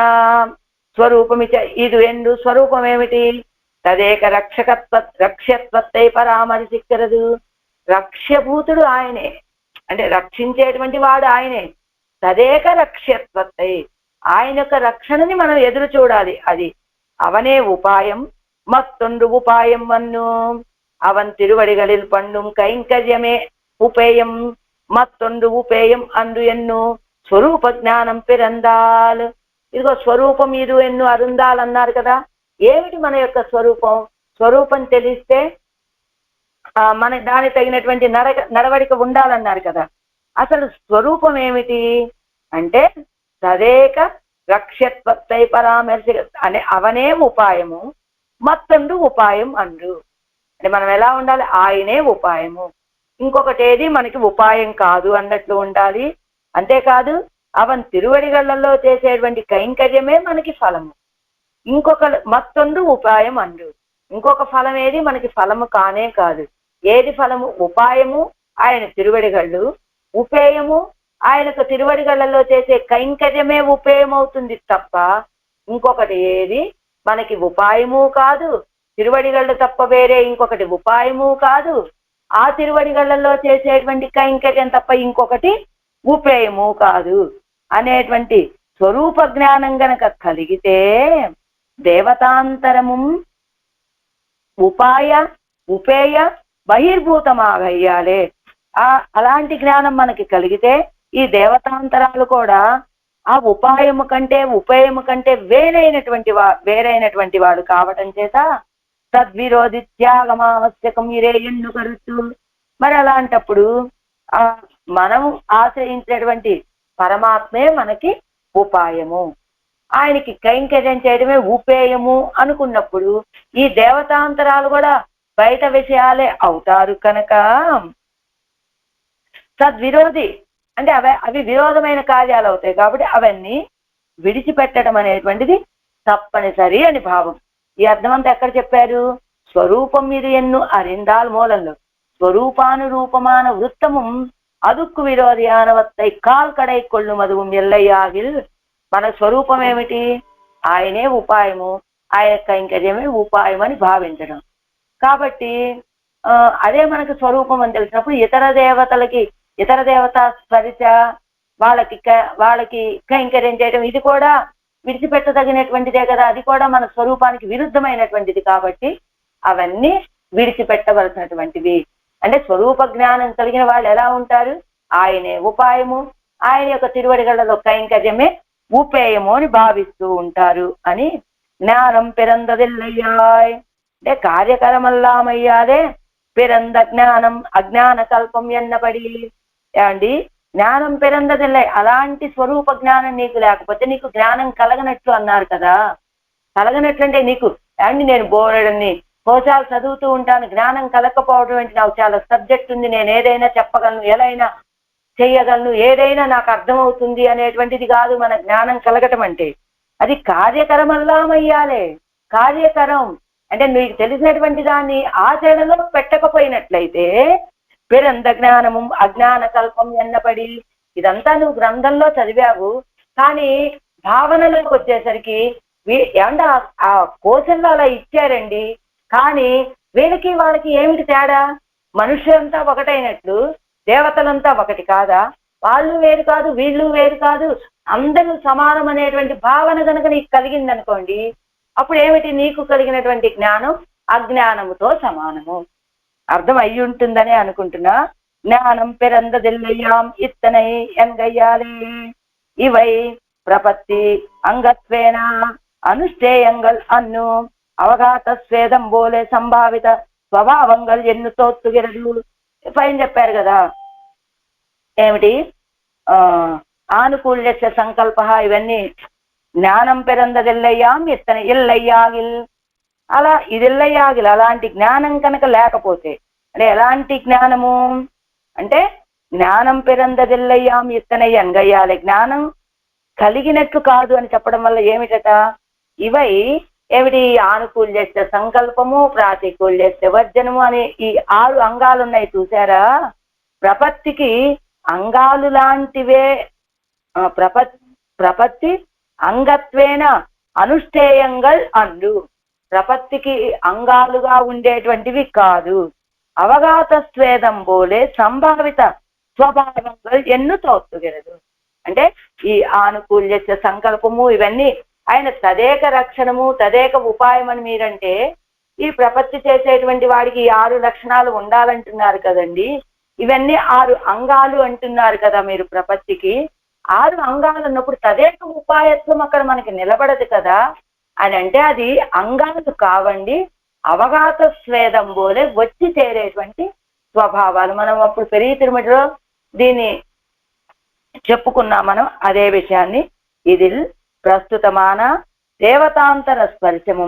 స్వరూపమిచ ఇది ఎందు స్వరూపం ఏమిటి? తదేక రక్ష్యత్వత్తై పరామర్శిక్కరదు. రక్ష్యభూతుడు ఆయనే, అంటే రక్షించేటువంటి వాడు ఆయనే. తదేక రక్ష్యత్వత్తై, ఆయన యొక్క రక్షణని మనం ఎదురు చూడాలి. అది అవనే ఉపాయం. మత్తొండు ఉపాయం వన్ను అవన్ తిరువడిగలిల్ పండుం కైంకర్యమే ఉపేయం. మత్తొండు ఉపేయం అందు ఎన్ను స్వరూప జ్ఞానం పిరందాల్. ఇదిగో స్వరూపం ఇది ఎన్ను అరుందాల్ అన్నారు కదా. ఏమిటి మన యొక్క స్వరూపం? స్వరూపం తెలిస్తే మన దానికి తగినటువంటి నడవడిక ఉండాలన్నారు కదా. అసలు స్వరూపం ఏమిటి అంటే తదేక రక్ష్యత్వత్తై పరామర్శ అనే అవనే ఉపాయము, మత్తండు ఉపాయం అండు. అంటే మనం ఎలా ఉండాలి? ఆయనే ఉపాయము, ఇంకొకటి ఏది మనకి ఉపాయం కాదు అన్నట్లు ఉండాలి. అంతేకాదు అవన్ తిరువడిగళ్లలో చేసేటువంటి కైంకర్యమే మనకి ఫలము. ఇంకొక మత్తొండు ఉపాయం అండు, ఇంకొక ఫలం ఏది మనకి ఫలము కానే కాదు. ఏది ఫలము? ఉపాయము ఆయన తిరువడిగళ్ళు, ఉపేయము ఆయనకు తిరువడిగళ్లలో చేసే కైంకర్యమే ఉపేయం అవుతుంది తప్ప ఇంకొకటి ఏది మనకి ఉపాయము కాదు. తిరువడిగళ్ళు తప్ప వేరే ఇంకొకటి ఉపాయము కాదు. ఆ తిరువడిగళ్లలో చేసేటువంటి కైంకర్యం తప్ప ఇంకొకటి ఉపేయము కాదు అనేటువంటి స్వరూప జ్ఞానం గనక కలిగితే దేవతాంతరము ఉపేయ బహిర్భూతమాగయ్యాలే. అలాంటి జ్ఞానం మనకి కలిగితే ఈ దేవతాంతరాలు కూడా ఆ ఉపాయము కంటే ఉపేయము కంటే వేరైనటువంటి వాడు కావటం చేత తద్విరోధి త్యాగమావశ్యకం ఇరే ఎన్ను కరుతూ. మరి అలాంటప్పుడు మనం ఆశ్రయించినటువంటి పరమాత్మే మనకి ఉపాయము, ఆయనకి కైంకర్యం చేయడమే ఉపేయము అనుకున్నప్పుడు ఈ దేవతాంతరాలు కూడా బయట విషయాలే అవుతారు కనుక తద్విరోధి అంటే అవి విరోధమైన కార్యాలు అవుతాయి కాబట్టి అవన్నీ విడిచిపెట్టడం అనేటువంటిది తప్పనిసరి అని భావం. ఈ అర్థమంతా ఎక్కడ చెప్పారు? స్వరూపం ఇది ఎన్ను అరిందాల్ మూలంలో. స్వరూపానురూపమాన వృత్తము అదుక్కు విరోధియానవత్తై కాల్ కడై కొళ్ళు మధువు ఎల్లయ్యాగిల్. మన స్వరూపం ఏమిటి? ఆయనే ఉపాయము, ఆయన కైంకర్యమే ఉపాయం అని భావించడం. కాబట్టి అదే మనకు స్వరూపం అని తెలిసినప్పుడు ఇతర దేవత స్పరిశ వాళ్ళకి కైంకర్యం చేయడం ఇది కూడా విడిచిపెట్టదగినటువంటిదే కదా. అది కూడా మన స్వరూపానికి విరుద్ధమైనటువంటిది. కాబట్టి అవన్నీ విడిచిపెట్టవలసినటువంటివి. అంటే స్వరూప జ్ఞానం కలిగిన వాళ్ళు ఎలా ఉంటారు? ఆయనే ఉపాయము, ఆయన యొక్క తిరువడిగళ్లలో కైంకర్యమే ఉపేయము అని భావిస్తూ ఉంటారు అని. జ్ఞానం పిరందదిల్లయ్యాయ్ అంటే కార్యకరమల్లామయ్యాదే పిరంద జ్ఞానం అజ్ఞాన కల్పం ఎన్నపడి. ఏమండి, జ్ఞానం పిరందదిల్లై, అలాంటి స్వరూప జ్ఞానం నీకు లేకపోతే నీకు జ్ఞానం కలగనట్లు అన్నారు కదా. కలగనట్లంటే నీకు అండి నేను బోరడని కోశాలు చదువుతూ ఉంటాను, జ్ఞానం కలగకపోవడం అంటే నాకు చాలా సబ్జెక్ట్ ఉంది, నేను ఏదైనా చెప్పగలను, ఎలా అయినా చెయ్యగలను, ఏదైనా నాకు అర్థమవుతుంది అనేటువంటిది కాదు మన జ్ఞానం కలగటం అంటే. అది కార్యకరమల్లామయ్యాలే. కార్యకరం అంటే నీకు తెలిసినటువంటి దాన్ని ఆచరణలో పెట్టకపోయినట్లయితే పిరంద జ్ఞానము అజ్ఞాన కల్పం ఎన్నపడి. ఇదంతా నువ్వు గ్రంథంలో చదివావు, కానీ భావనలోకి వచ్చేసరికి ఏమంటే ఆ కోశంలో అలా ఇచ్చారండి, కానీ వీళ్ళకి వాళ్ళకి ఏమిటి తేడా? మనుష్యులంతా ఒకటైనట్లు దేవతలంతా ఒకటి కాదా? వాళ్ళు వేరు కాదు, వీళ్ళు వేరు కాదు, అందరూ సమానం అనేటువంటి భావన కనుక నీకు కలిగిందనుకోండి, అప్పుడు ఏమిటి? నీకు కలిగినటువంటి జ్ఞానం అజ్ఞానముతో సమానము. అర్థం అయ్యి ఉంటుందని అనుకుంటున్నా. జ్ఞానం పిరందదిల్లయ్యాం ఇత్తనై ఎంగయ్యాలే ఇవై ప్రపత్తి అంగత్వేన అనుష్ఠేయంగల్ అన్ను అవగాత స్వేదం బోలే సంభావిత స్వభావంగల్ ఎన్ను తోత్తుగిరదు. పైన చెప్పారు కదా ఏమిటి? ఆనుకూల్య సంకల్ప, ఇవన్నీ జ్ఞానం పిరందదిల్లయ్యాం ఇత్తన ఇల్లయ్యాగిల్. అలా ఇదిల్లయ్యాగిల్ అలాంటి జ్ఞానం కనుక లేకపోతే, అంటే ఎలాంటి జ్ఞానము అంటే జ్ఞానం పిరందదిల్లయ్యాం ఇత్తనయ్య అంగయ్యాలి, జ్ఞానం కలిగినట్లు కాదు అని చెప్పడం వల్ల ఏమిటట? ఇవై ఏమిటి? ఆనుకూల్యస్య సంకల్పము, ప్రాతికూల్యస్య వర్జనము అనే ఈ 6 అంగాలు ఉన్నాయి చూసారా? ప్రపత్తికి అంగాలు లాంటివే. ప్రపత్తి అంగత్వేన అనుష్ఠేయంగల్ అండు. ప్రపత్తికి అంగాలుగా ఉండేటువంటివి కాదు. అవగాత స్వేదం బోలే సంభావిత స్వభావంగా ఎన్ను తోత్తుగలదు. అంటే ఈ ఆనుకూల్య సంకల్పము ఇవన్నీ ఆయన తదేక రక్షణము తదేక ఉపాయం అని మీరంటే, ఈ ప్రపత్తి చేసేటువంటి వాడికి 6 లక్షణాలు ఉండాలంటున్నారు కదండి. ఇవన్నీ 6 అంగాలు అంటున్నారు కదా మీరు. ప్రపత్తికి 6 అంగాలు ఉన్నప్పుడు తదేక ఉపాయత్వం అక్కడ మనకి నిలబడదు కదా అని అంటే, అది అంగాలు కావండి, అవగాత స్వేదం బోలే వచ్చి చేరేటువంటి స్వభావాలు. మనం అప్పుడు పెరిగి తిరుమలలో దీన్ని చెప్పుకున్నాం మనం అదే విషయాన్ని. ఇది ప్రస్తుతమాన దేవతాంతర స్పర్శము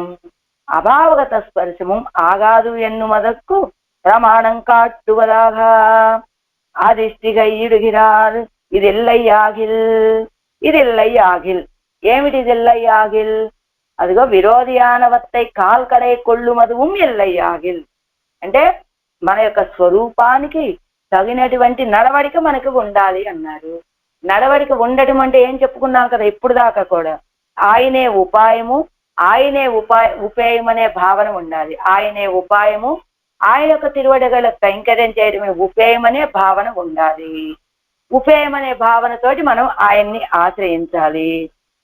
అభావగత స్పర్శము ఆగాదు ఎన్ను మదక్కు ప్రమాణం కాట్టువలాగా ఆదిష్టిగా ఈడుగిరారు. ఇది ఎల్లయ్యాగిల్, ఇది ఎల్లయ్యాగిల్. ఏమిటి ఎల్లయ్యాగిల్? అదిగో విరోధియానవత్తై కాల్కడై కొళ్ళు మధువు ఎల్లయ్యాగిల్. అంటే మన యొక్క స్వరూపానికి తగినటువంటి నడవడిక మనకు ఉండాలి అన్నారు. నడవడిక ఉండటం అంటే ఏం చెప్పుకున్నాం కదా ఇప్పుడు దాకా కూడా, ఆయనే ఉపాయము, ఆయనే ఉపేయం అనే భావన ఉండాలి. ఆయనే ఉపాయము, ఆయన యొక్క తిరువడిగల కైంకర్యం చేయడమే ఉపేయం అనే భావన ఉండాలి. ఉపేయం అనే భావనతోటి మనం ఆయన్ని ఆశ్రయించాలి.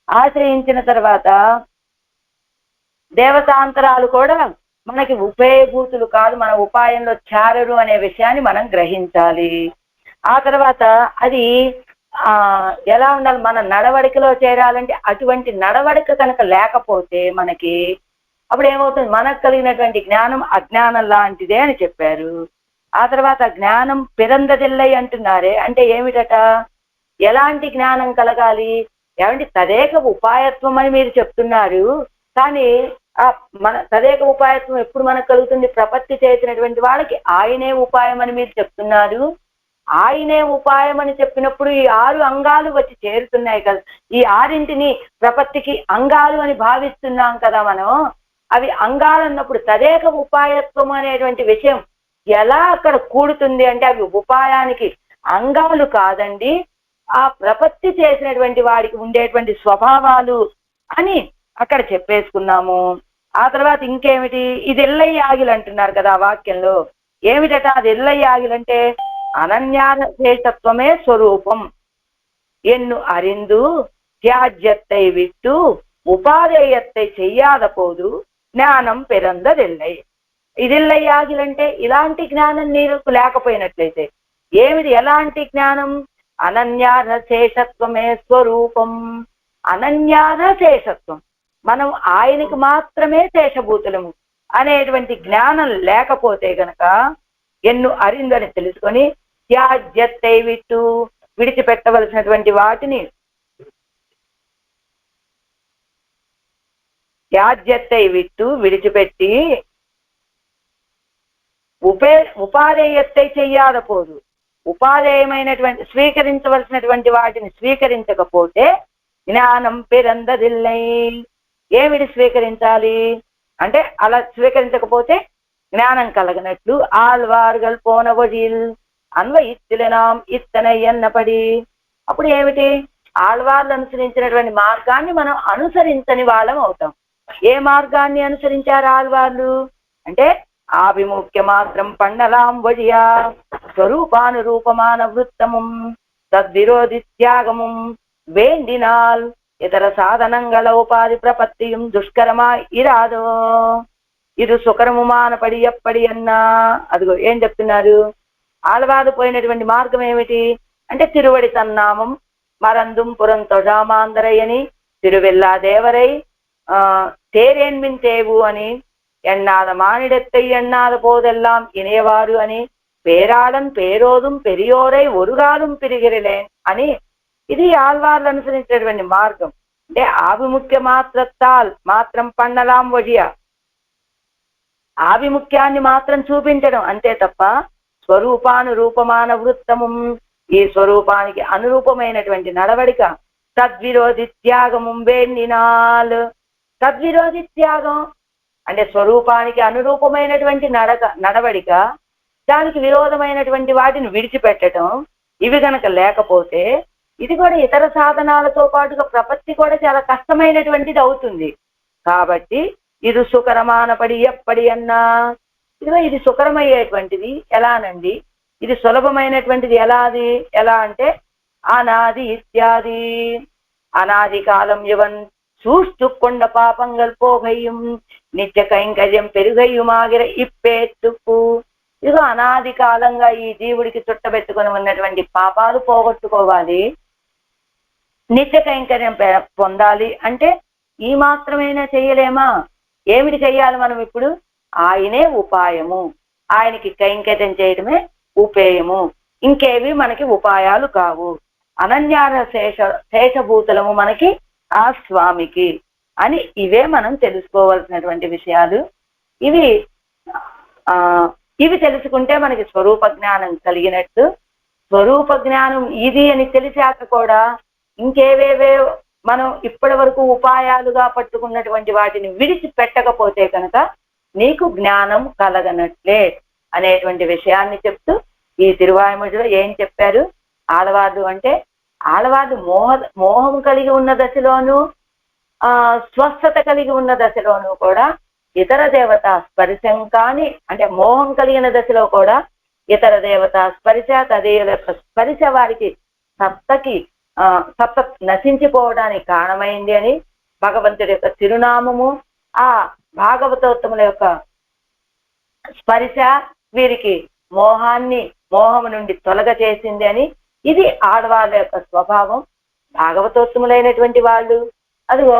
ఆశ్రయించిన తర్వాత దేవతాంతరాలు కూడా మనకి ఉపేయభూతులు కాదు, మన ఉపాయంలో చారరు అనే విషయాన్ని మనం గ్రహించాలి. ఆ తర్వాత అది ఎలా ఉండాలి? మన నడవడికలో చేరాలంటే అటువంటి నడవడిక కనుక లేకపోతే మనకి అప్పుడు ఏమవుతుంది? మనకు కలిగినటువంటి జ్ఞానం అజ్ఞానం లాంటిదే అని చెప్పారు. ఆ తర్వాత జ్ఞానం పిరందదిల్లై అంటున్నారే, అంటే ఏమిటట? ఎలాంటి జ్ఞానం కలగాలి? ఏమంటే తదేక ఉపాయత్వం అని మీరు చెప్తున్నారు, కానీ ఆ మన తదేక ఉపాయత్వం ఎప్పుడు మనకు కలుగుతుంది? ప్రపత్తి చేసినటువంటి వాళ్ళకి ఆయనే ఉపాయం అని మీరు చెప్తున్నారు. ఆయనే ఉపాయం అని చెప్పినప్పుడు ఈ 6 అంగాలు వచ్చి చేరుతున్నాయి కదా. ఈ 6ంటిని ప్రపత్తికి అంగాలు అని భావిస్తున్నాం కదా మనం. అవి అంగాలు అన్నప్పుడు తదేక ఉపాయత్వం అనేటువంటి విషయం ఎలా అక్కడ కూడుతుంది అంటే, అవి ఉపాయానికి అంగాలు కాదండి, ఆ ప్రపత్తి చేసినటువంటి వాడికి ఉండేటువంటి స్వభావాలు అని అక్కడ చెప్పేసుకున్నాము. ఆ తర్వాత ఇంకేమిటి, ఇది ఎల్లయ్యాగిలు అంటున్నారు కదా ఆ వాక్యంలో. ఏమిటట అది ఎల్లయ్యాగిలంటే అనన్యాశేషత్వమే స్వరూపం ఎన్ను అరిందు త్యాజ్యத்தை విట్టు ఉపాధేయத்தை చెయ్యాద పోదు జ్ఞానం పెరందదిల్లై. ఇది ఎల్లయ్యాగిలంటే ఇలాంటి జ్ఞానం నీకు లేకపోయినట్లయితే ఏమిటి, ఎలాంటి జ్ఞానం? అనన్యాశేషత్వమే స్వరూపం. అనన్యాశేషత్వం, మనం ఆయనకి మాత్రమే శేషభూతులము అనేటువంటి జ్ఞానం లేకపోతే గనక ఎన్ను అరిందని తెలుసుకొని త్యాజ్యத்தை విట్టు విడిచిపెట్టవలసినటువంటి వాటిని, త్యాజ్యத்தை విట్టు విడిచిపెట్టి ఉపాధేయத்தை చెయ్యాదపోదు, ఉపాధేయమైనటువంటి స్వీకరించవలసినటువంటి వాటిని స్వీకరించకపోతే జ్ఞానం పెరందదిల్లై. ఏమిటి స్వీకరించాలి అంటే అలా స్వీకరించకపోతే జ్ఞానం కలగనట్లు ఆల్వార్గల్ పోన వడిల్ అన్వయిత్తులనాం ఇత్తనై అన్నపడి. అప్పుడు ఏమిటి, ఆళ్వార్లు అనుసరించినటువంటి మార్గాన్ని మనం అనుసరించని వాళ్ళం అవుతాం. ఏ మార్గాన్ని అనుసరించారు ఆళ్వార్లు అంటే ఆభిముఖ్య మాత్రం పండలాం వడియా స్వరూపానురూపమాన వృత్తముం తద్విరోధి త్యాగముం వేండినాల్ ఇతర సాధనంగల ఉపాధి ప్రపత్తిயும் దుష్కరమా ఇరాదో. ఇది సుకరము మానపడి ఎప్పటి అన్నా. అదిగో ఏం చెప్తున్నారు, ఆళ్వారు పోయినటువంటి మార్గం ఏమిటి అంటే తిరువడి తన్నామం మరందుం పురం తొజామాందరయ్యని తిరువెల్లా దేవరై తేరేన్మిన్ తేవు అని ఎన్నాద మానిడెత్తై ఎన్నాద పోదెల్లాం ఇనేవారు అని పేరాడన్ పేరోదుం పెరియోరై ఒరుగాలం పిరిగిరలేన్ అని. ఇది ఆళ్వార్లు అనుసరించేటువంటి మార్గం. అంటే ఆభిముఖ్య మాత్రత్తాల్ మాత్రం పండలాం వడియా, ఆభిముఖ్యాన్ని మాత్రం చూపించడం అంతే తప్ప స్వరూపానురూపమాన వృత్తము, ఈ స్వరూపానికి అనురూపమైనటువంటి నడవడిక తద్విరోధి త్యాగము వేణినాల్. తద్విరోధి త్యాగం అంటే స్వరూపానికి అనురూపమైనటువంటి నడవడిక, దానికి విరోధమైనటువంటి వాటిని విడిచిపెట్టడం. ఇవి గనక లేకపోతే ఇది కూడా ఇతర సాధనాలతో పాటుగా ప్రపత్తి కూడా చాలా కష్టమైనటువంటిది అవుతుంది. కాబట్టి ఇది సుకరమానపడి ఎప్పటి అన్నా, ఇదిగో ఇది సుకరమయ్యేటువంటిది ఎలానండి, ఇది సులభమైనటువంటిది ఎలా అంటే అనాది ఇత్యాది. అనాది కాలం యవన్ సూష్టు కొండ పాపంగల్ పోగయ్యం నిత్య కైంకర్యం పెరుగయ్యుమాగిర ఇప్పేట్టుకు. ఇదిగో అనాది కాలంగా ఈ జీవుడికి చుట్టబెట్టుకొని ఉన్నటువంటి పాపాలు పోగొట్టుకోవాలి, నిత్య కైంకర్యం పొందాలి అంటే ఈ మాత్రమైనా చెయ్యలేమా? ఏమిటి చెయ్యాలి మనం ఇప్పుడు? ఆయనే ఉపాయము, ఆయనకి కైంకర్యం చేయడమే ఉపేయము, ఇంకేవి మనకి ఉపాయాలు కావు. అనన్యార శేషభూతులము మనకి ఆ స్వామికి అని. ఇవే మనం తెలుసుకోవాల్సినటువంటి విషయాలు. ఇవి తెలుసుకుంటే మనకి స్వరూప జ్ఞానం కలిగినట్టు. స్వరూప జ్ఞానం ఇది అని తెలిసాక కూడా ఇంకేవేవే మనం ఇప్పటి వరకు ఉపాయాలుగా పట్టుకున్నటువంటి వాటిని విడిచిపెట్టకపోతే కనుక నీకు జ్ఞానం కలగనట్లే అనేటువంటి విషయాన్ని చెప్తూ ఈ తిరువాయిముడిలో ఏం చెప్పారు? ఆళ్వార్లు అంటే ఆళ్వార్లు మోహం కలిగి ఉన్న దశలోనూ స్వస్థత కలిగి ఉన్న దశలోనూ కూడా ఇతర దేవతా స్పర్శం కానీ, అంటే మోహం కలిగిన దశలో కూడా ఇతర దేవతా స్పర్శ తదేవ స్పర్శ వారికి సత్త నశించిపోవడానికి కారణమైంది అని భగవంతుడి యొక్క తిరునామము, ఆ భాగవతోత్తముల యొక్క స్పర్శ వీరికి మోహము నుండి తొలగ చేసింది అని. ఇది ఆడవాళ్ళ యొక్క స్వభావం. భాగవతోత్తములైనటువంటి వాళ్ళు అదిగో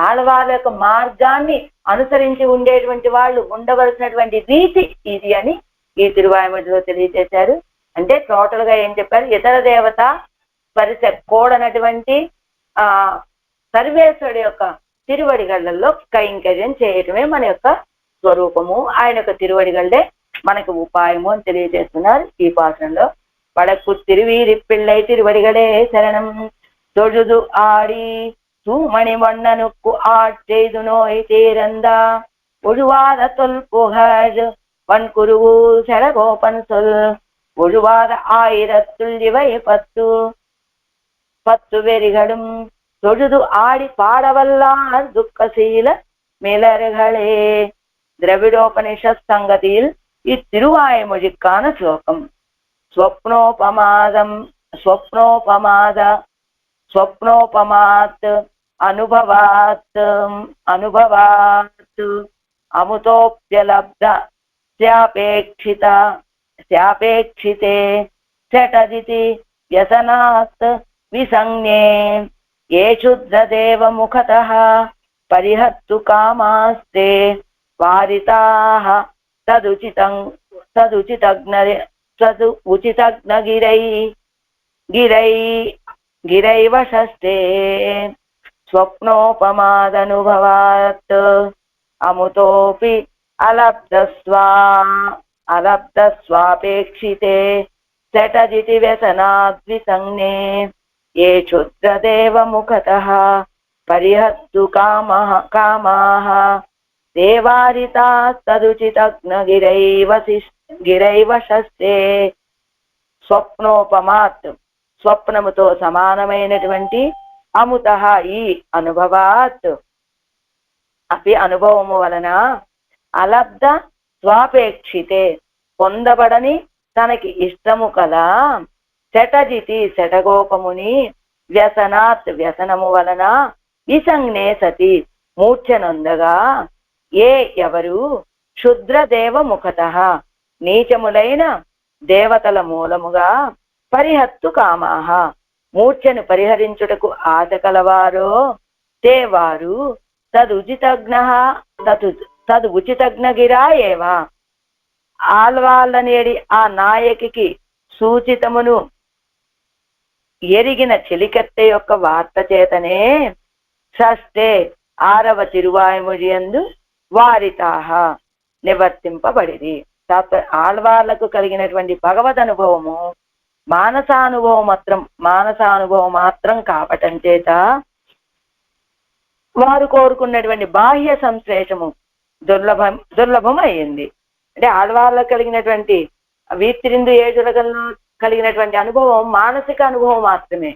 ఆడవాళ్ళ యొక్క మార్గాన్ని అనుసరించి ఉండేటువంటి వాళ్ళు ఉండవలసినటువంటి రీతి ఇది అని ఈ తిరువాయిముడిలో తెలియజేశారు. అంటే టోటల్ గా ఏం చెప్పారు? ఇతర దేవత స్పర్శ కూడనటువంటి సర్వేశ్వరుడి యొక్క తిరువడిగళ్లలో కైంకర్యం చేయటమే మన యొక్క స్వరూపము. ఆయన యొక్క తిరువడిగళ్లే మనకు ఉపాయము అని తెలియజేస్తున్నారు ఈ పాఠంలో. వడకు తిరువీరి పిళ్ళై తిరువడిగడే శరణం தொழுது ஆடி தூமணி வண்ணனுக்கு ஆற்றெய்து நோய் தேரந்தா ஒழுவாத தொல் புகழ் வன்குருவு சடகோபன் சொல் ஒழுவாத ஆயிரத்துள் இவை பத்து வெறிகளும் தொழுது ஆடி பாடவல்லார் துக்கசீல மிளர்களே. திரவிடோபனிஷத் சங்கதியில் இத்திருவாய்மொழிக்கான ஸ்லோகம். ஸ்வப்னோபமாதம் ஸ்வப்னோபமாத் அனுபவாத் அமுதோப்யலப்த ஸ்யாபேக்ஷிதே சடதிதி யசனாத் விசங்ஞே ये क्षुद्रदेव मुखतः परिहर्तु कामास्ते वारिताः गिरैवशस्ते स्वप्नोपमादनुभवात् अमुतोऽपि अलब्धस्वापेक्षिते चटदिति व्यसनाद्विसंज्ञे ये क्षुद्रदेव मुखतः परिहर्तु कामाः देवारितास्तदुचितग्नगिरैवशस्ते. స్వప్నోపమాత్ స్వప్నముతో సమానమైనటువంటి అముతః ఈ అనుభవాత్ అపి అనుభవము వలన అలబ్ధ స్వాపేక్షితే పొందబడని తనకి ఇష్టము కల శటజితి శటగోపముని వ్యసనాత్ వ్యసనము వలన విసంజ్ఞే సతి మూర్ఛనొందగా ఏ ఎవరు క్షుద్రదేవ ముఖతః నీచములైన దేవతల మూలముగా పరిహత్తు కామాహ మూర్ఛను పరిహరించుటకు ఆశ కలవారో తేవారు తదుచితజ్ఞగిరా ఏవా ఆల్వాళ్ళనేడి ఆ నాయకికి సూచితమును ఎరిగిన చెలికత్తె యొక్క వార్త చేతనే షష్ఠే 6వ తిరువాయుమొழிయందు వారితాహ నివర్తింపబడిది. ఆళ్వార్లకు కలిగినటువంటి భగవద్ అనుభవము మానసానుభవం మాత్రం కావటం చేత వారు కోరుకున్నటువంటి బాహ్య సంశ్లేషము దుర్లభం అయ్యింది. అంటే ఆళ్వార్లకు కలిగినటువంటి వీతిరిందు ఏజులలో కలిగినటువంటి అనుభవం మానసిక అనుభవం మాత్రమే.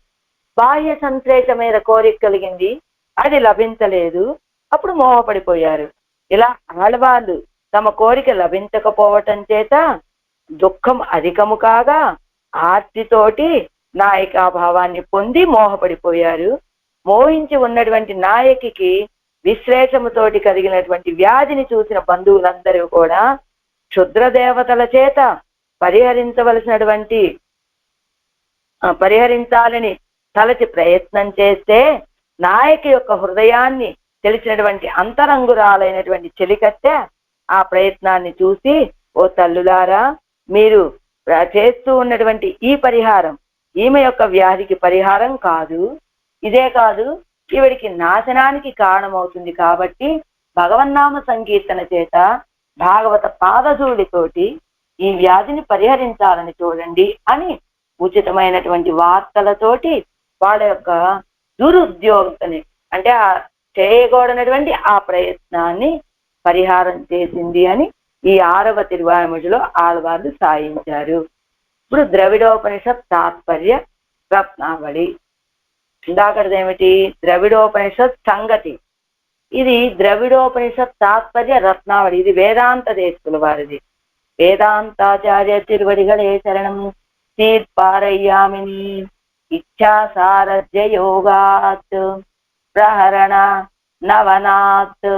బాహ్య సంశ్లేష మీద కోరిక కలిగింది, అది లభించలేదు, అప్పుడు మోహపడిపోయారు. ఇలా ఆళ్వార్లు తమ కోరిక లభించకపోవటం చేత దుఃఖం అధికము కాగా ఆర్తితోటి నాయకాభావాన్ని పొంది మోహపడిపోయారు. మోహించి ఉన్నటువంటి నాయకికి విశ్లేషముతోటి కలిగినటువంటి వ్యాధిని చూసిన బంధువులందరూ కూడా క్షుద్రదేవతల చేత పరిహరించాలని తలచి ప్రయత్నం చేస్తే నాయకి యొక్క హృదయాన్ని తెలిసినటువంటి అంతరంగురాలైనటువంటి చెలికత్తె ఆ ప్రయత్నాన్ని చూసి, ఓ తల్లులారా, మీరు చేస్తూ ఉన్నటువంటి ఈ పరిహారం ఈమె యొక్క వ్యాధికి పరిహారం కాదు, ఇదే కాదు ఈవిడికి నాశనానికి కారణమవుతుంది. కాబట్టి భగవన్నామ సంకీర్తన చేత భాగవత పాదధూళితోటి ఈ వ్యాధిని పరిహరించాలని చూడండి అని ఉచితమైనటువంటి వార్తలతోటి వాళ్ళ యొక్క దురుద్యోగతని అంటే చేయకూడనటువంటి ఆ ప్రయత్నాన్ని పరిహారం చేసింది అని ఈ 6వ తిరువాయుమొழிలో ఆళ్వార్లు సాయించారు. ఇప్పుడు ద్రవిడోపనిషత్ తాత్పర్య రత్నావళి. ఇందాకదేమిటి? ద్రవిడోపనిషత్ సంగతి. ఇది ద్రవిడోపనిషత్ తాత్పర్య రత్నావళి. ఇది వేదాంత దేశకుల వారిది. వేదాంతాచార్య తిరువడిగళే శరణం. తీర్పారయ్యామిని ఇచ్ఛాసారథ్య యోగాత్ ప్రహరణ నవనాత్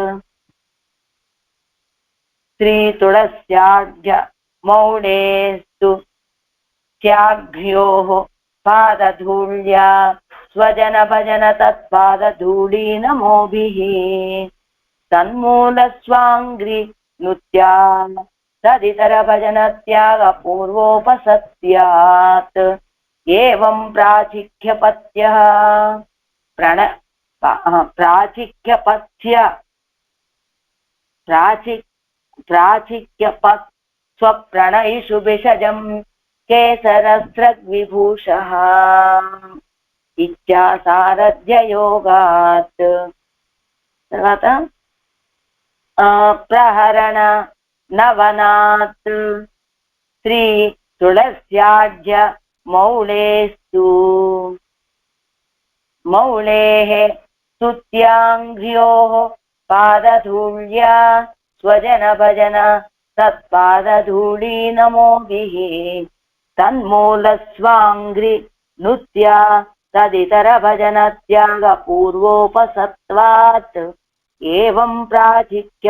శ్రీ తులస్యాఢ్య మౌళేస్తు త్యాఘ్యోః పాదధూళ్యా స్వజన భజన తత్పాదధూళీ నమోభిః తన్మూల స్వాంగ్రి నృత్యా తదితర భజన త్యాగ పూర్వోపసత్యాత్ ఏవం ప్రాచిక్యపత్యః ప్రాచిక్యపత్ స్వప్రణయిషు భిషజం కేసరస్రగ్విభూషః ఇచ్ఛాసారథ్య యోగాత్. తర్వాత ప్రహరణ నవనాత్ శ్రీ తులస్యాఢ్య మౌళేస్తు మౌళేః స్తుత్యాంఘ్ర్యోః పాదధూళ్యా స్వజన భజన తత్పాదధూళీ నమోభిః తన్మూల స్వాంగ్రి నృత్య తదితర భజన త్యాగ పూర్వోపసత్వాత్ ఏవం ప్రాచిక్య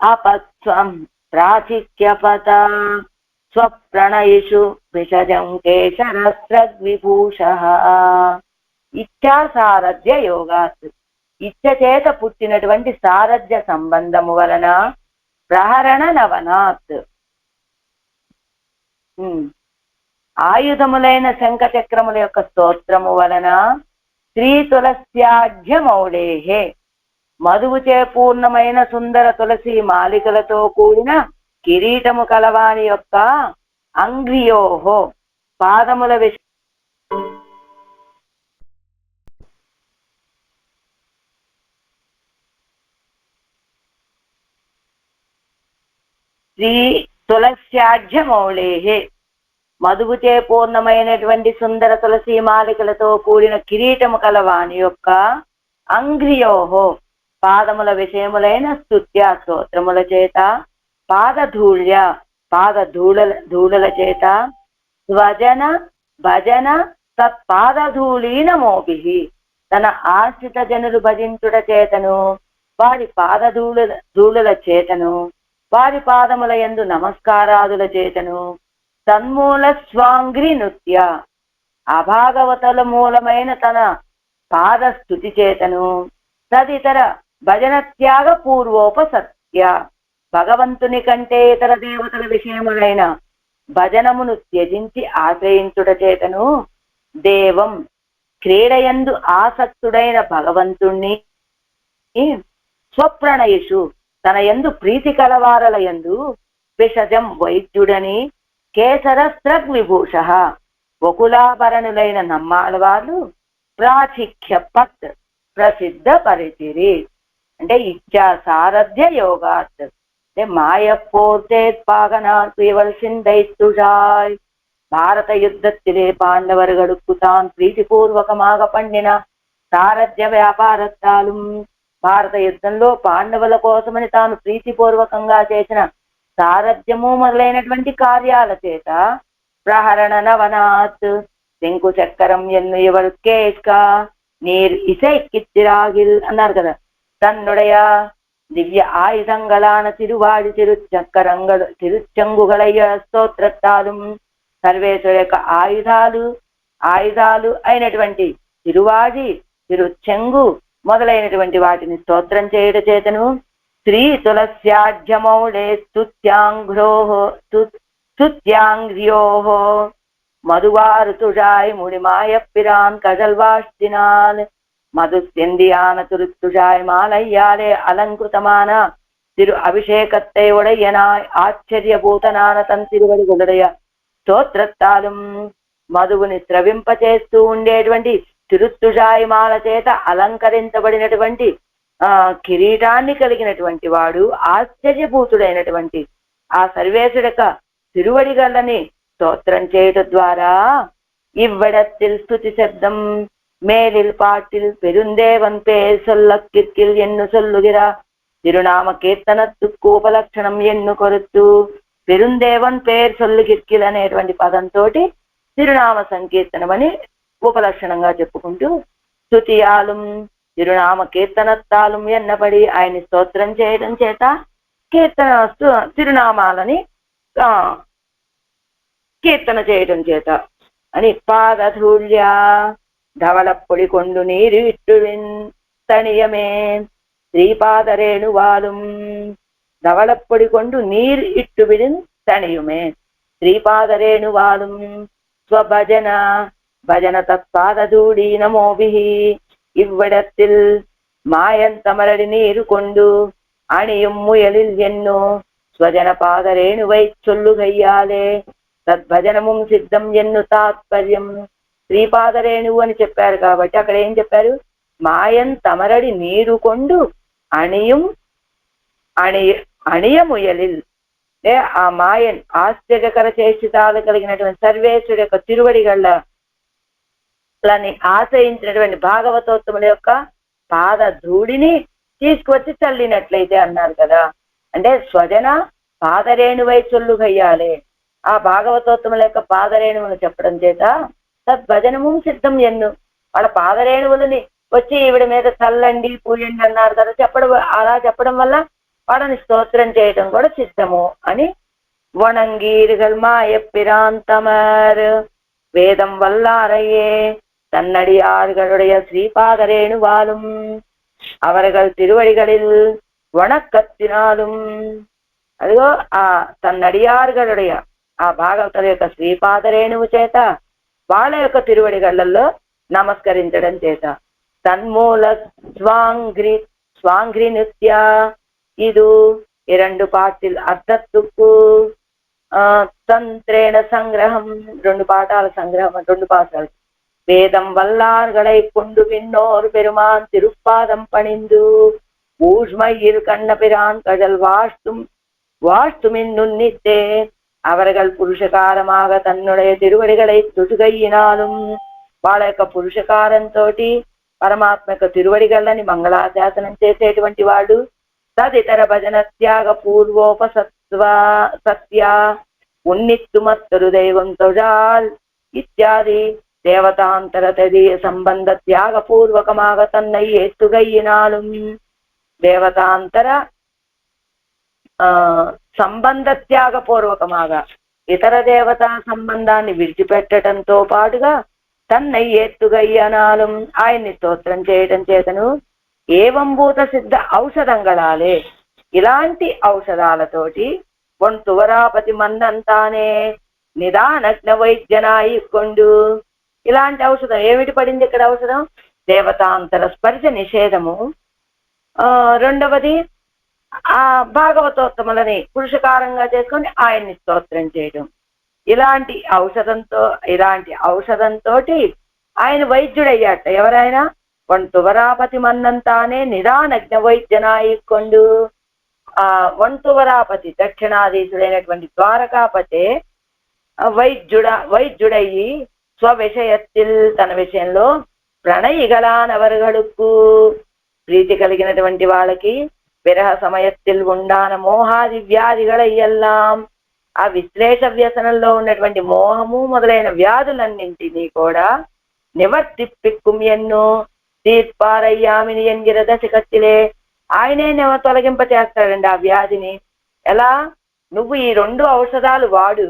అపత్వం ప్రాచిక్యపత స్వప్రణయిషు విషజం కేశరస్రగ్విభూషః. ఇచ్చా సారథ్య యోగాత్, ఇచ్చ చేత పుట్టినటువంటి సారథ్య సంబంధము వలన ప్రహరణ నవనాత్, ఆయుధములైన శంఖ చక్రముల యొక్క స్తోత్రము వలన శ్రీ తులస్యాఢ్యమౌళేహే, మధువుచే పూర్ణమైన సుందర తులసి మాలికలతో కూడిన కిరీటము కలవాని యొక్క అంగ్రియోహో పాదముల శ్రీ తులస్యాఢ్యమౌళేహే, మధువుచే పూర్ణమైనటువంటి సుందర తులసి మాలికలతో కూడిన కిరీటము కలవాని యొక్క అంగ్రియోహో పాదముల విషయములైన స్తుత్య స్తోత్రముల చేత, పాదధూళ్య ధూళల చేత, స్వజన భజన తత్పాదధూళీనమోభిః తన ఆశ్రిత జనులు భజించుట చేతను, వారి ధూళల చేతను, వారి పాదముల యందు నమస్కారాదుల చేతను, తన్మూల స్వాంగ్రి నృత్య అభాగవతుల మూలమైన తన పాదస్థుతి చేతను, తదితర భజన త్యాగ పూర్వోపసత్య భగవంతుని కంటే ఇతర దేవతల విషయములైన భజనమును త్యజించి ఆశ్రయించుట చేతను, దేవం క్రీడయందు ఆసక్తుడైన భగవంతుణ్ణి, స్వప్రణయిషు తన యందు ప్రీతి కలవారల యందు, విషజం వైద్యుడని, కేసరస్రగ్విభూషః వకులాభరణులైన నమ్మాళ్ళవాళ్ళు, ప్రాచిక్య పత్ ప్రసిద్ధ పరిచిరి. అంటే ఇచ్చా సారథ్య యోగాత్, అంటే మాయ போர்த்தேத்பாகனாத் சிந்தைத்துழாய். பாரத யுத்தத்திலே பாண்டவர்களுக்கு தான் ప్రీతిపూర్వకமாக పండిన సారథ్య వ్యాపారத்தாலும், భారత యుద్ధంలో పాండవుల కోసమని తాను ప్రీతిపూర్వకంగా చేసిన సారథ్యము మొదలైనటువంటి కార్యాల చేత, ప్రహరణ నవనాత్ శంకు చక్రం ఎన్ను ఎవరు కేస్కా నీర్ ఇసై కిచ్చిరాగిల్ అన్నారు కదా. తన్నుடைய திவ்ய ஆயுதங்களான திருவாடி తిరుచంగుగలయ్య స్తోత్రத்தாலும், సర్వేశ్వర యొక్క ఆయుధాలు అయినటువంటి తిరువాడి, తిరుచెంగు మొదలైనటువంటి వాటిని స్తోత్రం చేయట చేతను, శ్రీ తులస్యాఢ్యమౌళే స్తుత్యాంగ్ర్యోహో మధువారు తుழாய் முடிமாயப்பிரான் கழல்வாழ்த்தினால் மது செந்தியான துருத்துழாய் மாலையாலே அலங்கிருத்தமான திரு அபிஷேகத்தை உடையனாய் ఆశ్చర్యభూతనాన తన తిరువడిగులయ స్తోత్రத்தாலும், మధువుని స్రవింపచేస్తూ ఉండేటువంటి తిరుత్తుజాయి మాల చేత అలంకరించబడినటువంటి కిరీటాన్ని కలిగినటువంటి వాడు, ఆశ్చర్యభూతుడైనటువంటి ఆ సర్వేశ్వరక తిరువడిగళ్ళని స్తోత్రం చేయటం ద్వారా, ఇవ్వడத்தில் స్తుతి శబ్దం மேலில் பாட்டில் பெருந்தேவன் பேர் சொல்ல கிற்கில் என்னு சொல்லுகிறா திருநாம కీర్తనத்துக்கு ఉపలక్షణం ఎన్ను కొరుతూ, పెరుందేవన్ పేరు సొల్లు కిర్కిల్ అనేటువంటి పదంతో తిరునామ సంకీర్తనం అని ఉపలక్షణంగా చెప్పుకుంటూ, స్తుతియాலும் తిరునామ కీర్తనత్తాலும் ఎన్నబడి ఆయన స్తోత్రం చేయడం చేత తిరునామాలని కీర్తన చేయడం చేత అని, పాదధూళ్య ധവളപ്പൊടി കൊണ്ടു നീര് ഇട്ടുവിൻ തണിയമേ ശ്രീപാദരേണുവാലും, ധവളപ്പൊടി കൊണ്ടു നീർ ഇട്ടുവിൻ തണിയുമേ ശ്രീപാദരേണുവാലും, സ്വഭജന ഭജന തത്പാദധൂളി നമോഭിഃ ഇவ்விடത്തിൽ മായൻ തമരടി നീരു കൊണ്ടു അണിയും മുയലിൽ എന്നു സ്വജന പാദരേണുവൈ ചൊല്ലുകയ്യാലే తద్భజనము సిద్ధం ఎన్ను తాత్పర్యం. శ్రీపాదరేణువు అని చెప్పారు కాబట్టి అక్కడ ఏం చెప్పారు, మాయన్ తమరడి నీరు కొండు అణియముయలిల్, అంటే ఆ మాయన్ ఆశ్చర్యకర చేష్టితాలు కలిగినటువంటి సర్వేశ్వరుడు యొక్క తిరువడిగళ్ళని ఆశ్రయించినటువంటి భాగవతోత్తముల యొక్క పాద ధూళిని తీసుకువచ్చి చల్లినట్లయితే అన్నారు కదా. అంటే స్వజన పాదరేణువై చొల్లుగయ్యాలే. ఆ భాగవతోత్తముల యొక్క పాదరేణువులు చెప్పడం చేత తద్భజనము సిద్ధం ఎన్ను. వాళ్ళ పాదరేణువులని వచ్చి ఈవిడ మీద చల్లండి పూయండి అన్నారు కదా. అలా చెప్పడం వల్ల వాళ్ళని స్తోత్రం చేయడం కూడా సిద్ధము అని வணங்கீர்கள் மாயப்பிராந்தமர் வேதம் வல்லாரையே தன்னடியார்களுடைய ஸ்ரீபாதரேணுவாலும் அவர்கள் திருவடிகளில் వణకత్తినాலும். అదిగో ఆ తన్నడియాர்களுடைய ఆ భాగవతుల యొక్క శ్రీపాదరేణువు చేత వాళ్ళ యొక్క తిరువడిగళ్లలో నమస్కరించడం చేత తన్మూల స్వాంగ్రి నృత్య ಇದು ಎರಡು పాటిల్ అర్థత్తుకు తంత్రేణ సంగ్రహం, రెండు పాఠాల సంగ్రహం, రెండు పాఠాలు. வேதம் வல்லார்களை கொண்டு பின்னோர் பெருமான் திருப்பாதம் பணிந்து ஊழ்மையில் கண்ணபிரான் கடல் வாழ்த்துமின் நுண்ணித்தே அவர்கள் புరుషకారமாக தன்னுடைய తిరువడిகளை తుటుగయ్యినాலும் వాళ్ళ యొక్క పురుషకారంతో పరమాత్మ యొక్క తిరువడిగళ్ళని మంగళాశాసనం చేసేటువంటి వాడు తదితర భజన త్యాగ పూర్వోపసత్వ సత్య ఉన్నిత్తుమత్తరు దైవం తొజాల్ ఇత్యాది దేవతాంతర తదీయ సంబంధ త్యాగపూర్వకமாக தன்னை ஏத்துகையினாலும் దేవతాంతర సంబంధ త్యాగపూర్వకమాగా ఇతర దేవతా సంబంధాన్ని విడిచిపెట్టడంతో పాటుగా తన్నై ఏత్తుగయ్యనాలం ఆయన్ని స్తోత్రం చేయడం చేతను ఏవంభూత సిద్ధ ఔషధంగళాలే ఇలాంటి ఔషధాలతోటి ఒంతువరాపతి మందంతానే నిదానగ్న వైద్యనాయికొండు. ఇలాంటి ఔషధం ఏమిటి పడింది ఇక్కడ? ఔషధం దేవతాంతర స్పర్శ నిషేధము, రెండవది ఆ భాగవతోత్తములని పురుషకారంగా చేసుకొని ఆయన్ని స్తోత్రం చేయడం. ఇలాంటి ఔషధంతో ఆయన వైద్యుడయ్యాట. ఎవరైనా ఒంతువరాపతి మన్నంతానే నిదానజ్ఞ వైద్యనాయికొండు. ఆ ఒంతువరాపతి దక్షిణాధీశుడైనటువంటి ద్వారకాపతే వైద్యుడయ్యి స్వవిషయத்தில் తన విషయంలో ప్రణయిగలానవర్గడుకు ప్రీతి కలిగినటువంటి వాళ్ళకి విరహ సమయத்தில் ఉండాన మోహాది వ్యాధిగళయ్యెల్లాం ఆ విశ్లేష వ్యసనంలో ఉన్నటువంటి మోహము మొదలైన వ్యాధులన్నింటినీ కూడా నివర్తిప్పిక్కుం ఎన్నో తీర్పారయ్యామిని ఎంగిర దశకత్తిలే ఆయనే తొలగింప చేస్తాడండి ఆ వ్యాధిని. ఎలా? నువ్వు ఈ రెండు ఔషధాలు వాడు,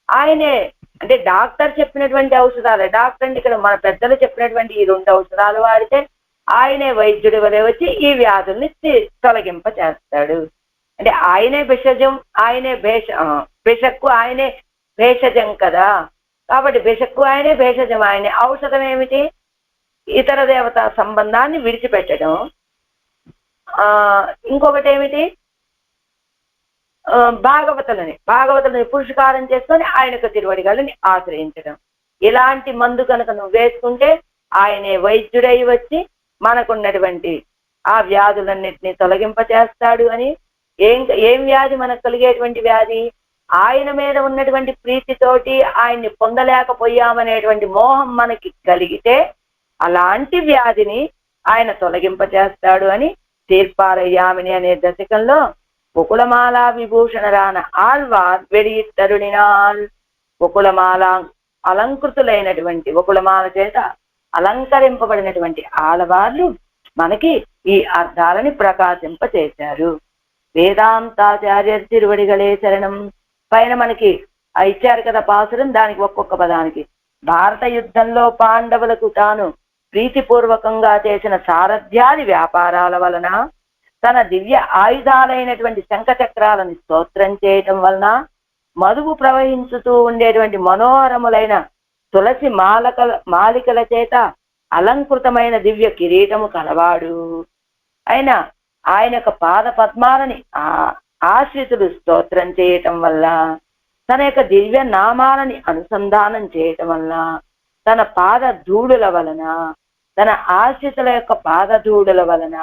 ఆయనే అంటే డాక్టర్ చెప్పినటువంటి ఔషధాలు, డాక్టర్ అంటే ఇక్కడ మన పెద్దలు చెప్పినటువంటి ఈ రెండు ఔషధాలు వాడితే ఆయనే వైద్యుడి వలె వచ్చి ఈ వ్యాధుల్ని తొలగింప చేస్తాడు. అంటే ఆయనే భిషజం, ఆయనే భిషక్కు ఆయనే భేషజం కదా. కాబట్టి భిషక్కు ఆయనే, భేషజం ఆయనే. ఔషధం ఏమిటి? ఇతర దేవతా సంబంధాన్ని విడిచిపెట్టడం. ఇంకొకటి ఏమిటి? భాగవతులని పురుషకారం చేసుకొని ఆయన యొక్క తిరువడిగలని ఆశ్రయించడం. ఇలాంటి మందు కనుక నువ్వు వేసుకుంటే ఆయనే వైద్యుడై వచ్చి మనకున్నటువంటి ఆ వ్యాధులన్నిటినీ తొలగింప చేస్తాడు అని. ఏం వ్యాధి మనకు కలిగేటువంటి వ్యాధి? ఆయన మీద ఉన్నటువంటి ప్రీతితోటి ఆయన్ని పొందలేకపోయామనేటువంటి మోహం మనకి కలిగితే అలాంటి వ్యాధిని ఆయన తొలగింప చేస్తాడు అని తీర్పారయ్యామిని అనే దశకంలో బకుళమాల విభూషణ రాన ఆళ్వార్ వెడియిట్టరుణినాల్. బకుళమాల అలంకృతులైనటువంటి బకుళమాల చేత అలంకరింపబడినటువంటి ఆడవార్లు మనకి ఈ అర్థాలని ప్రకాశింప చేశారు. వేదాంతాచార్య తిరువడిగలే శరణం. పైన మనకి ఇచ్చారు కదా పాసురం, దానికి ఒక్కొక్క పదానికి భారత యుద్ధంలో పాండవులకు తాను ప్రీతిపూర్వకంగా చేసిన సారథ్యాది వ్యాపారాల వలన, తన దివ్య ఆయుధాలైనటువంటి శంఖచక్రాలను స్తోత్రం చేయటం వలన, మధువు ప్రవహించుతూ ఉండేటువంటి మనోహరములైన తులసి మాలికల చేత అలంకృతమైన దివ్య కిరీటము కలవాడు ఆయన యొక్క పాద పద్మాలని ఆశ్రితులు స్తోత్రం చేయటం వల్ల, తన యొక్క దివ్య నామాలని అనుసంధానం చేయటం వల్ల, తన పాద ధూళుల వలన, తన ఆశ్రితుల యొక్క పాద ధూళుల వలన,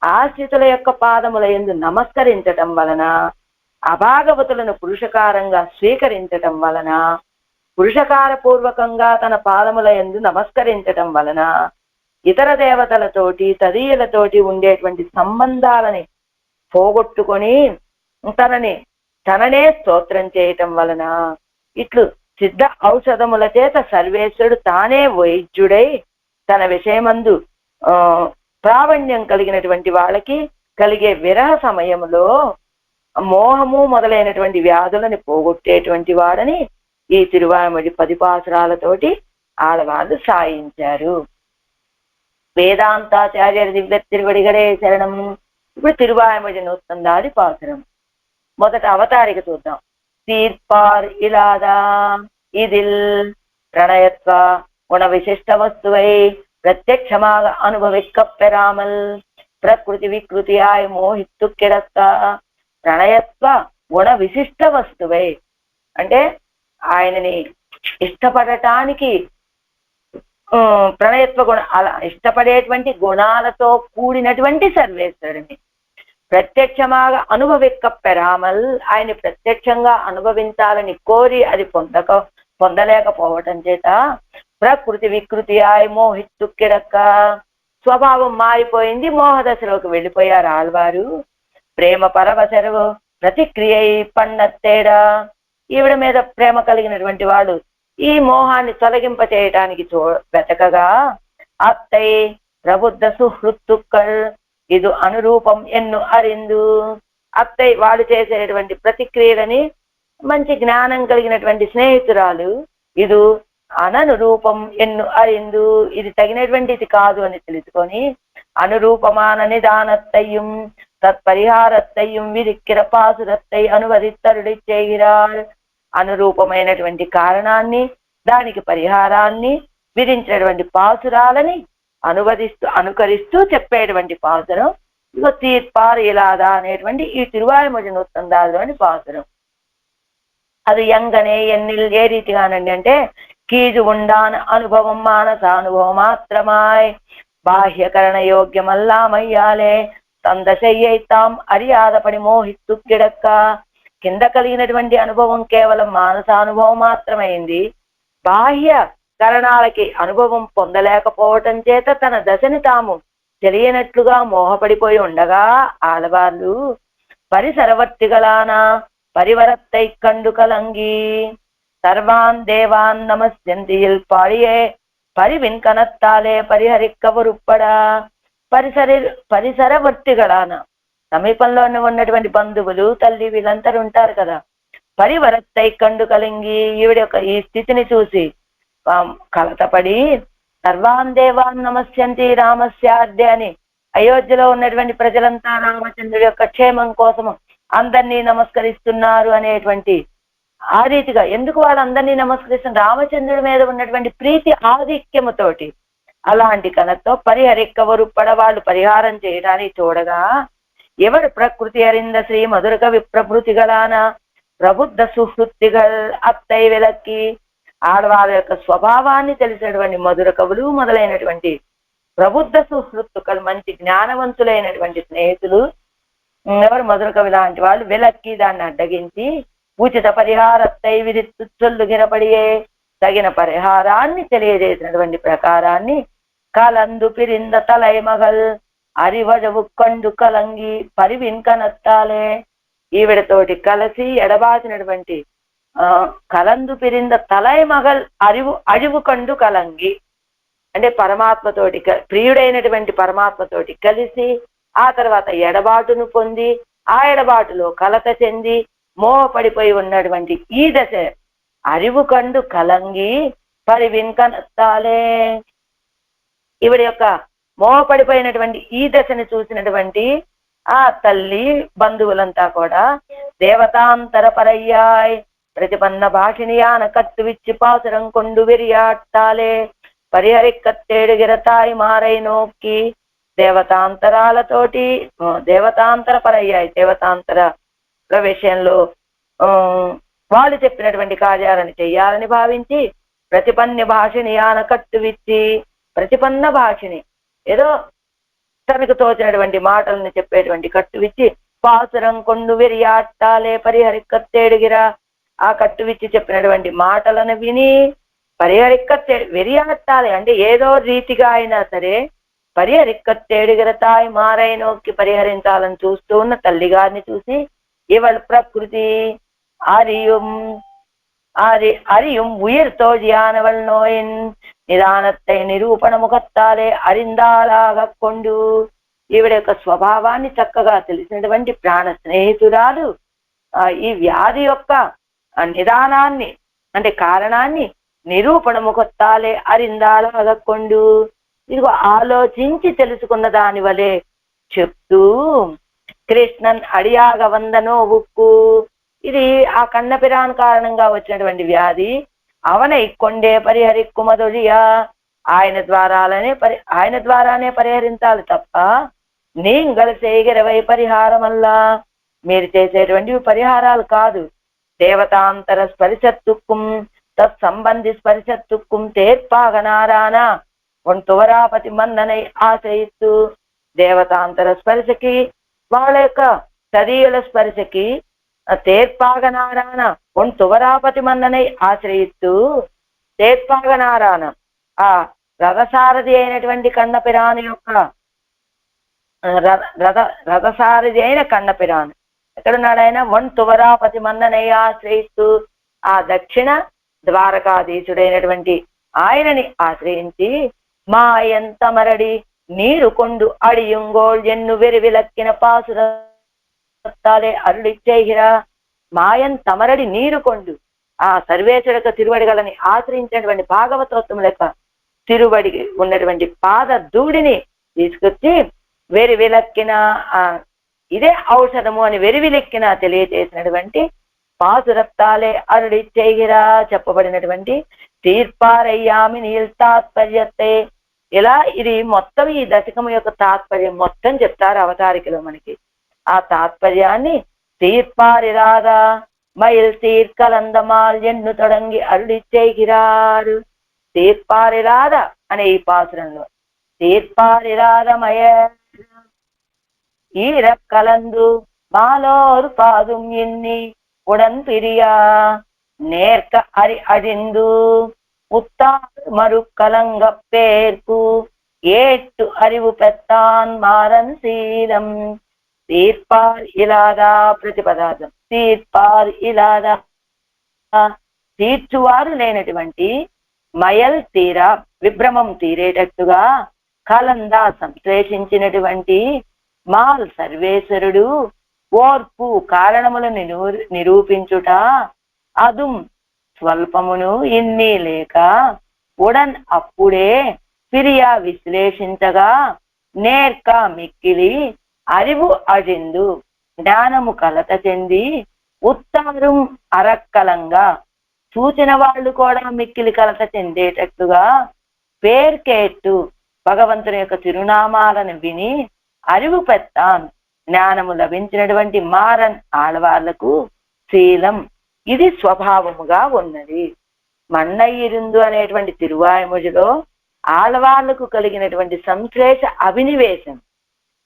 ఆశ్రితుల యొక్క పాదముల యందు నమస్కరించటం వలన, అభాగవతులను పురుషకారంగా స్వీకరించటం వలన, పురుషకార పూర్వకంగా తన పాదముల యందు నమస్కరించటం వలన ఇతర దేవతలతోటి తదీయులతోటి ఉండేటువంటి సంబంధాలని పోగొట్టుకొని తననే స్తోత్రం చేయటం వలన ఇట్లు సిద్ధ ఔషధముల చేత సర్వేశ్వరుడు తానే వైద్యుడై తన విషయమందు ప్రావణ్యం కలిగినటువంటి వాళ్ళకి కలిగే విరహ సమయంలో మోహము మొదలైనటువంటి వ్యాధులని పోగొట్టేటువంటి వాడని ఈ తిరువాయిమొഴി 10 పాసురాలతోటి ఆడవాళ్ళు సాయించారు. వేదాంతాచార్య దివ్య తిరువడిగడే శరణం. ఇప్పుడు తిరువాయిమొഴി 100வது పాసురం. మొదట అవతారిక చూద్దాం. తీర్పార్ ఇలాదా ఇదిల్ ప్రణయత్వ గుణ విశిష్ట వస్తువై ప్రత్యక్షமாக అనుభవిக்க பெறாமல் ప్రకృతి వికృతియాయి మోహిత్తు కిడక్క. ప్రణయత్వ గుణ విశిష్ట వస్తువై అంటే ఆయనని ఇష్టపడటానికి ప్రణయత్వ గుణ అలా ఇష్టపడేటువంటి గుణాలతో కూడినటువంటి సర్వేశ్వరుని ప్రత్యక్షமாக అనుభవిక్క పెరామల్ ఆయన ప్రత్యక్షంగా అనుభవించాలని కోరి అది పొందలేకపోవటం చేత ప్రకృతి వికృతి ఆయి మోహిత్తు కిడక్క స్వభావం మారిపోయింది, మోహదశలోకి వెళ్ళిపోయారు ఆళ్వారు. ప్రేమ పరవశరు ప్రతిక్రియ పన్నత్తేడా ఈవిడ మీద ప్రేమ కలిగినటువంటి వాడు ఈ మోహాన్ని తొలగింప చేయటానికి వెతకగా అత్తై ప్రబుద్ధ సుహృత్తుక్కల్ ఇది అనురూపం ఎన్ను అరిందు. అత్తయ్య వాడు చేసేటువంటి ప్రతిక్రియలని మంచి జ్ఞానం కలిగినటువంటి స్నేహితురాలు ఇది అననురూపం ఎన్ను అరిందు ఇది తగినటువంటిది కాదు అని తెలుసుకొని అనురూపమాన నిదానత్తయ్యం తత్పరిహారత్తయ్యం విరిక్కిర పాసురత్తై అనువదిత్తరుడి చేయిరాల్. అనురూపమైనటువంటి కారణాన్ని దానికి పరిహారాన్ని విధించినటువంటి పాసురాలని అనుకరిస్తూ చెప్పేటువంటి పాసురం ఇగో తీర్పార్ ఇలాదా అనేటువంటి ఈ తిరువాయిమొഴി 100లోని పాసురం. అది ఎంగనే ఎన్నిల్ ఏ రీతిగానండి అంటే కీజు ఉండాన అనుభవం మానసానుభవం మాత్రమాయ్ బాహ్యకరణ యోగ్యమల్లామయ్యాలే తందశయ్యైతాం అరియాదపడి మోహిత్తు కిడక్క. కింద కలిగినటువంటి అనుభవం కేవలం మానసానుభవం మాత్రమైంది. బాహ్య కరణాలకి అనుభవం పొందలేకపోవటం చేత తన దశని తాము తెలియనట్లుగా మోహపడిపోయి ఉండగా ఆడవాళ్ళు పరిసరవర్తిగలాన పరివరత్తై కండు కలంగి సర్వాన్ దేవాన్ నమస్యంతిల్ పాడియే పరివిన్కనత్తాలే పరిహరిక్కవరుప్పడా. పరిసరవర్తిగలాన సమీపంలోనే ఉన్నటువంటి బంధువులు తల్లి వీళ్ళందరూ ఉంటారు కదా. పరివరత్తై కండు కలంగి ఈవిడ యొక్క ఈ స్థితిని చూసి కలతపడి సర్వాన్ దేవాన్ నమస్యంతి రామస్యార్దే అని అయోధ్యలో ఉన్నటువంటి ప్రజలంతా రామచంద్రుడి యొక్క క్షేమం కోసం అందరినీ నమస్కరిస్తున్నారు అనేటువంటి ఆ రీతిగా ఎందుకు వాళ్ళందరినీ నమస్కరిస్తున్నారు రామచంద్రుడి మీద ఉన్నటువంటి ప్రీతి ఆధిక్యముతోటి అలాంటి కనతో పరిహరిక్కవరు పడవాళ్ళు పరిహారం చేయడానికి చూడగా ఎవరు ప్రకృతి అరింద శ్రీ మధురక విప్రభృతిగలాన ప్రబుద్ధ సుహృత్తిగల్ అత్తై వెలక్కి ఆడవాళ్ళ యొక్క స్వభావాన్ని తెలిసినటువంటి మధుర కవులు మొదలైనటువంటి ప్రబుద్ధ సుహృత్తుకలు మంచి జ్ఞానవంతులైనటువంటి స్నేహితులు ఎవరు మధుర కవి లాంటి వాళ్ళు వెలక్కి దాన్ని అడ్డగించి ఉచిత పరిహారత్తై విధిత్తు చొల్లు గిరపడియే తగిన పరిహారాన్ని తెలియజేసినటువంటి ప్రకారాన్ని కలందు పిరింద తలై మగల్ అరివజవు కండు కలంగి పరివిన్కనత్తాలే ఈవిడతోటి కలిసి ఎడబాసినటువంటి కలందు పిరింద తలై మగల్ అழிవు కండు కలంగి అంటే పరమాత్మతోటి ప్రియుడైనటువంటి పరమాత్మతోటి కలిసి ఆ తర్వాత ఎడబాటును పొంది ఆ ఎడబాటులో కలత చెంది మోహపడిపోయి ఉన్నటువంటి ఈ దశ అరివు కండు కలంగి పరివిన్కనత్తాలే. ఈవిడ యొక్క మోహపడిపోయినటువంటి ఈ దశని చూసినటువంటి ఆ తల్లి బంధువులంతా కూడా దేవతాంతర పరయ్యాయ్ ప్రతిపన్న భాషిణియాన కత్తువిచ్చి పాసురం కొండు వెరియాట్టాలే పరిహరిక్కత్తేడు గిరతాయి మారై నోక్కి దేవతాంతరాలతోటి దేవతాంతర పరయ్యాయి దేవతాంతర విషయంలో వాళ్ళు చెప్పినటువంటి కార్యాలను చెయ్యాలని భావించి ప్రతిపన్న భాషిని ఆనకట్టువిచ్చి ప్రతిపన్న భాషిని ఏదో తనకు తోచినటువంటి మాటలను చెప్పేటువంటి కట్టువిచ్చి పాసురం కొండు వెరియాట్టాలే పరిహరిక్కత్తేడుగిరా ఆ కట్టువిచ్చి చెప్పినటువంటి మాటలను విని వెరియాట్టాలి అంటే ఏదో రీతిగా అయినా సరే పరిహరిక్కత్తేడుగరతాయి మారై నోక్కి పరిహరించాలని చూస్తూ ఉన్న తల్లిగారిని చూసి ఇవళ ప్రకృతి அறியும் அறியும் உயிர் தோழியானவள் நோயின் నిదానத்தை నిరూపణ ముఖత్తాలే అరిందాలాగా కొండు. ఈవిడ యొక్క స్వభావాన్ని చక్కగా తెలిసినటువంటి ప్రాణ స్నేహితురాలు ఈ వ్యాధి యొక్క నిదానాన్ని అంటే కారణాన్ని నిరూపణ ముఖత్తాలే అరిందాలాగా కొండు. ఇదిగో ఆలోచించి తెలుసుకున్న దాని వలె చెప్తూ కృష్ణన్ అడియాగ వందనో ఉక్కు. ఇది ఆ కన్నపిరాన్ కారణంగా వచ్చినటువంటి వ్యాధి. అవనై కొండే పరిహరిక్కుమదొడియా ఆయన ద్వారానే పరిహరించాలి తప్ప నీంగళ చేయగరవై పరిహారమల్లా మీరు చేసేటువంటివి పరిహారాలు కాదు. దేవతాంతర స్పరిశత్తుక్కుం తత్సంబంధి స్పరిశత్తుక్కుం తేర్పాగనారాన ఒంటువరాపతి మన్ననై ఆశ్రయిస్తూ దేవతాంతర స్పర్శకి వాళ్ళ యొక్క శరీర స్పర్శకి తేర్పాగనారాన ఒంటువరాపతి మన్ననై ఆశ్రయిస్తూ తేర్పాగనారాన ఆ రథసారథి అయినటువంటి కన్నపిరాను యొక్క రథసారథి అయిన కన్నపిరాను ఎక్కడున్నాడు ఆయన? ఒంటువరాపతి మన్ననై ఆశ్రయిస్తూ ఆ దక్షిణ ద్వారకాధీశుడైనటువంటి ఆయనని ఆశ్రయించి మాయంత మరడి నీరు కొండు అడియుంగోళ్ ఎన్ను వెరివిలక్కిన పాసురత్తాలే అరుడిచ్చేహిరా. మాయం తమరడి నీరు కొండు ఆ సర్వేశ్వర తిరువడిగలని ఆశ్రయించినటువంటి భాగవతోత్తముల యొక్క తిరువడి ఉన్నటువంటి పాద ధూడిని తీసుకొచ్చి వెరివిలక్కిన ఇదే ఔషధము అని వెరివిలెక్కిన తెలియజేసినటువంటి పాసురత్తాలే అరుడిచ్చేహిరా చెప్పబడినటువంటి తీర్పారయ్యామి నీల్ తాత్పర్యతే. ఇలా ఇది మొత్తం ఈ దశకము యొక్క తాత్పర్యం మొత్తం చెప్తారు అవతారికలో మనకి. ఆ తాత్పర్యాన్ని తీర్పారిరాద మయిల్ తీర్కలందమాల్ ఎన్ను తొడంగి అరుడిచ్చేగిరారు. తీర్పారిరాద అనే ఈ పాసురంలో తీర్పారిరాదమయ ఈరక్కలందు మాలోరు పాదుం ఎన్ని ఉడన్ పిరియా నేర్క అరి అడిందు உத்தார் மறு கலங்க பேர்க்கு ஏட்டு அறிவு பெத்தான் மாறன் சீலம். తీర్పార్ ఇలాదా ప్రతిపదార్థం. తీర్పార్ ఇలాదా తీర్చువారు లేనటువంటి మయల్ తీరా విభ్రమం తీరేటట్టుగా కలందా సంశ్లేషించినటువంటి మాల్ సర్వేశ్వరుడు ఓర్పు కారణములను నిరూపించుట అదుం స్వల్పమును ఇన్ని లేక ఉడన్ అప్పుడే ఫిరియా విశ్లేషించగా నేర్క మిక్కిలి అరివు అజిందు జ్ఞానము కలత చెంది ఉత్తారం అరక్కలంగా చూచిన వాళ్ళు కూడా మిక్కిలి కలత చెందేటట్టుగా పేర్కేట్టు భగవంతుని యొక్క తిరునామాలను విని అరివు పెత్తాన్ జ్ఞానము లభించినటువంటి మారన్ ఆడవాళ్లకు శీలం ఇది స్వభావముగా ఉన్నది. మన్నయ్యిరుందు అనేటువంటి తిరువాయుముడిలో ఆడవాళ్లకు కలిగినటువంటి సంశ్లేష అభినివేశం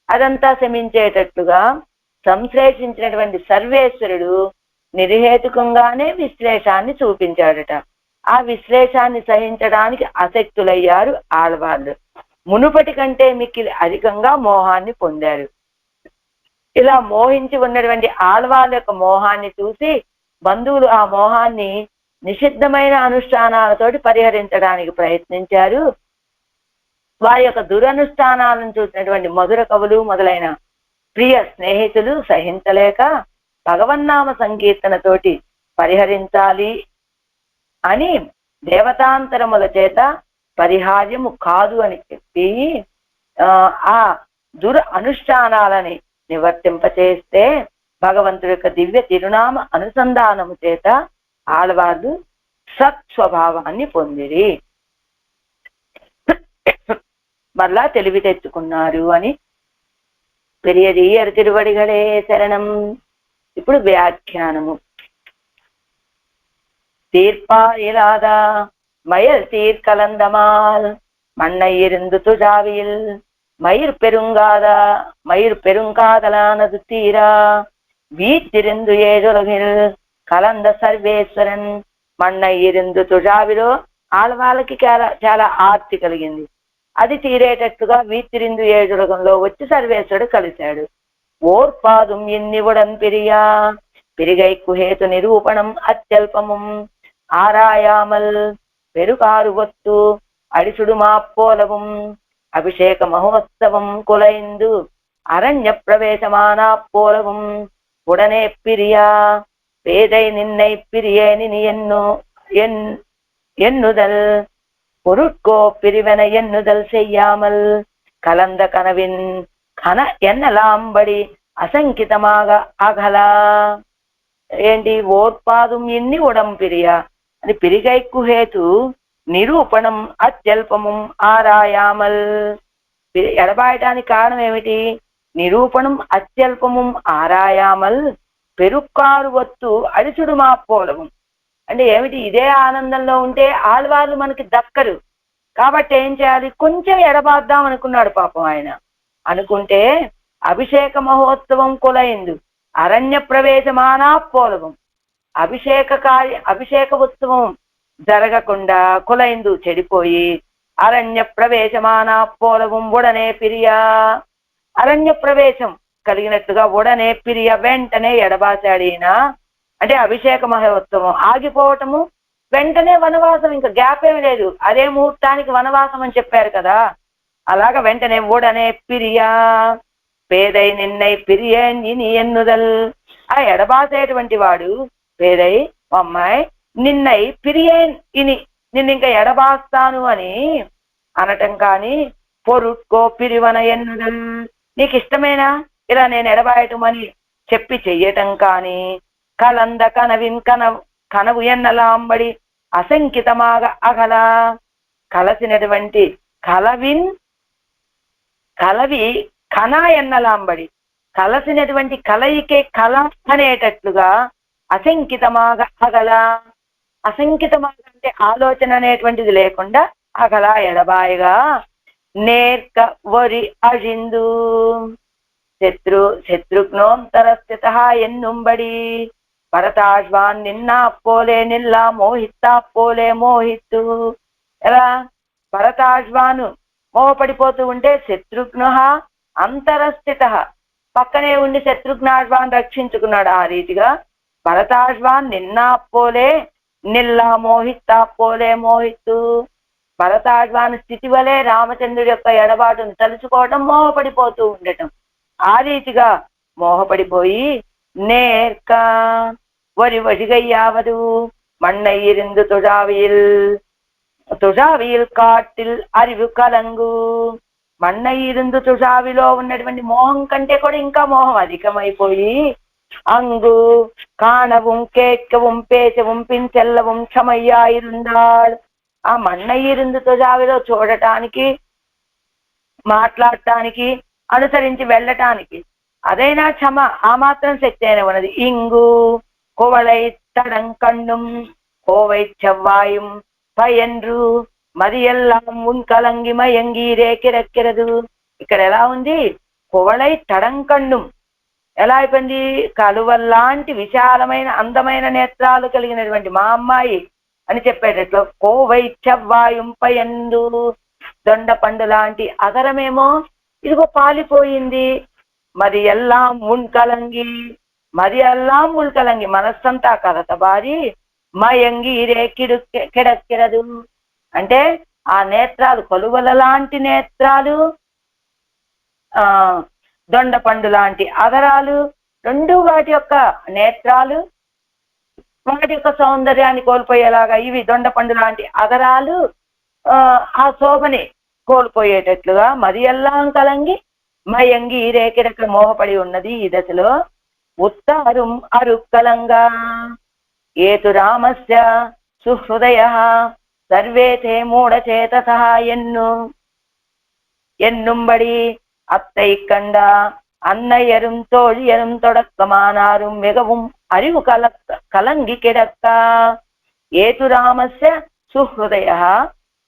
అదంతా శమించేటట్లుగా సంశ్లేషించినటువంటి సర్వేశ్వరుడు నిర్హేతుకంగానే విశ్లేషాన్ని చూపించాడట. ఆ విశ్లేషాన్ని సహించడానికి అశక్తులయ్యారు ఆడవాళ్ళు. మునుపటి కంటే మిక్కిలి అధికంగా మోహాన్ని పొందారు. ఇలా మోహించి ఉన్నటువంటి ఆడవాళ్ళ యొక్క మోహాన్ని చూసి బంధువులు ఆ మోహాన్ని నిషిద్ధమైన అనుష్ఠానాలతోటి పరిహరించడానికి ప్రయత్నించారు. వారి యొక్క దురనుష్ఠానాలను చూసినటువంటి మధుర కవులు మొదలైన ప్రియ స్నేహితులు సహించలేక భగవన్నామ సంకీర్తనతోటి పరిహరించాలి అని దేవతాంతరముల చేత పరిహార్యము కాదు అని చెప్పి ఆ దుర అనుష్ఠానాలని నివర్తింపచేస్తే భగవంతుడి యొక్క దివ్య తిరునామ అనుసంధానము చేత ఆడవాళ్ళు సత్స్వభావాన్ని పొందిరి, మరలా తెలివి తెచ్చుకున్నారు అని పెరియదీయర్ తిరువడిగలే శరణం. ఇప్పుడు వ్యాఖ్యానము. తీర్పా ఇలాదా மயல் தீர் கலந்தமால் மண்ணை இருந்து துஜாவில் மயிர் பெருங்காதலானது தீரா வீற்றிருந்து ஏழுலகில் கலந்த சர்வேஸ்வரன் மண்ணை இருந்து துஜாவிலோ వాళ్ళకి చాలా చాలా ఆర్తి కలిగింది. అది తీరేటట్టుగా వీతిరిందు ఏడుగంలో వచ్చి సర్వేశ్వరుడు కలిశాడు. ఓర్పాదుం ఎన్నివుడం పిరియా పిరిగైకు హేతు నిరూపణం అత్యల్పముం ఆరాయామల్ పెరుకారు ఒత్తు అడిసుడు మాప్పోలవం అభిషేక మహోత్సవం కులైందు అరణ్య ప్రవేశమానా పోలవం ఉడనే పిరియా பேதை நின்னை பிரியேனி நீ எண்ணுதல் பொருட்கோ பிரிவன எண்ணுதல் செய்யாமல் கலந்த கனவின் கன ఎన్నలాంబడి అసంకితమాగ అగలా. ఏంటి? ఓర్పాదుం ఎన్ని ఉడం పిరియ అది పిరిగైకు హేతు నిరూపణం అత్యల్పము ఆరాయామల్. ఎడబాయటానికి కారణం ఏమిటి? నిరూపణం అత్యల్పము ఆరాయామల్ పెరుక్కారు వత్తు అడిచుడు మాపోలము. అంటే ఏమిటి? ఇదే ఆనందంలో ఉంటే ఆళ్వార్లు మనకి దక్కరు కాబట్టి ఏం చేయాలి? కొంచెం ఎడబాద్దాం అనుకున్నాడు పాపం ఆయన. అనుకుంటే అభిషేక మహోత్సవం కులైందు అరణ్య ప్రవేశమానా పోలవం. అభిషేక ఉత్సవం జరగకుండా కులైందు చెడిపోయి అరణ్య ప్రవేశమానా పోలవం ఉడనే పిరియా అరణ్య ప్రవేశం కలిగినట్టుగా ఉడనే పిరియ వెంటనే ఎడబాసాడినా. అంటే అభిషేక మహోత్సవం ఆగిపోవటము, వెంటనే వనవాసం, ఇంకా గ్యాప్ ఏమి లేదు. అదే ముహూర్తానికి వనవాసం అని చెప్పారు కదా, అలాగ వెంటనే ఉడనే పిరియా పేదై నిన్నై పిరియన్ నీ ఎన్నుదల్. ఆ ఎడబాసేటువంటి వాడు పేదై అమ్మాయి నిన్నై పిరియన్ ఇని నిన్ను ఇంకా ఎడబాస్తాను అని అనటం కానీ పొరుట్కో పిరివన ఎన్నుదల్ నీకు ఇష్టమేనా ఇలా నేను ఎడబాయటం అని చెప్పి చెయ్యటం కానీ కలంద కనవిన్ కనవు ఎన్నలాంబడి అసంకితమాగ అగల కలసినటువంటి కలవి కన ఎన్నలాంబడి కలసినటువంటి కలయికే కల అనేటట్లుగా అసంకితమాగ అగల. అసంకితమాగ అంటే ఆలోచన అనేటువంటిది లేకుండా అగల ఎడబాయగా నేర్క వరి అజిందు శత్రుఘ్నోంతరస్థిత ఎన్నుంబడి భరతాశ్వాన్ నిన్నా పోలే నిల్లా మోహిత్తా పోలే మోహిత్తు. ఎలా? భరతాశ్వాను మోహపడిపోతూ ఉంటే శత్రుఘ్న అంతరస్థిత పక్కనే ఉండి శత్రుఘ్నాశ్వాన్ రక్షించుకున్నాడు. ఆ రీతిగా భరతాశ్వాన్ నిన్నా పోలే నిల్లా మోహిత్తా పోలే మోహిత్తు. భరతాశ్వాన్ స్థితి వలె రామచంద్రుడి యొక్క ఎడబాటును తలుచుకోవటం, మోహపడిపోతూ ఉండటం. ఆ రీతిగా మోహపడిపోయి నేర్క వరి వడిగయ్యావదు మన్నయ్యిరిందు తుజావిల్ కాటిల్ అరివు కలంగు. మన్నయ్యిరిందు తుజావిలో ఉన్నటువంటి మోహం కంటే కూడా ఇంకా మోహం అధికమైపోయి అంగు కాణவும் కేట్கவும் పేచவும் పించెల్లவும் క్షమయ్యాయిరుండాள். ఆ మన్నయ్యిరిందు తుజావిలో చూడటానికి, మాట్లాడటానికి, అనుసరించి వెళ్ళటానికి అదైనా క్షమ, ఆ మాత్రం శక్తి అయిన ఉన్నది. ఇంగు కోవళై తడం కన్నుం కోవై చెవ్వాயும் పయన్రు మరి ఎల్లా మున్కలంగి మయంగి రేకిరెక్కిరదు. ఇక్కడ ఎలా ఉంది? కోవళై తడం కన్నుం ఎలా అయిపోయింది? కలువల్లాంటి విశాలమైన అందమైన నేత్రాలు కలిగినటువంటి మా అమ్మాయి అని చెప్పేటట్లు కోవై చెవ్వాயும் పయందు దొండ పండు లాంటి అగరమేమో ఇదిగో పాలిపోయింది. మరి ఎల్లాం మున్కలంగి మనస్సంతా కలతబారి మయంగి రే కిడక్కిరదు. అంటే ఆ నేత్రాలు కొలువల లాంటి నేత్రాలు, దొండ పండు లాంటి అగరాలు, రెండు వాటి యొక్క నేత్రాలు వాటి యొక్క సౌందర్యాన్ని కోల్పోయేలాగా ఇవి దొండ పండు లాంటి అగరాలు ఆ శోభని కోల్పోయేటట్లుగా మరి ఎల్లాం కలంగి మయంగి రేకిరక మోహపడి ఉన్నది. ఈ దశలో ఉత్తారుం అరుక్కలంగా ఏతు రామస్య సుహృదయ సర్వే తే మూఢచేతస ఎన్నుంబడి అత్తై కండ அன்னையரும் தோழியரும் தொடக்கமானாரும் மிகவும் அறிவு கலங்கி கிடக்க ஏது ராமஸ்ய సుహృదయ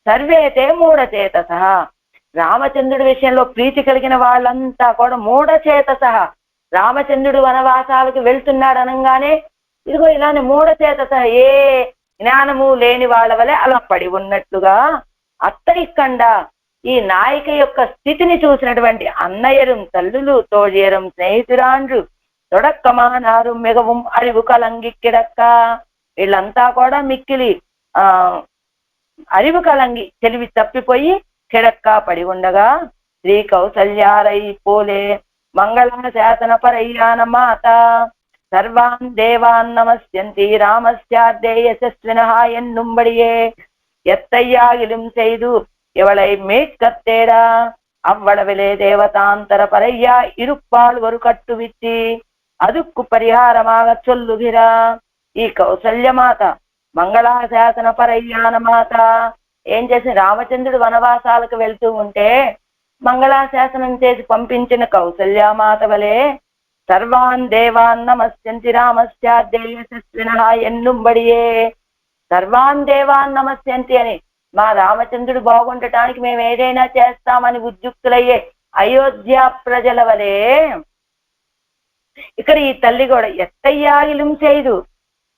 సర్వేతే మూఢచేతస. రామచంద్రుడి విషయంలో ప్రీతి కలిగిన వాళ్ళంతా కూడా మూఢచేతస. రామచంద్రుడు వనవాసాలకు వెళ్తున్నాడు అనగానే ఇదిగో ఇలానే మూఢచేతస, ఏ జ్ఞానము లేని వాళ్ళ వలె అలా పడి ఉన్నట్లుగా అత్తరికండ ఈ నాయిక యొక్క స్థితిని చూసినటువంటి అన్నయ్యரும் తల్లులు తోழியரும் స్నేహితురాండ్రు తొడక్కమానారు మిగவும் అరివు కలంగి కిడక్క వీళ్ళంతా కూడా మిక్కిలి అరివు కలంగి తెలివి తప్పిపోయి కిడక్క పడి ఉండగా శ్రీ కౌసల్యారై పోలే మంగళ శాసన పరయ్యాన మాత సర్వాన్ దేవాన్ నమస్యంతి రామస్యార్దే యశస్వినః ఎన్నుంబడియే ఎత్తయ్యాగిலும் செய்து இவளை மீட்கத்தேடா அவ்வளவிலே தேவதாந்தர பரையா இருப்பாள் ஒரு கட்டுவிச்சி அதுக்கு పరిహారமாக சொல்லுகிறா ఈ కౌసల్యమాత మంగళాశాసన పరయ్యాన మాత ఏం చేసి రామచంద్రుడు వనవాసాలకు వెళ్తూ ఉంటే మంగళాశాసనం చేసి పంపించిన కౌసల్యామాత వలె సర్వాన్ దేవాన్ నమస్యంతి రామస్యార్దే యశస్వినః ఎన్నుంబడియే సర్వాన్ దేవాన్ నమస్యంతి అని మా రామచంద్రుడు బాగుండటానికి మేము ఏదైనా చేస్తామని ఉద్యుక్తులయ్యే అయోధ్య ప్రజల వలె ఇక్కడ ఈ తల్లి కూడా ఎత్తయ్యాగిలం చేయదు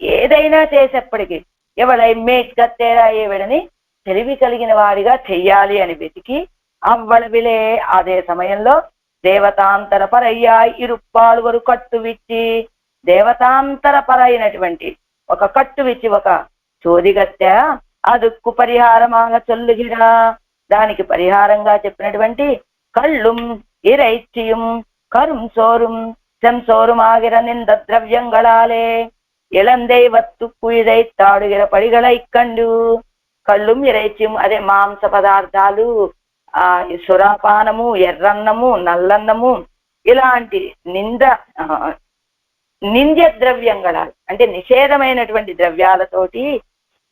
ఏదైనా చేసేప్పటికీ ఎవడై మేట్కత్తేరా ఏవిడని తెలివి కలిగిన వాడిగా చెయ్యాలి అని వెతికి అవ్వళవిలే అదే సమయంలో దేవతాంతర పరయ్యా ఇరుప్పాలు వరు కట్టువిచ్చి దేవతాంతర పరైనటువంటి ఒక కట్టువిచ్చి ఒక చోదిగత్తె అదుక్కు పరిహారమాగా చొల్లుగిరా దానికి పరిహారంగా చెప్పినటువంటి కళ్ళుం ఇరైచ్చిயும் కరుం సోరుం செம்சோருமாகிற நின்ற ద్రవ్యంగళాలే ఇళందైవత్తుక్కు ఇదైత్తాడుగిర పడిగళై కండు కళ్ళుం ఇరైచ్చియం అదే మాంస పదార్థాలు సురాపానము ఎర్రన్నము నల్లన్నము ఇలాంటి నింద్య ద్రవ్యంగళాలు అంటే నిషేధమైనటువంటి ద్రవ్యాలతోటి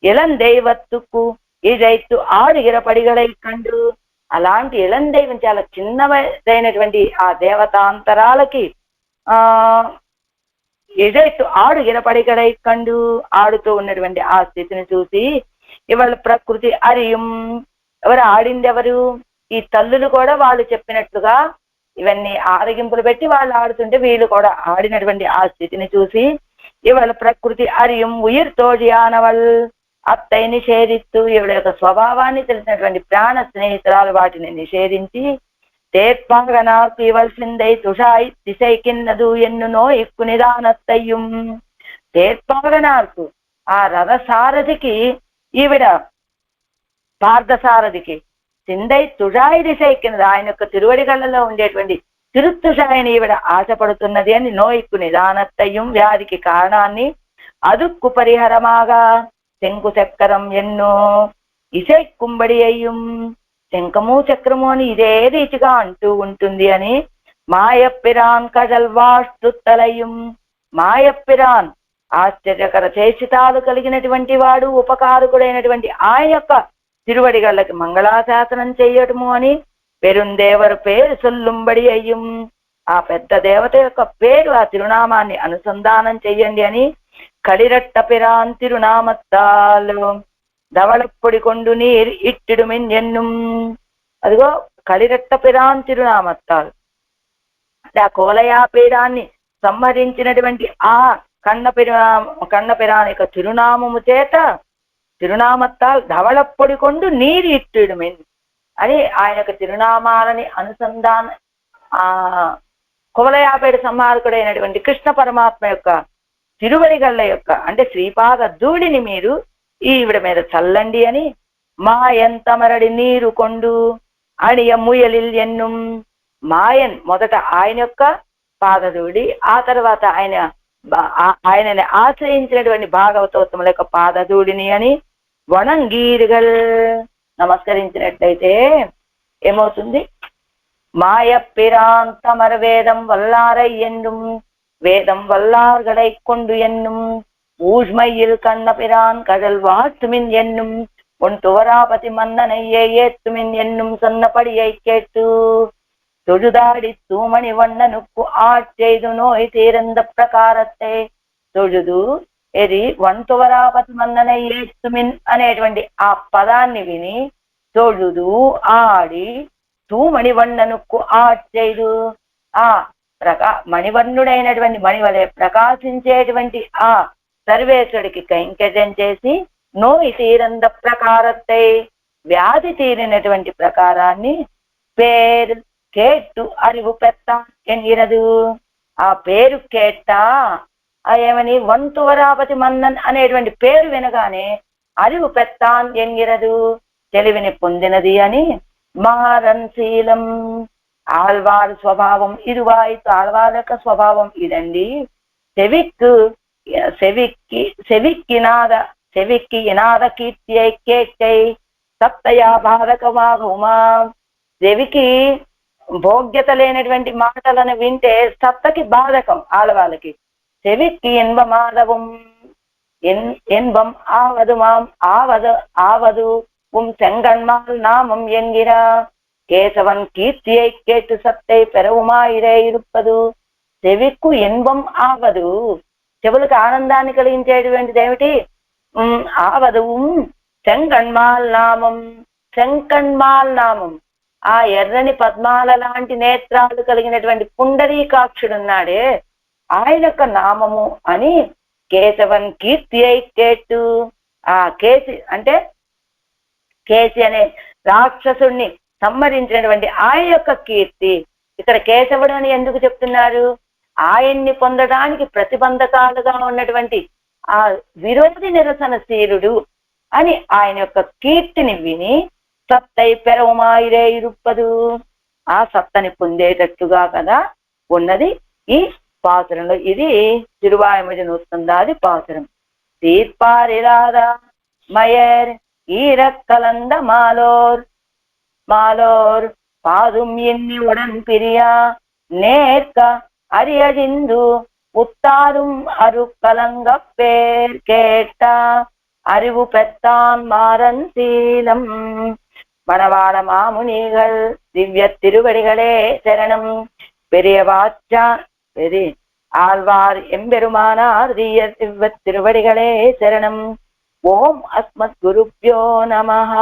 ఇళందైవత్తుక్కు ఇదైత్తు ఆడుగిర పడిగళై కండు అలాంటి ఇళందైవం చాలా చిన్నదైనటువంటి ఆ దేవతాంతరాలకి ఎజైతు ఆడు గిరపడిగడై కండు ఆడుతూ ఉన్నటువంటి ఆ స్థితిని చూసి ఇవాళ ప్రకృతి అరియం ఎవరు ఆడింది ఎవరు ఈ తల్లులు కూడా వాళ్ళు చెప్పినట్లుగా ఇవన్నీ ఆరగింపులు పెట్టి వాళ్ళు ఆడుతుంటే వీళ్ళు కూడా ఆడినటువంటి ఆ స్థితిని చూసి ఇవాళ ప్రకృతి అరియం ఉయిర్ తోడియానవల్ అత్తై నిషేధిస్తూ ఇవిడ యొక్క స్వభావాన్ని తెలిసినటువంటి ప్రాణ స్నేహితురాలు వాటిని నిషేధించి தேர்ப்பாகனார்க்கு இவள் சிந்தை துஷாய் திசைக்கின்னது என்னுனோ இக்கு నిదానత్తయ్యం தேர்ப்பாகனாర్కు ఆ రథసారథికి ఈవిడ పార్థసారథికి సిందై తుషాయి దిశైకిన్నది ఆయన యొక్క తిరువడిగళ్లలో ఉండేటువంటి తిరుత్తుషాయిని ఈవిడ ఆశపడుతున్నది అని నోయిక్కు నిదానత్తయ్యం వ్యాధికి కారణాన్ని అదుక్కు పరిహరమాగా శంకు చక్రం ఎన్నో ఇసై కుంబడి అయ్యం శంఖము చక్రము అని ఇదే రీతిగా అంటూ ఉంటుంది అని మాయప్పిరాన్ కజల్వాస్తుత్తలయం మాయప్పిరాన్ ఆశ్చర్యకర చేసితాలు కలిగినటువంటి వాడు ఉపకారకుడైనటువంటి ఆయన యొక్క తిరువడిగళ్ళకి మంగళాశాసనం చేయటము అని పెరుందేవరు పేరు సొల్లుంబడి అయ్యం ఆ పెద్ద దేవత యొక్క పేరు ఆ తిరునామాన్ని అనుసంధానం చెయ్యండి అని కడిరట్ట పిరాన్ తిరునామత్తాలు ధవళప్పొడి కొండు నీరు ఇట్టిడుమిన్ ఎన్నుం అదిగో కలిరెట్ట పిరాన్ తిరునామత్తాలు అంటే ఆ కోలయా పీడాన్ని సంహరించినటువంటి ఆ కన్నపిరాన్ యొక్క తిరునామము చేత తిరునామత్తాలు ధవళప్పొడి కొండు నీరు ఇట్టిడుమిన్ అని ఆయన యొక్క తిరునామాలని అనుసంధాన కువలయాపేట సంహారకుడైనటువంటి కృష్ణ పరమాత్మ యొక్క తిరువడిగళ్ళ యొక్క అంటే శ్రీపాద ధూళిని మీరు ఈవిడ మీద చల్లండి అని మాయన్ తమరడి నీరు కొండు అణియ ముయలిల్ ఎన్నుం మాయన్ మొదట ఆయన యొక్క పాదధూళి ఆ తర్వాత ఆయనని ఆశ్రయించినటువంటి భాగవతోత్తముల యొక్క పాదధూళిని అని వణంగీరుగల్ నమస్కరించినట్లయితే ఏమవుతుంది మాయప్పిరాన్ తమర వేదం వల్లారై ఎన్నుం వేదం వల్లార్గడై కొండు ఎన్నుం ஊழ்மையில் கண்ணபிரான் கடல் வாழ்த்துமின் என்னும் உன் துவராபதி மன்னனையே ஏத்துமின் என்னும் சொன்னபடியை கேட்டு தொழுதாடி தூமணி வண்ணனுக்கு ஆட்செய்து நோய் தீர்ந்த பிரகாரத்தை தொழுదు ఇది వంతువరాపతి మన్ననై ఏస్తుమిన్ అనేటువంటి ఆ పదాన్ని విని తొழுదు ఆడి తూమణి వన్ననుకు ఆట్చేదు ఆ మణివర్ణుడైనటువంటి మణివలే ప్రకాశించేటువంటి ఆ సర్వేశ్వరుడికి కైంకర్యం చేసి నోయి తీరంద ప్రకారத்தை వ్యాధి తీరినటువంటి ప్రకారాన్ని పేరు కేట్టు అరివు పెత్తాన్ ఎన్గిరదు. ఆ పేరు కేట్టా ఏమని వంతువరాపతి మన్నన్ అనేటువంటి పేరు వినగానే అరివు పెత్తాన్ ఎన్గిరదు తెలివిని పొందినది అని మారన్ శీలం. ఆళ్వార్ స్వభావం ఇరువాయితు, ఆళ్వార్ యొక్క స్వభావం ఇదండి. செவிக்கு இனாத கீர்த்தியை கேட்டை సప్తయా బాధకమాఘుమా. చెవికి భోగ్యత లేనటువంటి మాటలను వింటే సప్తకి బాధకం ఆడవాళ్ళకి. చెవికి ఇన్బమాదవం ఇన్బం ఆవదుమాం ఆవదు செங்கண்மால் நாமம் என்கிற கேசவன் கீர்த்தியை கேட்டு సత్తై పెరవుమాయిరే ఇరుప్పదు. చెవికు ఇన్బం ఆవదు, చెవులకు ఆనందాన్ని కలిగించేటువంటిది ఏమిటి? ఆవదువు செங்கண்மால் నామం, శంకణ్మాల్ నామం. ఆ ఎర్రని పద్మాల లాంటి నేత్రాలు కలిగినటువంటి పుండరీకాక్షుడున్నాడే ఆయన యొక్క నామము అని కేశవన్ కీర్తి అయి కేటు. ఆ కేసి అంటే కేసి అనే రాక్షసుణ్ణి సంహరించినటువంటి ఆయన యొక్క కీర్తి. ఇక్కడ కేశవుడు అని ఎందుకు చెప్తున్నారు? ఆయన్ని పొందడానికి ప్రతిబంధకాలుగా ఉన్నటువంటి ఆ విరోధి నిరసనశీలుడు అని ఆయన యొక్క కీర్తిని విని సత్తై పెరవుమాయిరే ఇరుప్పదు, ఆ సత్తని పొందేటట్టుగా కదా ఉన్నది ఈ పాసురంలో. ఇది తిరువాయుమడి నూత్తందాది పాసురం. తీర్పారిరాదా మయర్ ఈరక్కలంద மாலோர் பாதும் எண்ணி உடன் பிரியா நேர்க்க அரியழிந்து உத்தாரும் அருக்கலங்க பேர் கேட்டா அறிவு பெற்றான் மாறன் சீலம். மணவாள மாமுனிகள் திவ்ய திருவடிகளே சரணம். பெரிய ஆழ்வார் எம்பெருமானார் திவ்ய திருவடிகளே சரணம். ஓம் அஸ்மத் குருப்யோ நமஹ.